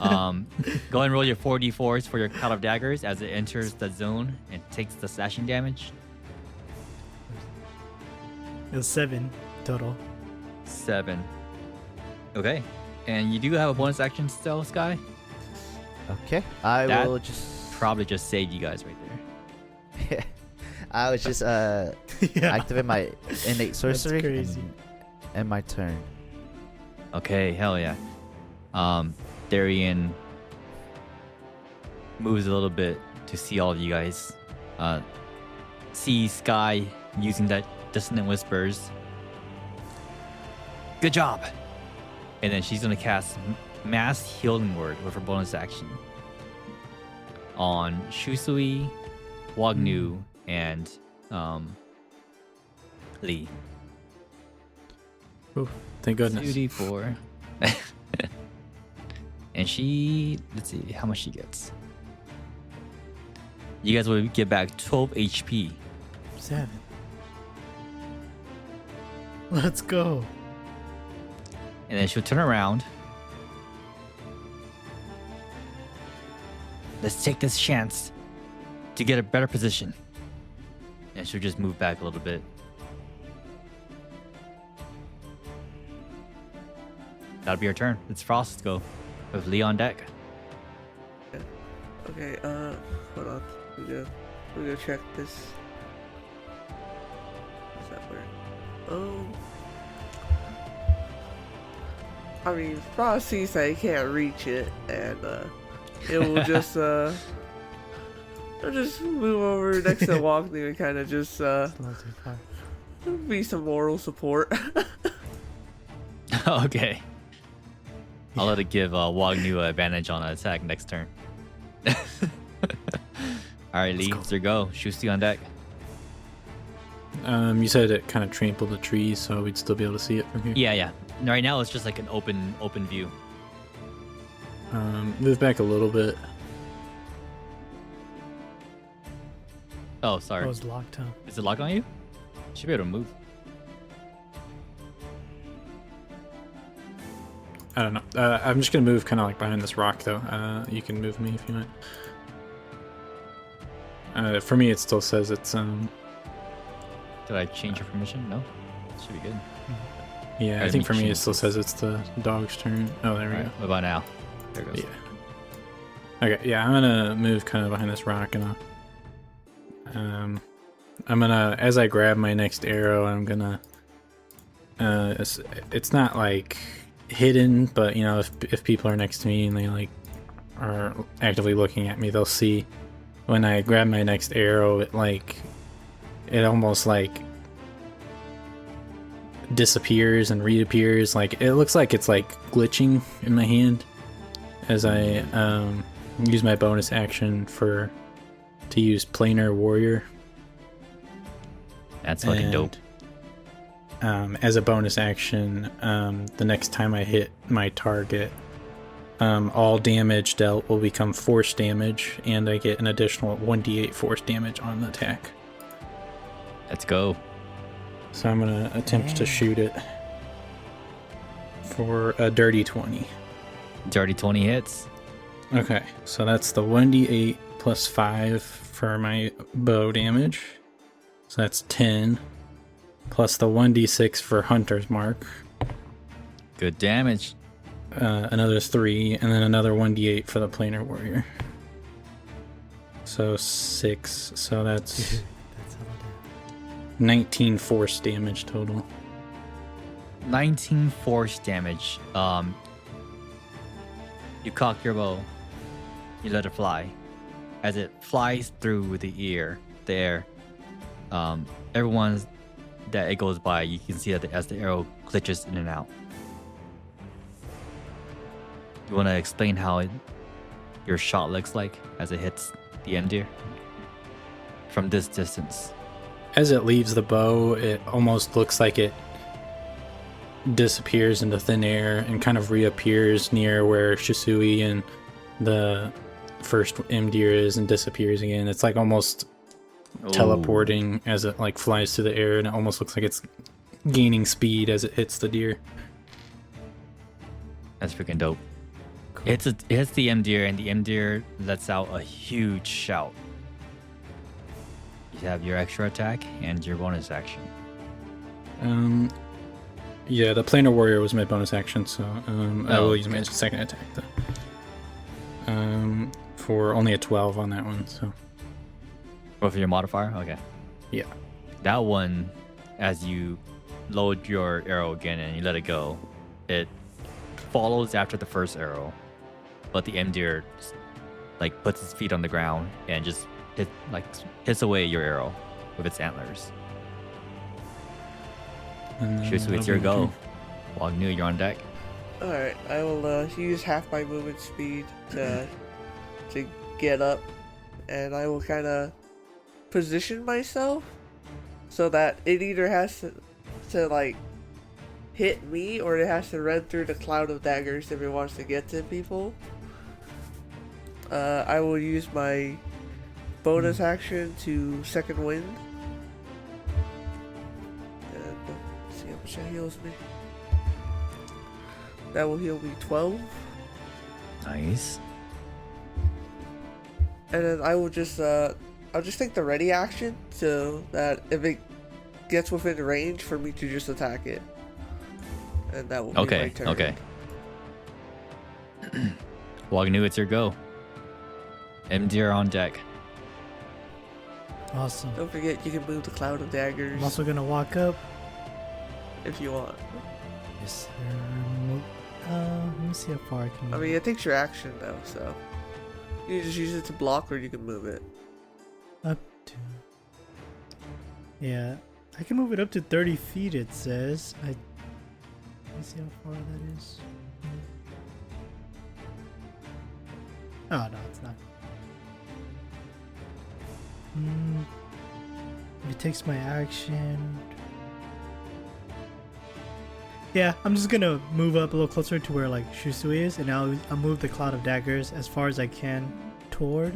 Go ahead and roll your 4d4s for your cloud of daggers as it enters the zone and takes the slashing damage. It was 7 total. 7. Okay. And you do have a bonus action still, Sky? Okay. I That- will just. Probably just saved you guys right there. I was just Yeah. activate my innate sorcery crazy. and end my turn. Okay, hell yeah. Darian moves a little bit to see all of you guys. See Sky using that Dissonant Whispers. Good job! And then she's gonna cast Mass Healing Word with her bonus action on Shusui, Wagnu, and Lee. Thank goodness. 2d4. And she, let's see how much she gets. You guys will get back 12 HP. 7. Let's go. And then she'll turn around. Let's take this chance to get a better position. And she'll just move back a little bit. That'll be her turn. It's Frost's go with Lee on deck. Okay, hold on. We go check this. Does that work? I mean, Frost sees that he can't reach it, and it will just it'll just move over next to Walkney and kind of just It's not too far. be some moral support. Okay. I'll let it give Wagnu an advantage on an attack next turn. Alright, Lee, it's your go. Shusty on deck. You said it kind of trampled the trees, so we'd still be able to see it from here. Yeah. Right now, it's just like an open view. Move back a little bit. Oh, sorry. Oh, it's locked, huh? Is it locked on you? Should be able to move. I don't know. I'm just gonna move kind of like behind this rock, though. You can move me if you want. For me, it still says it's Did I change your permission? No. Should be good. Yeah, I Let think me for me it change still this. says it's the dog's turn. Oh, there we Alright, what about now? There it goes. go. Yeah. Okay, yeah, I'm gonna move kind of behind this rock, and I'm gonna, as I grab my next arrow, I'm gonna. It's not like hidden, but you know, if people are next to me and they like are actively looking at me, they'll see when I grab my next arrow, it almost like disappears and reappears. Like it looks like it's like glitching in my hand as I use my bonus action to use planar warrior. That's fucking dope. As a bonus action, the next time I hit my target, all damage dealt will become force damage, and I get an additional 1d8 force damage on the attack. Let's go. So I'm gonna attempt to shoot it for a dirty 20. Dirty 20 hits. Okay, so that's the 1d8 plus 5 for my bow damage. So that's 10. Plus the 1d6 for Hunter's Mark. Good damage. Another 3, and then another 1d8 for the Planar Warrior. So 6. So that's That's how it 19 force damage total. 19 force damage. You cock your bow. You let it fly. As it flies through the air, everyone's that it goes by, you can see that as the arrow glitches in and out. You want to explain how your shot looks like as it hits the end deer from this distance? As it leaves the bow, it almost looks like it disappears into thin air and kind of reappears near where Shisui and the first deer is and disappears again. It's like almost teleporting as it like flies through the air, and it almost looks like it's gaining speed as it hits the deer. That's freaking dope. It hits the M deer, and the M deer lets out a huge shout. You have your extra attack and your bonus action. Yeah, the Planar Warrior was my bonus action, so I will use my good. second attack though. For only a 12 on that one, so Or for your modifier? Okay. yeah. That one, as you load your arrow again and you let it go, it follows after the first arrow, but the M deer like puts its feet on the ground and just hits away your arrow with its antlers. And then Shisui, it's that'll your be my go. turn. Wagnu, you're on deck. Alright, I will use half my movement speed to get up, and I will kind of position myself so that it either has to like hit me or it has to run through the cloud of daggers if it wants to get to people. I will use my bonus action to second wind. And let's see how much that heals me. That will heal me 12. Nice. And then I will just I'll just take the ready action so that if it gets within range for me to just attack it. And that will be my turn. Okay. Wagnu, it's your go. M deer on deck. Awesome. Don't forget you can move the cloud of daggers I'm also gonna walk up. if you want. Yes, sir. Let me see how far I can I move. mean, it takes your action though, so you can just use it to block or you can move it. Up to. Yeah, I can move it up to 30 feet. It says. Let me see how far that is. Oh no, it's not. It takes my action. Yeah, I'm just gonna move up a little closer to where like Shusui is, and I'll move the cloud of daggers as far as I can toward.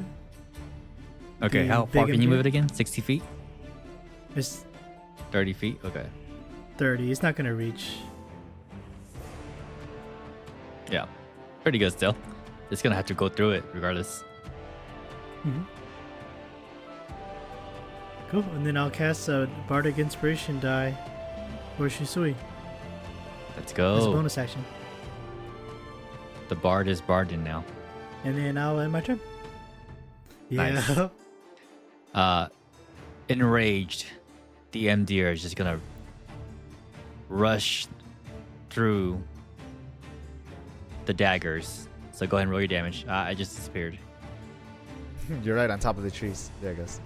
Okay, The how big far can you Emdir? move it again? 60 feet? It's 30 feet? Okay. 30. It's not gonna reach. Yeah. Pretty good still. It's gonna have to go through it regardless. Mm-hmm. Cool. And then I'll cast a Bardic Inspiration die for Shusui Let's as a go. bonus action. The bard is barding now. And then I'll end my turn. Nice. Yeah. Enraged, the Emdir is just gonna rush through the daggers. So go ahead and roll your damage. I just disappeared. You're right on top of the trees. There it goes.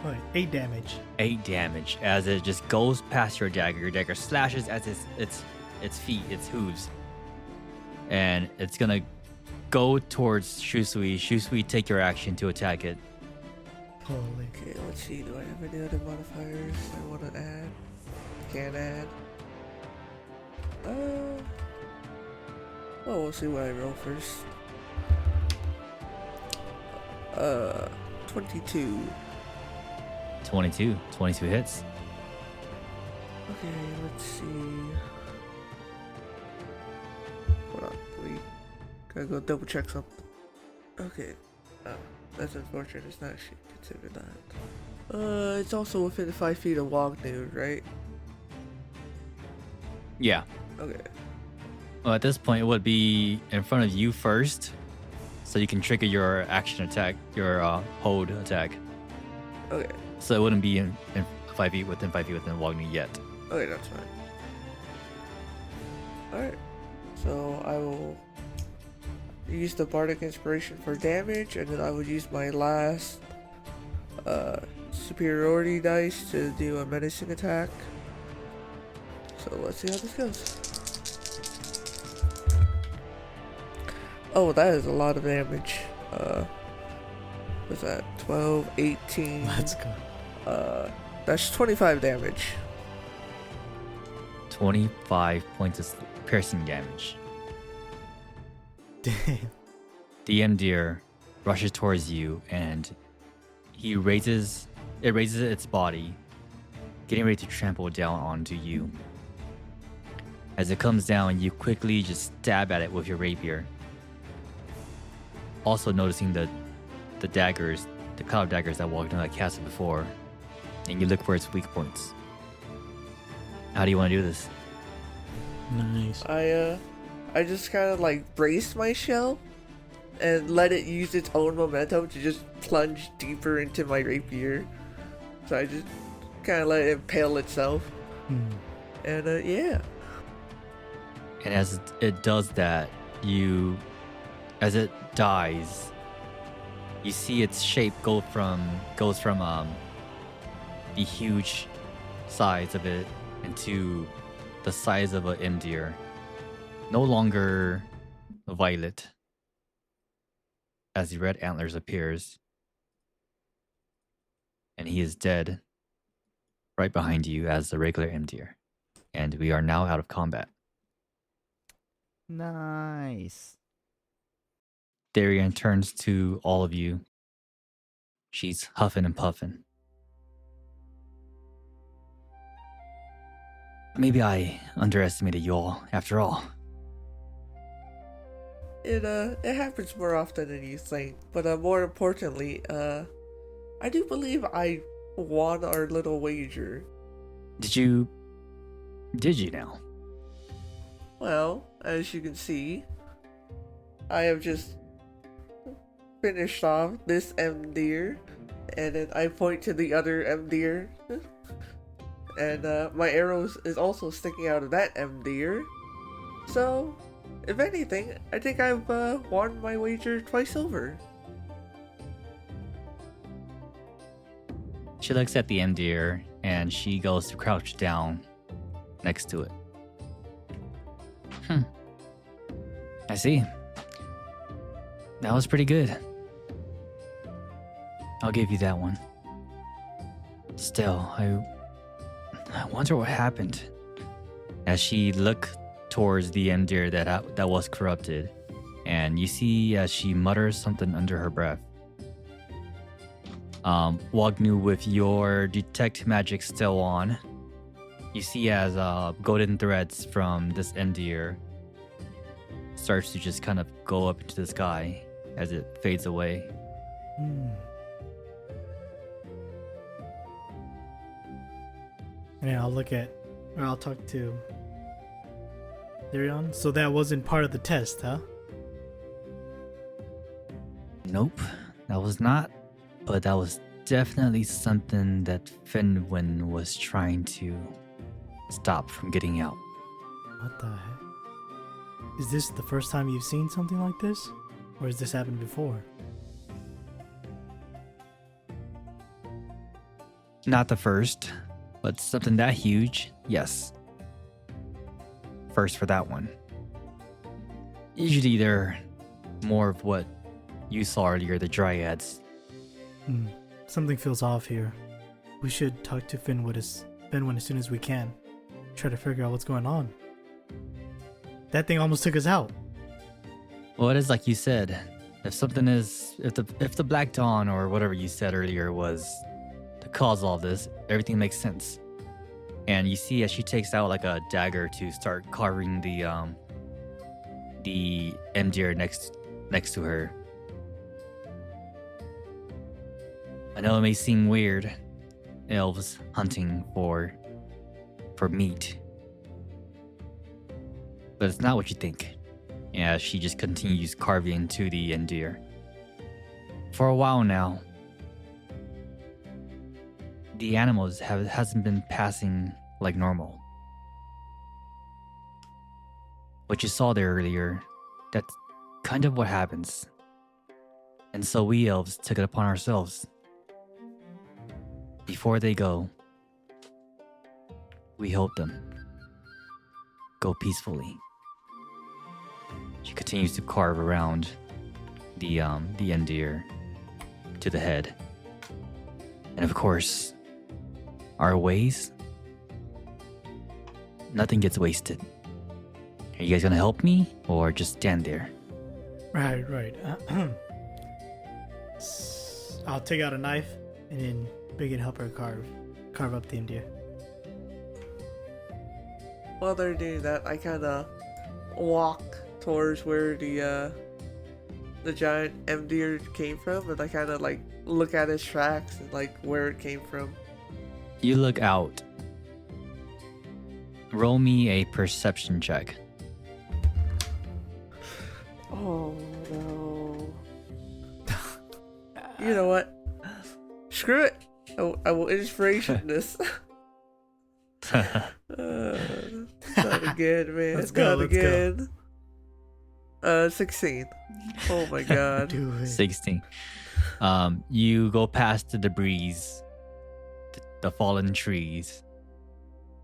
Alright, 8 damage. 8 damage as it just goes past your dagger. Your dagger slashes at its feet, its hooves. And it's gonna go towards Shusui. Shusui, take your action to attack it. Holy. Okay, let's see. Do I have any other modifiers I want to add? Can't add. Well, we'll see what I roll first. 22. 22 hits. Okay, let's see. Hold on, wait. Gotta go double check something. Okay. That's unfortunate. It's not actually considered that. It's also within 5 feet of Wagnu, right? Yeah. Okay. Well, at this point, it would be in front of you first, so you can trigger your action attack, your hold attack. Okay. So it wouldn't be in 5 feet within Wagner yet. Okay, that's fine. Alright. So I will use the Bardic Inspiration for damage, and then I would use my last superiority dice to do a menacing attack. So let's see how this goes. Oh, that is a lot of damage. What's that? 12, 18. Let's go. That's 25 damage. 25 points of piercing damage. Damn. The Emdir rushes towards you, and it raises its body, getting ready to trample down onto you. As it comes down, you quickly just stab at it with your rapier. Also noticing the daggers, the cloud daggers that walked into that castle before, and you look for its weak points. How do you want to do this? Nice. I just kind of like brace my shell and let it use its own momentum to just plunge deeper into my rapier. So I just kind of let it impale itself. And yeah. And as it does that, as it dies, you see its shape goes from the huge size of it into the size of an Emdir. No longer violet, as the red antlers appears, and he is dead right behind you as the regular Emdir. And we are now out of combat. Nice. Darian turns to all of you. She's huffing and puffing. Maybe I underestimated you all, after all. It happens more often than you think. But more importantly, I do believe I won our little wager. Did you now? Well, as you can see, I have just finished off this Emdir, and then I point to the other Emdir, and my arrow is also sticking out of that Emdir. So, if anything, I think I've won my wager twice over. She looks at the Emdir and she goes to crouch down next to it. I see. That was pretty good. I'll give you that one. Still, I wonder what happened. As she looked towards the Endir that was corrupted, and you see as she mutters something under her breath. Wagnu, with your detect magic still on, you see as golden threads from this Endir starts to just kind of go up into the sky as it fades away. And then I'll talk to Therion. So that wasn't part of the test, huh? Nope, that was not. But that was definitely something that Fenwin was trying to stop from getting out. What the heck? Is this the first time you've seen something like this? Or has this happened before? Not the first, but something that huge, yes. First for that one. Usually they're more of what you saw earlier, the dryads. Something feels off here. We should talk to Fenwin as soon as we can. Try to figure out what's going on. That thing almost took us out. Well, it is like you said. If the Black Dawn or whatever you said earlier was the cause of all this, everything makes sense. And you see as she takes out like a dagger to start carving the Endir next to her. I know it may seem weird, elves hunting for meat, but it's not what you think. Yeah, she just continues carving into the Endir. For a while now, the animals hasn't been passing like normal. What you saw there earlier, that's kind of what happens. And so we elves took it upon ourselves. Before they go, we help them go peacefully. She continues to carve around the Endir to the head. And of course, our ways, nothing gets wasted. Are you guys gonna help me or just stand there? Right. I'll take out a knife and then begin help her carve up the Endir. While they're doing that, I kind of walk towards where the giant Endir came from, and I kind of like look at its tracks and like where it came from. You look out. Roll me a perception check. Oh no. You know what? Screw it. I will inspiration this. Not again, man. Let's go. Not again. 16. Oh my god. Do it. 16. You go past the debris, the fallen trees,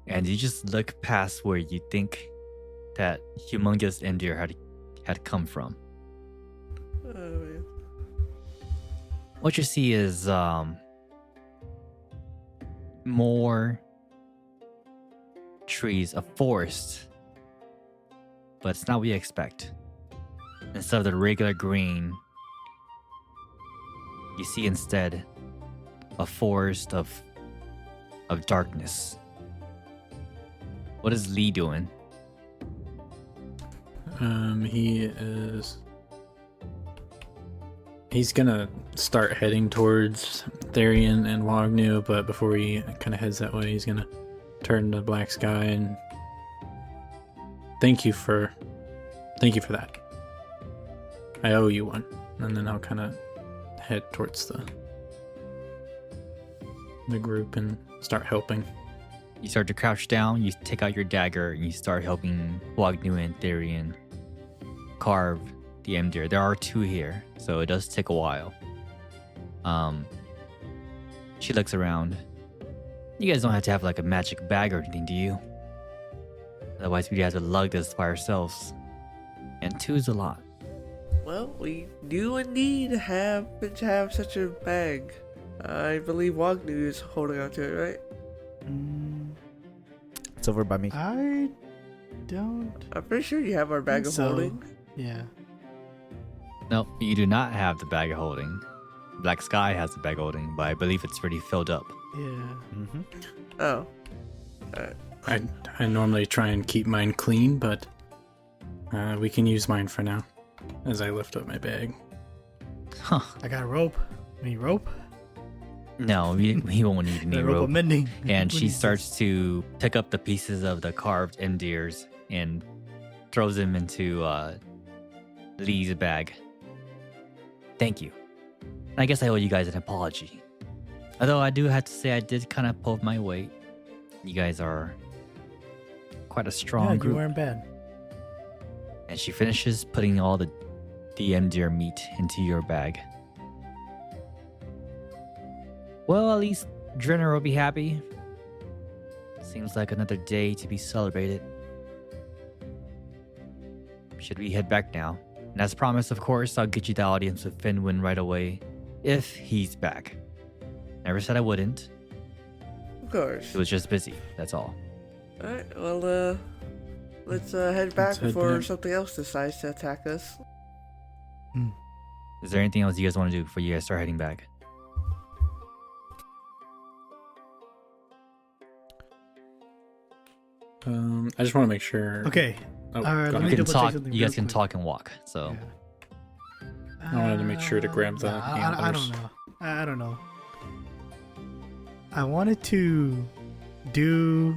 and you just look past where you think that humongous Endir had come from. Oh man. What you see is more trees, a forest, but it's not what you expect. Instead of the regular green, you see instead a forest of darkness. What is Lee doing? He's gonna start heading towards Therion and Wagnu, but before he kind of heads that way, he's gonna turn to Black Sky and thank you for that. I owe you one. And then I'll kind of head towards the group and start helping. You start to crouch down, you take out your dagger, and you start helping Wagnu and Therion carve the Endir. There are two here, so it does take a while. She looks around. You guys don't have to have like a magic bag or anything, do you? Otherwise, we'd have to lug this by ourselves. And two is a lot. Well, we do indeed happen to have such a bag. I believe Wagnu is holding on to it, right? It's over by me. I don't. I'm pretty sure you have our bag of so. holding. Yeah. No, you do not have the bag of holding. Black Sky has the bag of holding, but I believe it's already filled up. Yeah. Mm-hmm. Oh. I normally try and keep mine clean, but we can use mine for now as I lift up my bag. Huh. I got a rope. We need rope. No, we won't need any The rope rope. of mending. And What she is starts to pick up the pieces of the carved endears and throws them into Lee's bag. Thank you. I guess I owe you guys an apology. Although I do have to say I did kind of pull my weight. You guys are quite a this? strong Yeah, you group. weren't bad. And she finishes putting all the endear meat into your bag. Well, at least Jrenor will be happy. Seems like another day to be celebrated. Should we head back now? And as promised, of course, I'll get you the audience with Finwin right away, if he's back. Never said I wouldn't. Of course. He was just busy, that's all. Alright, well, let's head back Let's head before back. something else decides to attack us. Is there anything else you guys want to do before you guys start heading back? I just want to make sure. Okay. Oh, Alright, go let ahead. me You can double check talk. something You guys real can quick. talk and walk. So Yeah. I wanted to make sure to grab the I antlers. don't know. I don't know. I wanted to do.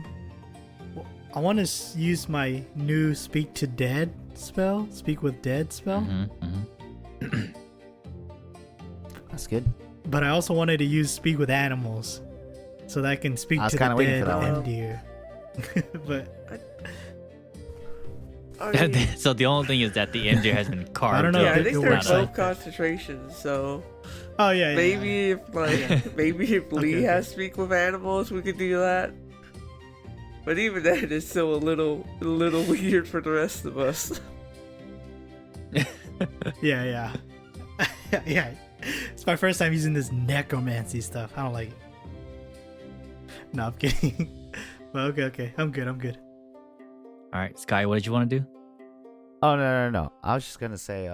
I want to use my new Speak to Dead spell. Speak with Dead spell. That's good. But I also wanted to use Speak with Animals. So that I can speak I was to the kinda waiting dead for that one. and deer. But I mean, So the only thing is that the endear has been carved. don't know yeah, if I it think works they're like both that. concentrations, so oh yeah, maybe if maybe if Lee Okay, has speak with animals, we could do that. But even then, it's still a little weird for the rest of us. yeah. Yeah. It's my first time using this necromancy stuff. I don't like it. No, I'm kidding. But okay. I'm good. All right, Sky, what did you want to do? Oh no! I was just gonna say,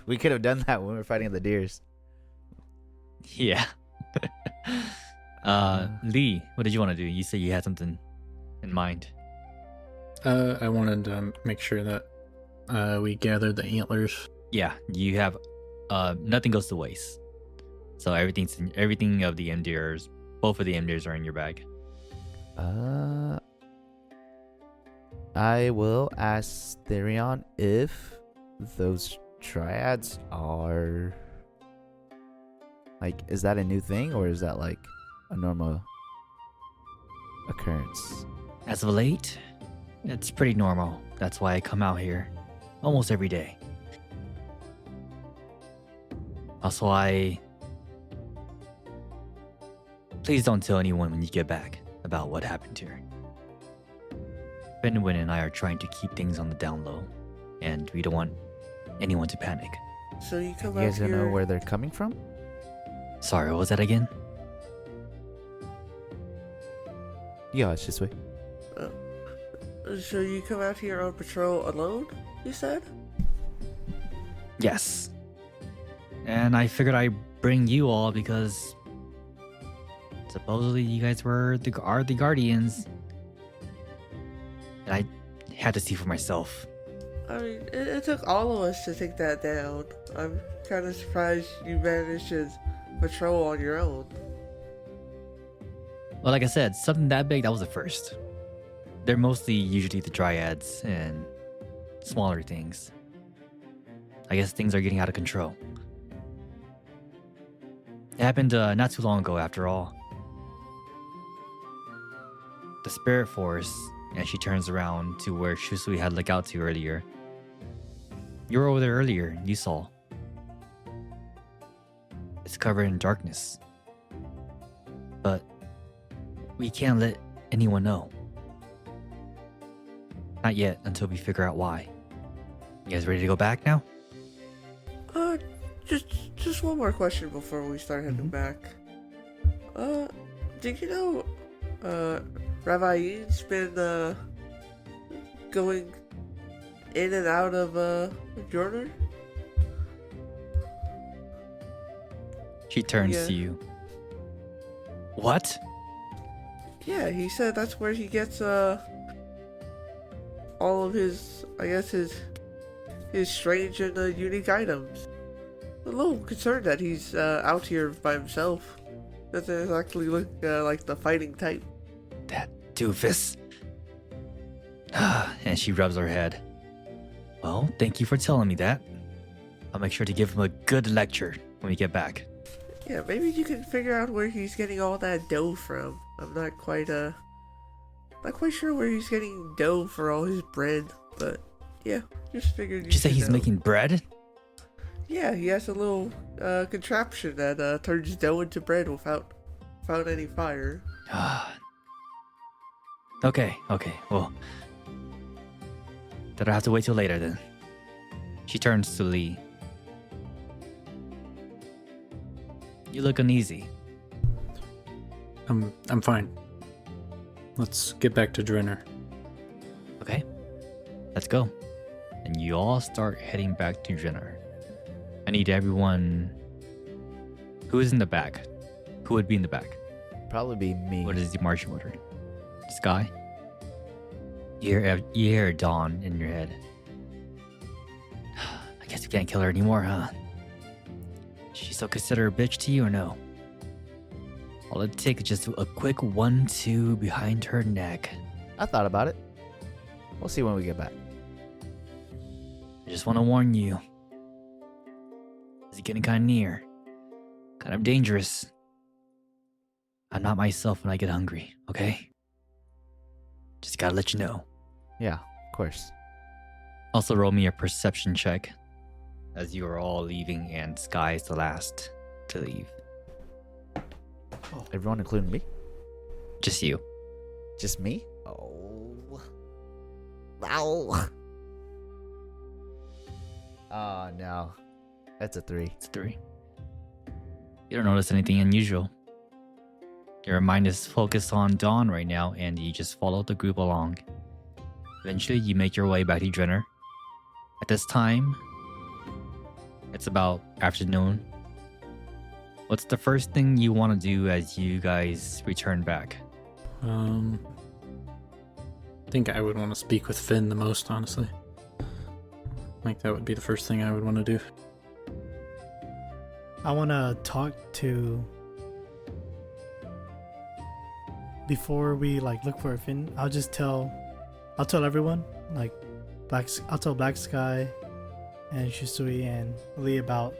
we could have done that when we were fighting the deers. Yeah. Lee, what did you want to do? You said you had something in mind. I wanted to make sure that we gathered the antlers. Yeah, you have nothing goes to waste. So everything of the endears, both of the endears are in your bag. I will ask Therion if those triads are like, is that a new thing or is that like a normal occurrence? As of late, it's pretty normal. That's why I come out here almost every day. Also, please don't tell anyone when you get back about what happened here. Benwin and I are trying to keep things on the down low, and we don't want anyone to panic. So you come You out guys don't here. know where they're coming from? Sorry, what was that again? Yeah, it's this way. So you come out here on patrol alone? You said? Yes. And I figured I'd bring you all because supposedly you guys are the guardians. And I had to see for myself. I mean, it took all of us to take that down. I'm kind of surprised you managed to patrol on your own. Well, like I said, something that big, that was the first. They're mostly usually the dryads and smaller things. I guess things are getting out of control. It happened not too long ago, after all. The spirit force, and she turns around to where Shusui had looked out to earlier. You were over there earlier, you saw. It's covered in darkness. But we can't let anyone know. Not yet, until we figure out why. You guys ready to go back now? Just one more question before we start heading back. Did you know, Ravaine's been going in and out of Jrenor? She turns Yeah. to you. What? Yeah, he said that's where he gets all of his, I guess his strange and unique items. A little concerned that he's out here by himself. Doesn't exactly look like the fighting type. That doofus. And she rubs her head. Well, thank you for telling me that. I'll make sure to give him a good lecture when we get back. Yeah, maybe you can figure out where he's getting all that dough from. I'm not quite sure where he's getting dough for all his bread, but yeah, just figured. Did you say should he's know. making bread? Yeah, he has a little contraption that turns dough into bread without any fire. Okay, well. Then I'll have to wait till later then. She turns to Lee. You look uneasy. I'm fine. Let's get back to Jrenor. Okay, let's go. And you all start heading back to Jrenor. I need everyone. Who is in the back? Who would be in the back? Probably be me. What is the marching order? Sky? You hear Dawn in your head. I guess you can't kill her anymore, huh? She still consider a bitch to you or no? All it takes is just a quick 1-2 behind her neck. I thought about it. We'll see when we get back. I just want to warn you. It's getting kind of near. Kind of dangerous. I'm not myself when I get hungry, okay? Just gotta let you know. Yeah, of course. Also roll me a perception check as you are all leaving and Sky is the last to leave. Everyone, including me? Just you. Just me? Oh. Ow. Oh, no. That's a 3. It's 3. You don't notice anything unusual. Your mind is focused on Dawn right now and you just follow the group along. Eventually you make your way back to Jrenor. At this time, it's about afternoon. What's the first thing you want to do as you guys return back? I think I would want to speak with Finn the most, honestly. Like, that would be the first thing I would want to do. I want to talk to. Before we look for a Finn, I'll tell everyone, I'll tell Black Sky and Shisui and Lee about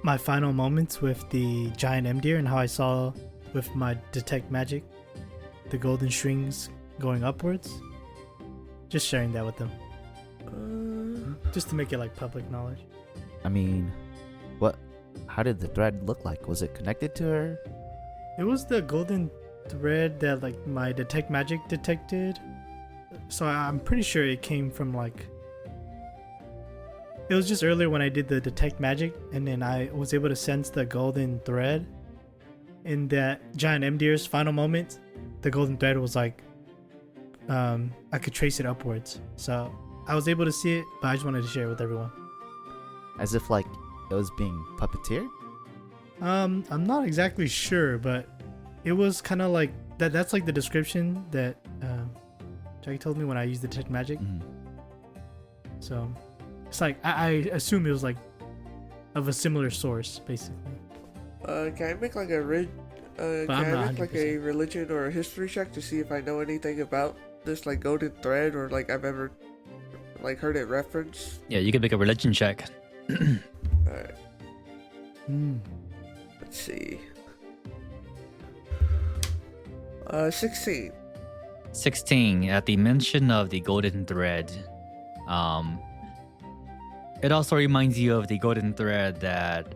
my final moments with the giant M deer and how I saw with my detect magic the golden strings going upwards. Just sharing that with them. Just to make it public knowledge. I mean, how did the thread look like? Was it connected to her? It was the golden thread that my detect magic detected. So I'm pretty sure it came from it was just earlier when I did the detect magic and then I was able to sense the golden thread in that giant M deer's final moment. The golden thread was I could trace it upwards. So I was able to see it, but I just wanted to share it with everyone. As if it was being puppeteered? I'm not exactly sure, but it was kind of that. That's the description that Jackie told me when I used the detect magic. Mm. So it's I assume it was of a similar source, basically. Can I make a religion or a history check to see if I know anything about this golden thread or I've ever heard it referenced? Yeah, you can make a religion check. Alright. Let's see. 16. 16. At the mention of the golden thread, it also reminds you of the golden thread that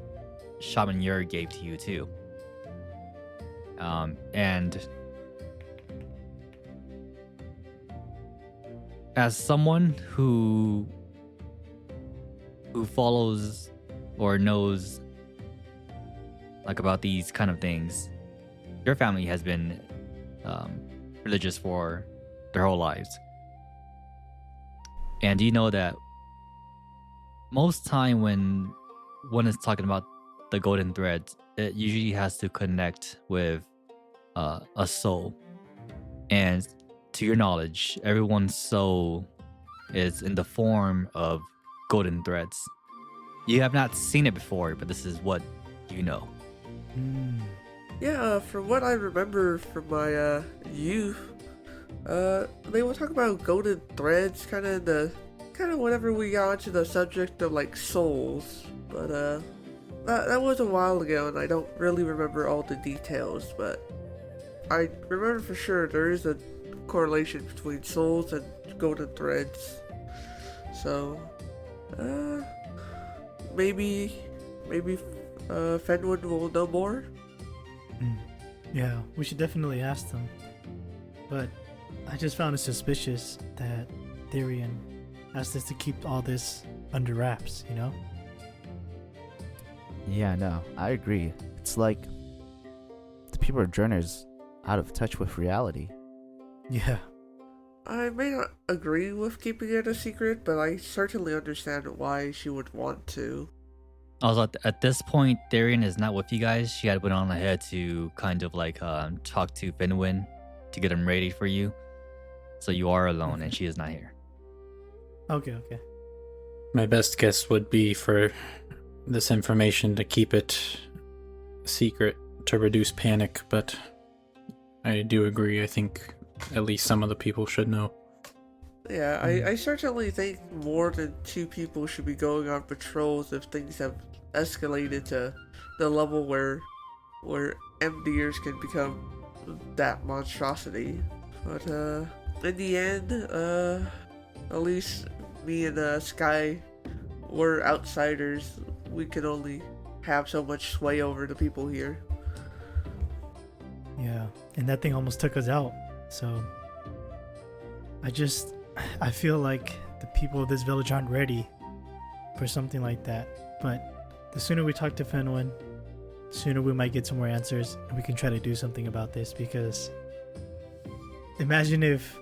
Shaman Yer gave to you too. And as someone who follows or knows about these kind of things, your family has been religious for their whole lives. And you know that most time when one is talking about the golden threads, it usually has to connect with a soul. And to your knowledge, everyone's soul is in the form of golden threads. You have not seen it before, but this is what you know. Yeah, from what I remember from my youth, they will talk about golden threads kind of whenever we got onto the subject of like souls. But that was a while ago, and I don't really remember all the details. But I remember for sure there is a correlation between souls and golden threads. So, maybe Fenwood will know more. Yeah, we should definitely ask them. But I just found it suspicious that Therian asked us to keep all this under wraps, you know? Yeah, no, I agree. It's like the people of Jrenor's out of touch with reality. Yeah. I may not agree with keeping it a secret, but I certainly understand why she would want to. Also, at this point, Therian is not with you guys. She had went on ahead to kind of like talk to Finwin to get him ready for you. So you are alone, and she is not here. Okay. My best guess would be for this information to keep it secret to reduce panic, but I do agree. I think at least some of the people should know. Yeah, I certainly think more than 2 people should be going on patrols if things have escalated to the level where MDers can become that monstrosity. But in the end, at least me and Sky were outsiders. We can only have so much sway over the people here. Yeah, and that thing almost took us out. So I feel like the people of this village aren't ready for something like that. But the sooner we talk to Fenwin, the sooner we might get some more answers, and we can try to do something about this. Because imagine if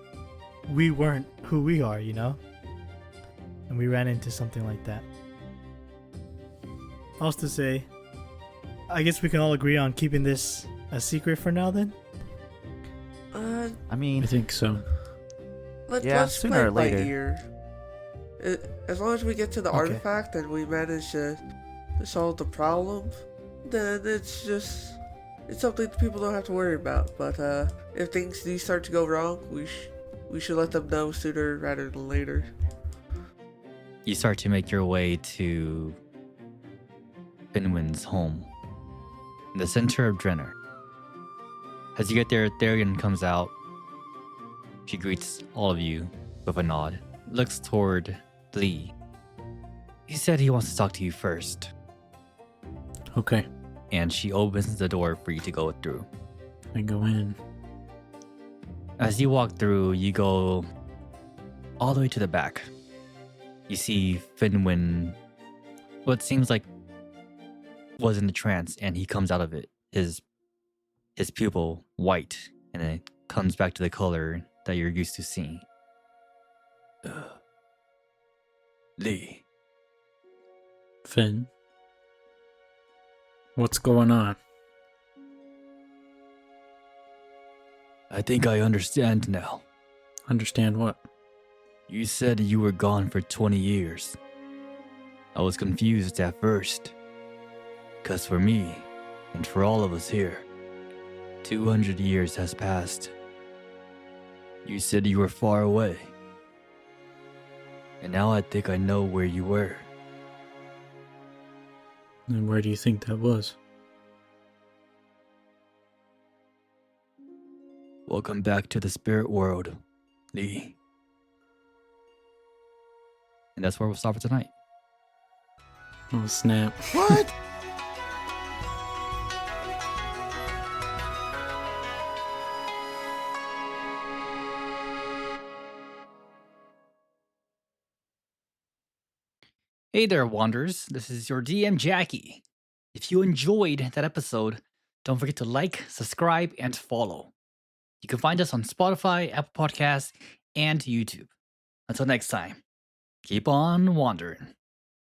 we weren't who we are, you know? And we ran into something like that. Also to say, I guess we can all agree on keeping this a secret for now then? I mean, I think so. Let's sooner play or it by later. ear. As long as we get to the Okay. artifact and we manage to solve the problem, then it's something that people don't have to worry about. But if things do start to go wrong, we should let them know sooner rather than later. You start to make your way to Finwin's home, in the center of Jrenor. As you get there, Therian comes out. She greets all of you with a nod, looks toward Lee. He said he wants to talk to you first, Okay, and she opens the door for you to go through. I go in. As you walk through, you go all the way to the back. You see Finwin, what seems like was in a trance, and he comes out of it. His pupil white, and it comes back to the color that you're used to seeing. Lee. Finn, what's going on? I think I understand now. Understand what? You said you were gone for 20 years. I was confused at first. 'Cause for me, and for all of us here, 200 years has passed. You said you were far away. And now I think I know where you were. And where do you think that was? Welcome back to the spirit world, Lee. And that's where we'll stop for tonight. Oh, snap. What? Hey there, Wanderers. This is your DM, Jackie. If you enjoyed that episode, don't forget to like, subscribe, and follow. You can find us on Spotify, Apple Podcasts, and YouTube. Until next time, keep on wandering.